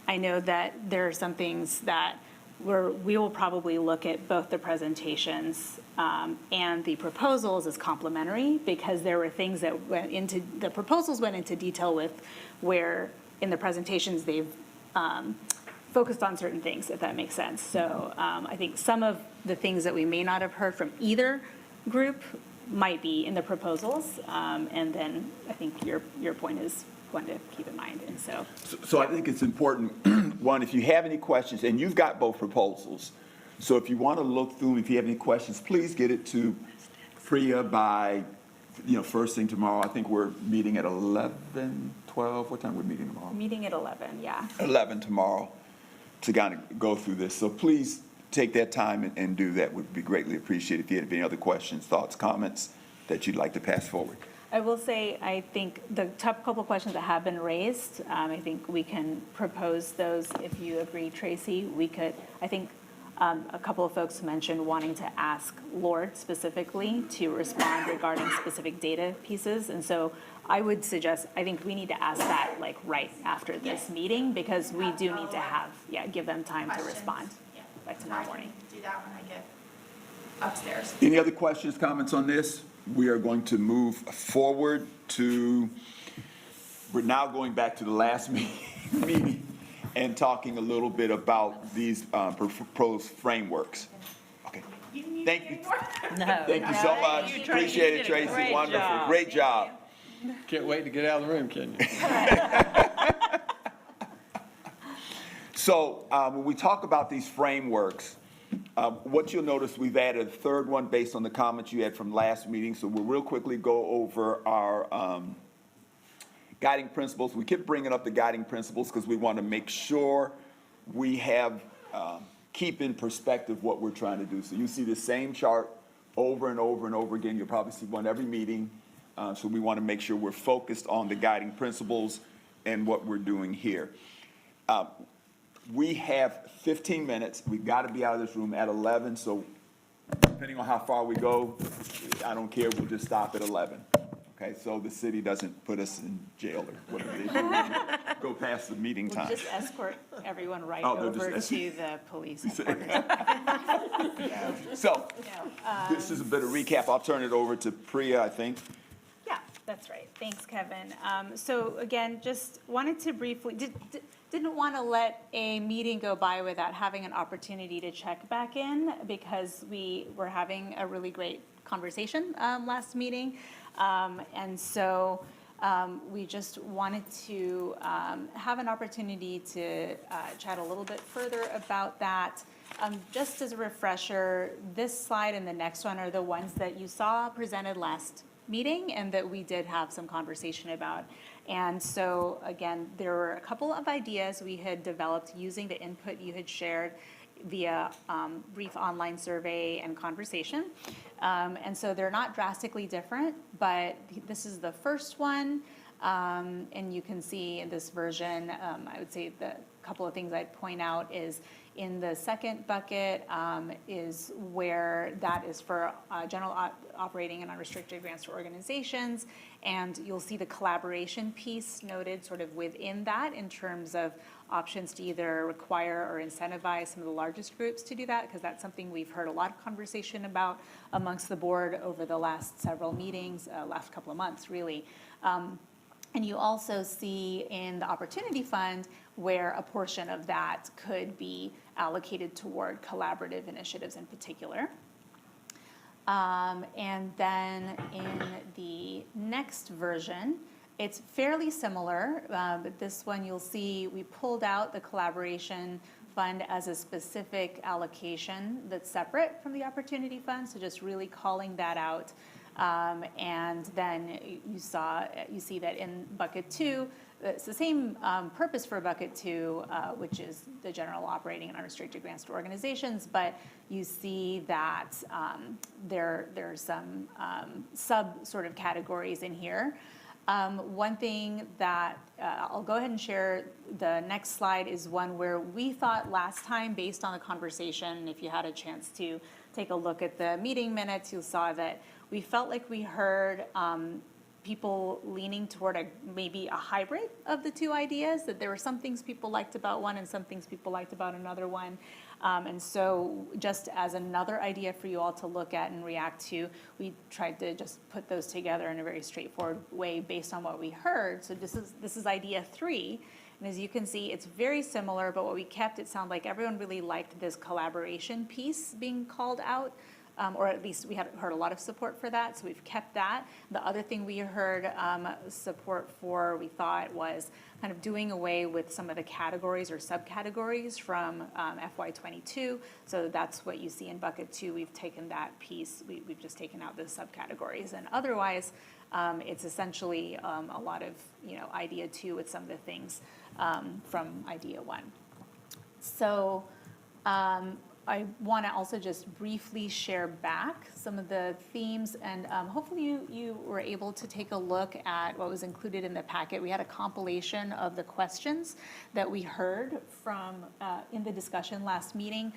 I know that there are some things that we will probably look at both the presentations and the proposals as complementary, because there were things that the proposals went into detail with where in the presentations they've focused on certain things, if that makes sense. So I think some of the things that we may not have heard from either group might be in the proposals. And then I think your point is one to keep in mind, and so. So I think it's important, one, if you have any questions, and you've got both proposals, So if you want to look through, if you have any questions, please get it to Priya by, first thing tomorrow. I think we're meeting at 11, 12, what time we're meeting tomorrow? Meeting at 11, yeah. 11 tomorrow to kind of go through this. So please take that time and do that. Would be greatly appreciated. If you have any other questions, thoughts, comments that you'd like to pass forward. I will say, I think the top couple of questions that have been raised, I think we can propose those if you agree, Tracy. We could, I think a couple of folks mentioned wanting to ask Lord specifically to respond regarding specific data pieces. And so I would suggest, I think we need to ask that like right after this meeting, because we do need to have, give them time to respond by tomorrow morning. Do that when I get upstairs. Any other questions, comments on this? We are going to move forward we're now going back to the last meeting and talking a little bit about these proposed frameworks. Okay. Thank you. No. Thank you so much. Appreciate it, Tracy. Wonderful. Great job. Can't wait to get out of the room, can you? So when we talk about these frameworks, what you'll notice, we've added a third one based on the comments you had from last meeting. So we'll real quickly go over our guiding principles. We keep bringing up the guiding principles because we want to make sure we have, keep in perspective what we're trying to do. So you see the same chart over and over and over again. You'll probably see one every meeting. So we want to make sure we're focused on the guiding principles and what we're doing here. We have 15 minutes. We've got to be out of this room at 11. So depending on how far we go, I don't care. We'll just stop at 11. Okay, so the city doesn't put us in jail or whatever they do. Go past the meeting time. We'll just escort everyone right Oh, they'll over just- to the police. So this is a bit of recap. I'll turn it over to Priya, I think. Yeah, that's right. Thanks, Kevin. So again, just wanted to briefly, didn't want to let a meeting go by without having an opportunity to check back in, because we were having a really great conversation last meeting. And so we just wanted to have an opportunity to chat a little bit further about that. Just as a refresher, this slide and the next one are the ones that you saw presented last meeting and that we did have some conversation about. And so again, there were a couple of ideas we had developed using the input you had shared via brief online survey and conversation. And so they're not drastically different, but this is the first one. And you can see in this version, I would say the couple of things I'd point out is in the second bucket is where that is for general operating and unrestricted grants to organizations. And you'll see the collaboration piece noted sort of within that in terms of options to either require or incentivize some of the largest groups to do that, because that's something we've heard a lot of conversation about amongst the board over the last several meetings, last couple of months, really. And you also see in the Opportunity Fund where a portion of that could be allocated toward collaborative initiatives in particular. And then in the next version, it's fairly similar, but this one you'll see we pulled out the Collaboration Fund as a specific allocation that's separate from the Opportunity Fund, so just really calling that out. And then you see that in bucket 2, it's the same purpose for bucket 2, which is the general operating and unrestricted grants to organizations, but you see that there are some sub sort of categories in here. One thing that I'll go ahead and share, the next slide is one where we thought last time, based on the conversation, if you had a chance to take a look at the meeting minutes, you saw that we felt like we heard people leaning toward maybe a hybrid of the two ideas, that there were some things people liked about one and some things people liked about another one. And so just as another idea for you all to look at and react to, we tried to just put those together in a very straightforward way based on what we heard. So this is idea 3. And as you can see, it's very similar, but what we kept, it sounded like everyone really liked this collaboration piece being called out or at least we had heard a lot of support for that, so we've kept that. The other thing we heard support for, we thought, was kind of doing away with some of the categories or subcategories from FY '22. So that's what you see in bucket 2. We've taken that piece, we've just taken out those subcategories. And otherwise, it's essentially a lot of, idea 2 with some of the things from idea 1. So I want to also just briefly share back some of the themes, and hopefully you were able to take a look at what was included in the packet. We had a compilation of the questions that we heard from in the discussion last meeting.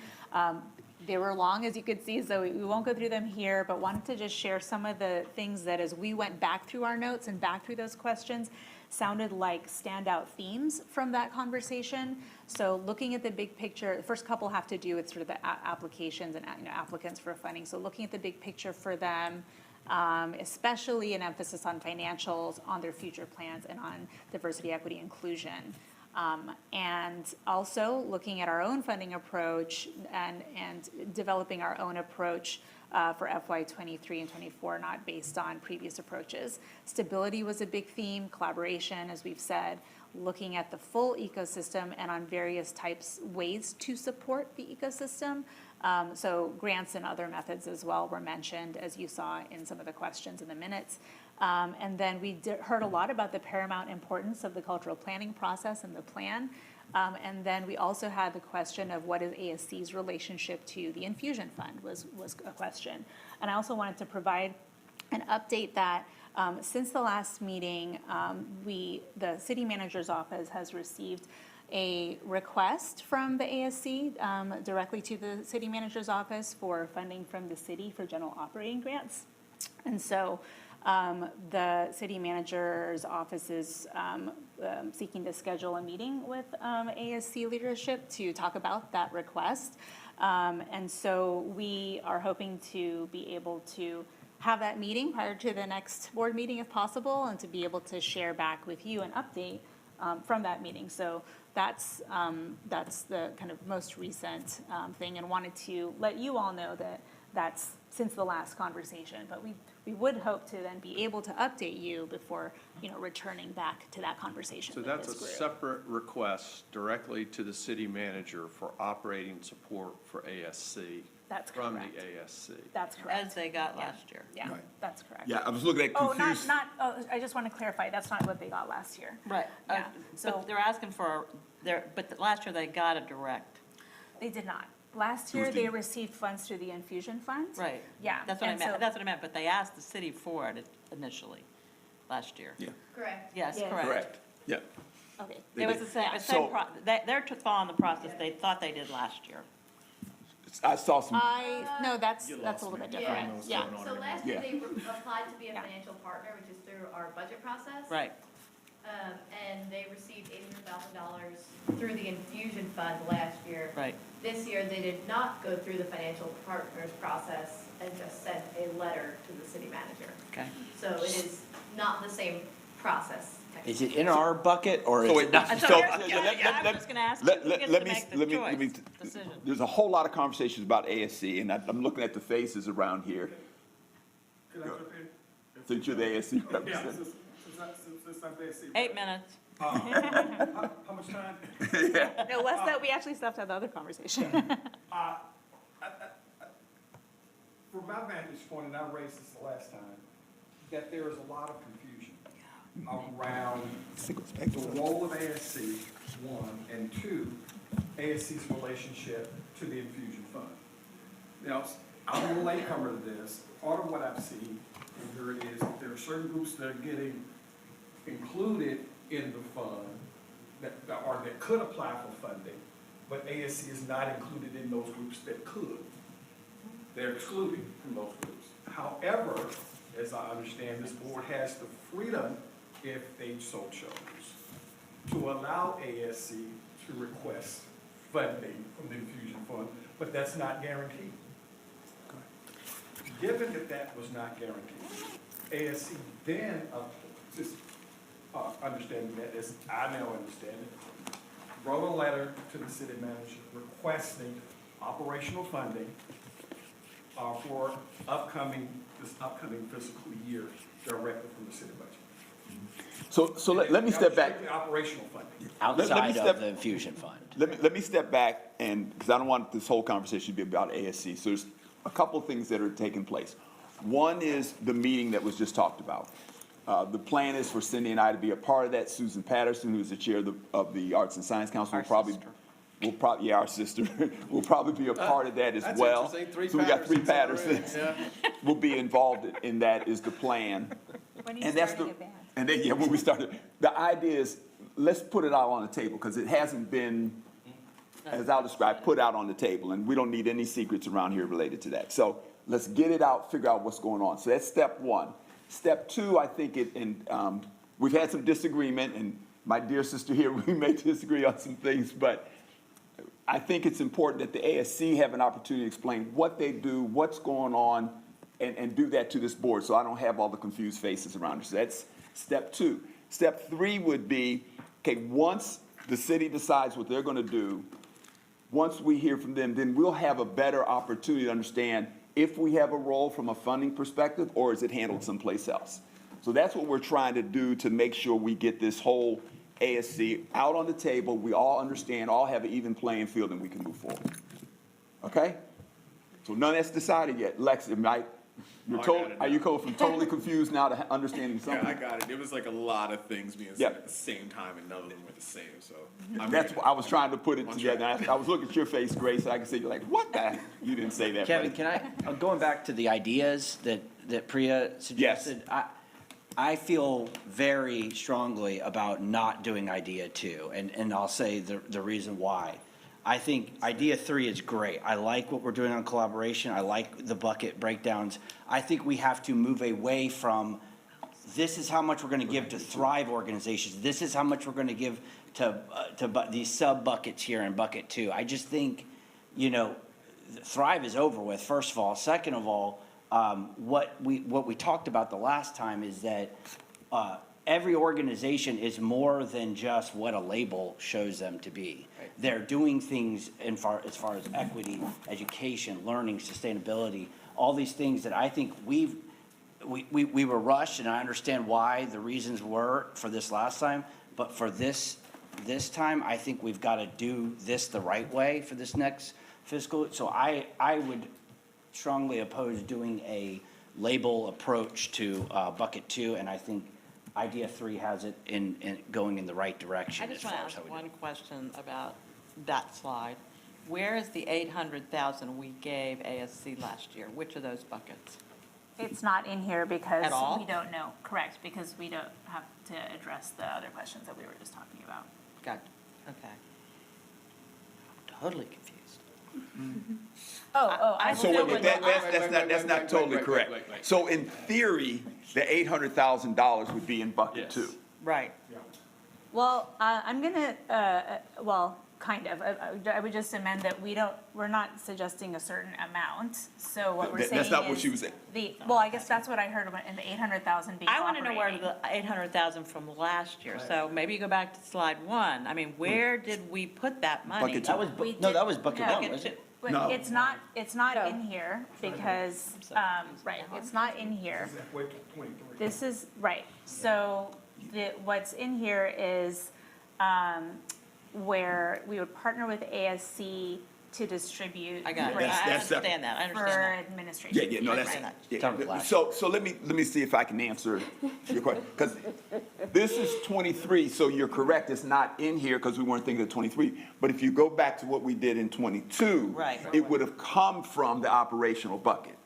They were long, as you could see, so we won't go through them here, but wanted to just share some of the things that as we went back through our notes and back through those questions, sounded like standout themes from that conversation. So looking at the big picture, the first couple have to do with sort of the applications and applicants for funding. So looking at the big picture for them, especially an emphasis on financials, on their future plans, and on diversity, equity, inclusion. And also looking at our own funding approach and developing our own approach for FY '23 and '24, not based on previous approaches. Stability was a big theme, collaboration, as we've said, looking at the full ecosystem and on various ways to support the ecosystem. So grants and other methods as well were mentioned, as you saw in some of the questions in the minutes. And then we heard a lot about the paramount importance of the cultural planning process and the plan. And then we also had the question of what is ASC's relationship to the infusion fund was a question. And I also wanted to provide an update that since the last meeting, the city manager's office has received a request from the ASC directly to the city manager's office for funding from the city for general operating grants. And so the city manager's office is seeking to schedule a meeting with ASC leadership to talk about that request. And so we are hoping to be able to have that meeting prior to the next board meeting if possible, and to be able to share back with you an update from that meeting. So that's the kind of most recent thing, and wanted to let you all know that that's since the last conversation. But we would hope to then be able to update you before, returning back to that conversation So with that's a this group. separate request directly to the city manager for operating support for ASC. That's from correct. the ASC. That's correct. As they got last year. Yeah, Right. that's correct. Yeah, I was looking at Oh, confused. I just want to clarify, that's not what they got last year. Right. Yeah, so But they're asking but last year they got a direct. they did not. Last year, they received funds through the infusion fund. Right. Yeah. That's what I and meant, so- that's what I meant, but they asked the city for it initially, last year. Yeah. Correct. Yes, Yes. correct. Correct. Yeah. Okay. They It was did. the same, So- they're following the process they thought they did last year. I saw some. No, that's a little bit different. Yeah. So last year, Yeah. they applied to be a financial partner, which is through our budget process. Right. And they received $800,000 through the infusion fund last year. Right. This year, they did not go through the financial partners process and just sent a letter to the city manager. Okay. So it is not the same process. Is it in our bucket or is So it wait, not? so- I was just gonna ask you, let- who let- gets let to me- make the let me- choice, decision? There's a whole lot of conversations about ASC, and I'm looking at the faces around here. Could I jump in? Since you're the ASC Yeah, representative. since I'm there, see. 8 minutes. How much time? No, less that, we actually still have to have the other conversation. From my vantage point, and I raised this the last time, that there is a lot of confusion around the role of ASC, one, and two, ASC's relationship to the infusion fund. Now, I'm a latecomer to this. Part of what I've seen here is there are certain groups that are getting included in the fund that could apply for funding, but ASC is not included in those groups that could. They're excluded from those groups. However, as I understand, this board has the freedom, if they so chose, to allow ASC to request funding from the infusion fund, but that's not guaranteed. Given that that was not guaranteed, ASC then, understanding that as I now understand it, wrote a letter to the city manager requesting operational funding for this upcoming fiscal year directly from the city budget. So let me step back. Strictly operational funding. Outside of the infusion fund. Let me step back and, because I don't want this whole conversation to be about ASC. So there's a couple of things that are taking place. One is the meeting that was just talked about. The plan is for Cindy and I to be a part of that. Susan Patterson, who's the chair of the Arts and Science Council, our sister, will probably be a part of that as That's well. interesting. Three So we got three Pattersons Pattersons. already, Will be involved in that is the plan. When are And you that's starting a band? And then, yeah, when we started, the idea is, let's put it out on the table, because it hasn't been, as I'll describe, put out on the table, and we don't need any secrets around here related to that. So let's get it out, figure out what's going on. So that's step one. Step two, I think we've had some disagreement, and my dear sister here, we may disagree on some things, but I think it's important that the ASC have an opportunity to explain what they do, what's going on, and do that to this board, so I don't have all the confused faces around us. So that's step two. Step three would be, okay, once the city decides what they're gonna do, once we hear from them, then we'll have a better opportunity to understand if we have a role from a funding perspective, or is it handled someplace else? So that's what we're trying to do to make sure we get this whole ASC out on the table, we all understand, all have an even playing field, and we can move forward. Okay? So none of that's decided yet. Lex, are you from totally confused now to understanding something? Yeah, I got it. It was like a lot of things being said at the same time, and none of them were the same, so. That's what I was trying to put it together. I was looking at your face, Grace, and I could see you're like, what the? You didn't say that. Kevin, buddy. can I, going back to the ideas that Priya suggested, I feel very strongly about not doing idea 2, and I'll say the reason why. I think idea 3 is great. I like what we're doing on collaboration. I like the bucket breakdowns. I think we have to move away from, this is how much we're gonna give to Thrive organizations. This is how much we're gonna give to these sub buckets here in bucket 2. I just think, Thrive is over with, first of all. Second of all, what we talked about the last time is that every organization is more than just what a label shows them to be. Right. They're doing things as far as equity, education, learning, sustainability, all these things that I think we were rushed, and I understand why the reasons were for this last time, but for this time, I think we've got to do this the right way for this next fiscal. So I would strongly oppose doing a label approach to bucket 2, and I think idea 3 has it in going in the right direction. I just want to ask one question about that slide. Where is the 800,000 we gave ASC last year? Which of those buckets? It's not in here because At all? we don't know, correct, because we don't have to address the other questions that we were just talking about. Got it. Okay. Totally confused. I So will wait, go with that's not totally correct. So in theory, the $800,000 would be in bucket 2. Right. Well, I'm gonna, kind of. I would just amend that we're not suggesting a certain amount. So what we're saying is. That's not what she was saying. Well, I guess that's what I heard in the 800,000 being I want to know where operating. the 800,000 from last year. So maybe you go back to slide 1. I mean, where did we put that money? Bucket 2. That was bucket No. 1, wasn't it? But No. it's not in here because, right, it's not in here. This is, right, so what's in here is, where we would partner with ASC to distribute. I got it. grants I understand that. I understand For that. administration. Yeah, no, that's, Right. yeah. So let me see if I can answer your question. Because this is 23, so you're correct, it's not in here because we weren't thinking of 23. But if you go back to what we did in 22, Right. it would have come from the operational bucket.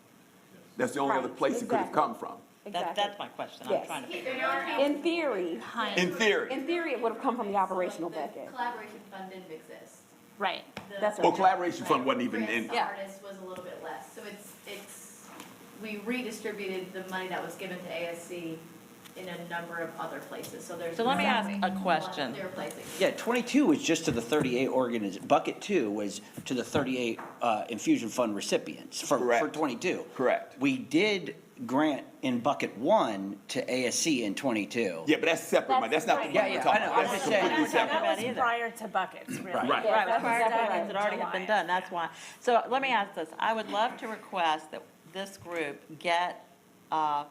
That's the only other Right, place it could have exactly. come from. That's my question. I'm Yes. trying to figure it out. In theory. In theory. In theory, it would have come from the operational The bucket. collaboration fund didn't exist. Right. That's Well, collaboration fund wasn't even in. Grants to artists was a little bit less, so we redistributed the money that was given to ASC in a number of other places, so there's. So let me ask a one question. They're replacing. Yeah, 22 was just to the 38 bucket 2 was to the 38 infusion fund recipients for Correct. 22. Correct. We did grant in bucket one to ASC in '22. Yeah, but that's separate money. That's not the money Yeah, we're yeah, talking I know. about. I'm That's just saying. completely separate. That was Prior to buckets, really. Right. Right, Yeah, it was prior to that buckets, it already had been July. done, that's why. So let me ask this, I would love to request that this group get a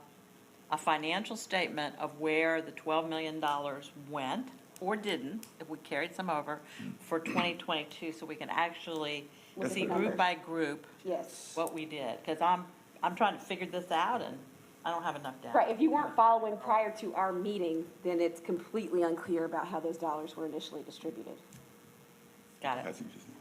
financial statement of where the $12 million went or didn't, if we carried some over, for 2022, so we can actually Look at see the group numbers. by group Yes. what we did. Because I'm trying to figure this out, and I don't have enough data. Right, if you weren't following prior to our meeting, then it's completely unclear about how those dollars were initially distributed. Got it. That's interesting.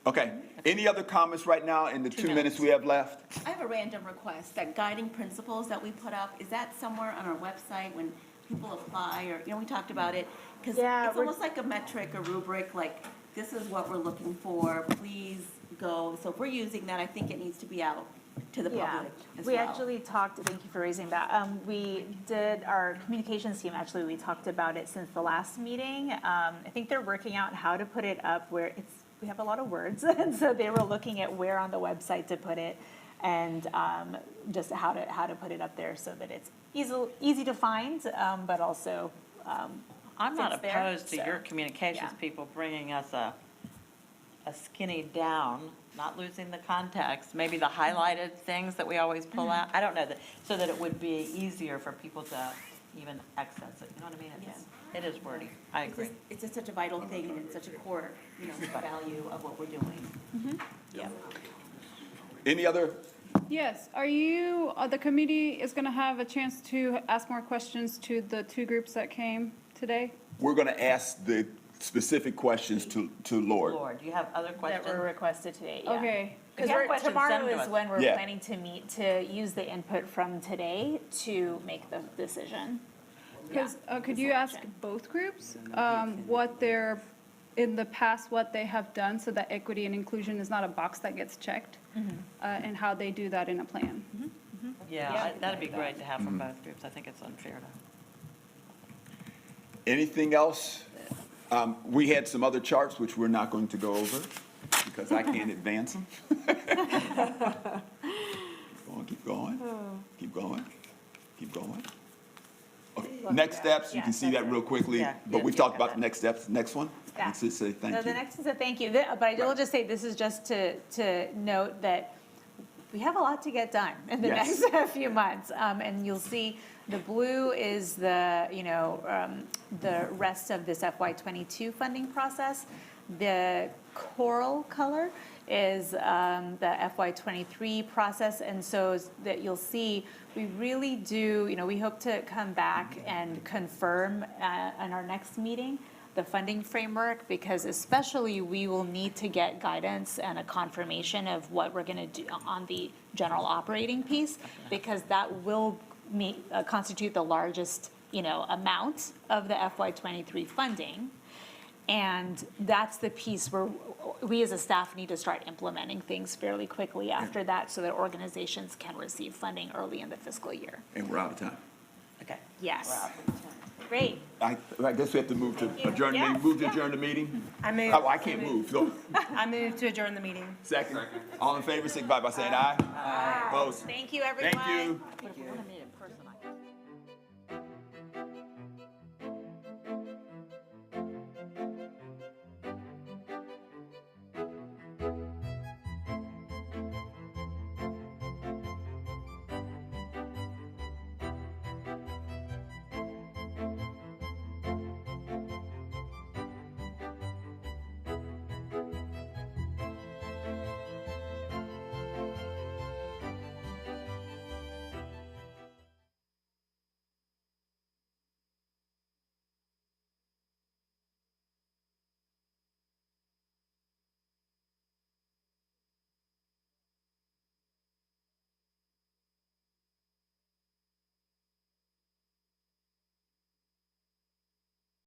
Okay, any other comments right now in the 2 minutes we have left? I have a random request, that guiding principles that we put up, is that somewhere on our website when people apply, or, we talked about it? Because Yeah, it's almost like a metric, a rubric, like, this is what we're looking for, please go. So if we're using that, I think it needs to be out to the Yeah, public as we well. actually talked, thank you for raising that. We did, our communications team, actually, we talked about it since the last meeting. I think they're working out how to put it up where we have a lot of words, and so they were looking at where on the website to put it, and just how to put it up there so that it's easy to find, but also I'm not fits there, opposed to so, your communications yeah. people bringing us a skinny down, not losing the context, maybe the highlighted things that we always pull out, I don't know, so that it would be easier for people to even access it, you know what I mean? It is wordy, I agree. It's just such a vital thing, and it's such a core, value of what we're doing. Yeah. Any other? Yes, the committee is going to have a chance to ask more questions to the two groups that came today? We're going to ask the specific questions to Lord. Lord, do you have other that questions? were requested today, yeah. Okay. Because If you have questions, tomorrow send them to is us. when we're Yeah. planning to meet to use the input from today to make the decision. Because, could you ask both groups what in the past, what they have done so that equity and inclusion is not a box that gets checked? And how they do that in a plan? Yeah, that'd be great to have from both groups, I think it's unfair to. Anything else? We had some other charts which we're not going to go over because I can't advance them. Keep going. Keep going. Okay, next steps, you can see that real quickly, Yeah, but yeah, we've yeah, talked got about the next steps. Next one? Yeah. Let's just say thank So you. the next is a thank you, but I will just say, this is just to note that we have a lot to get done in the Yes. next few months. And you'll see the blue is the rest of this FY '22 funding process. The coral color is the FY '23 process. And so that you'll see, we really do, we hope to come back and confirm in our next meeting the funding framework, because especially we will need to get guidance and a confirmation of what we're going to do on the general operating piece, because that will constitute the largest, amount of the FY '23 funding. And that's the piece where we as a staff need to start implementing things fairly quickly after that, so that organizations can receive funding early in the fiscal year. And we're out of time. Okay. Yes. Great. I guess we have to move to adjourn the meeting. Move to adjourn the meeting? I move. Oh, I can't move, so. I move to adjourn the meeting. Second. All in favor, signify by saying aye. Aye. Opposed? Thank you, everyone. Thank you.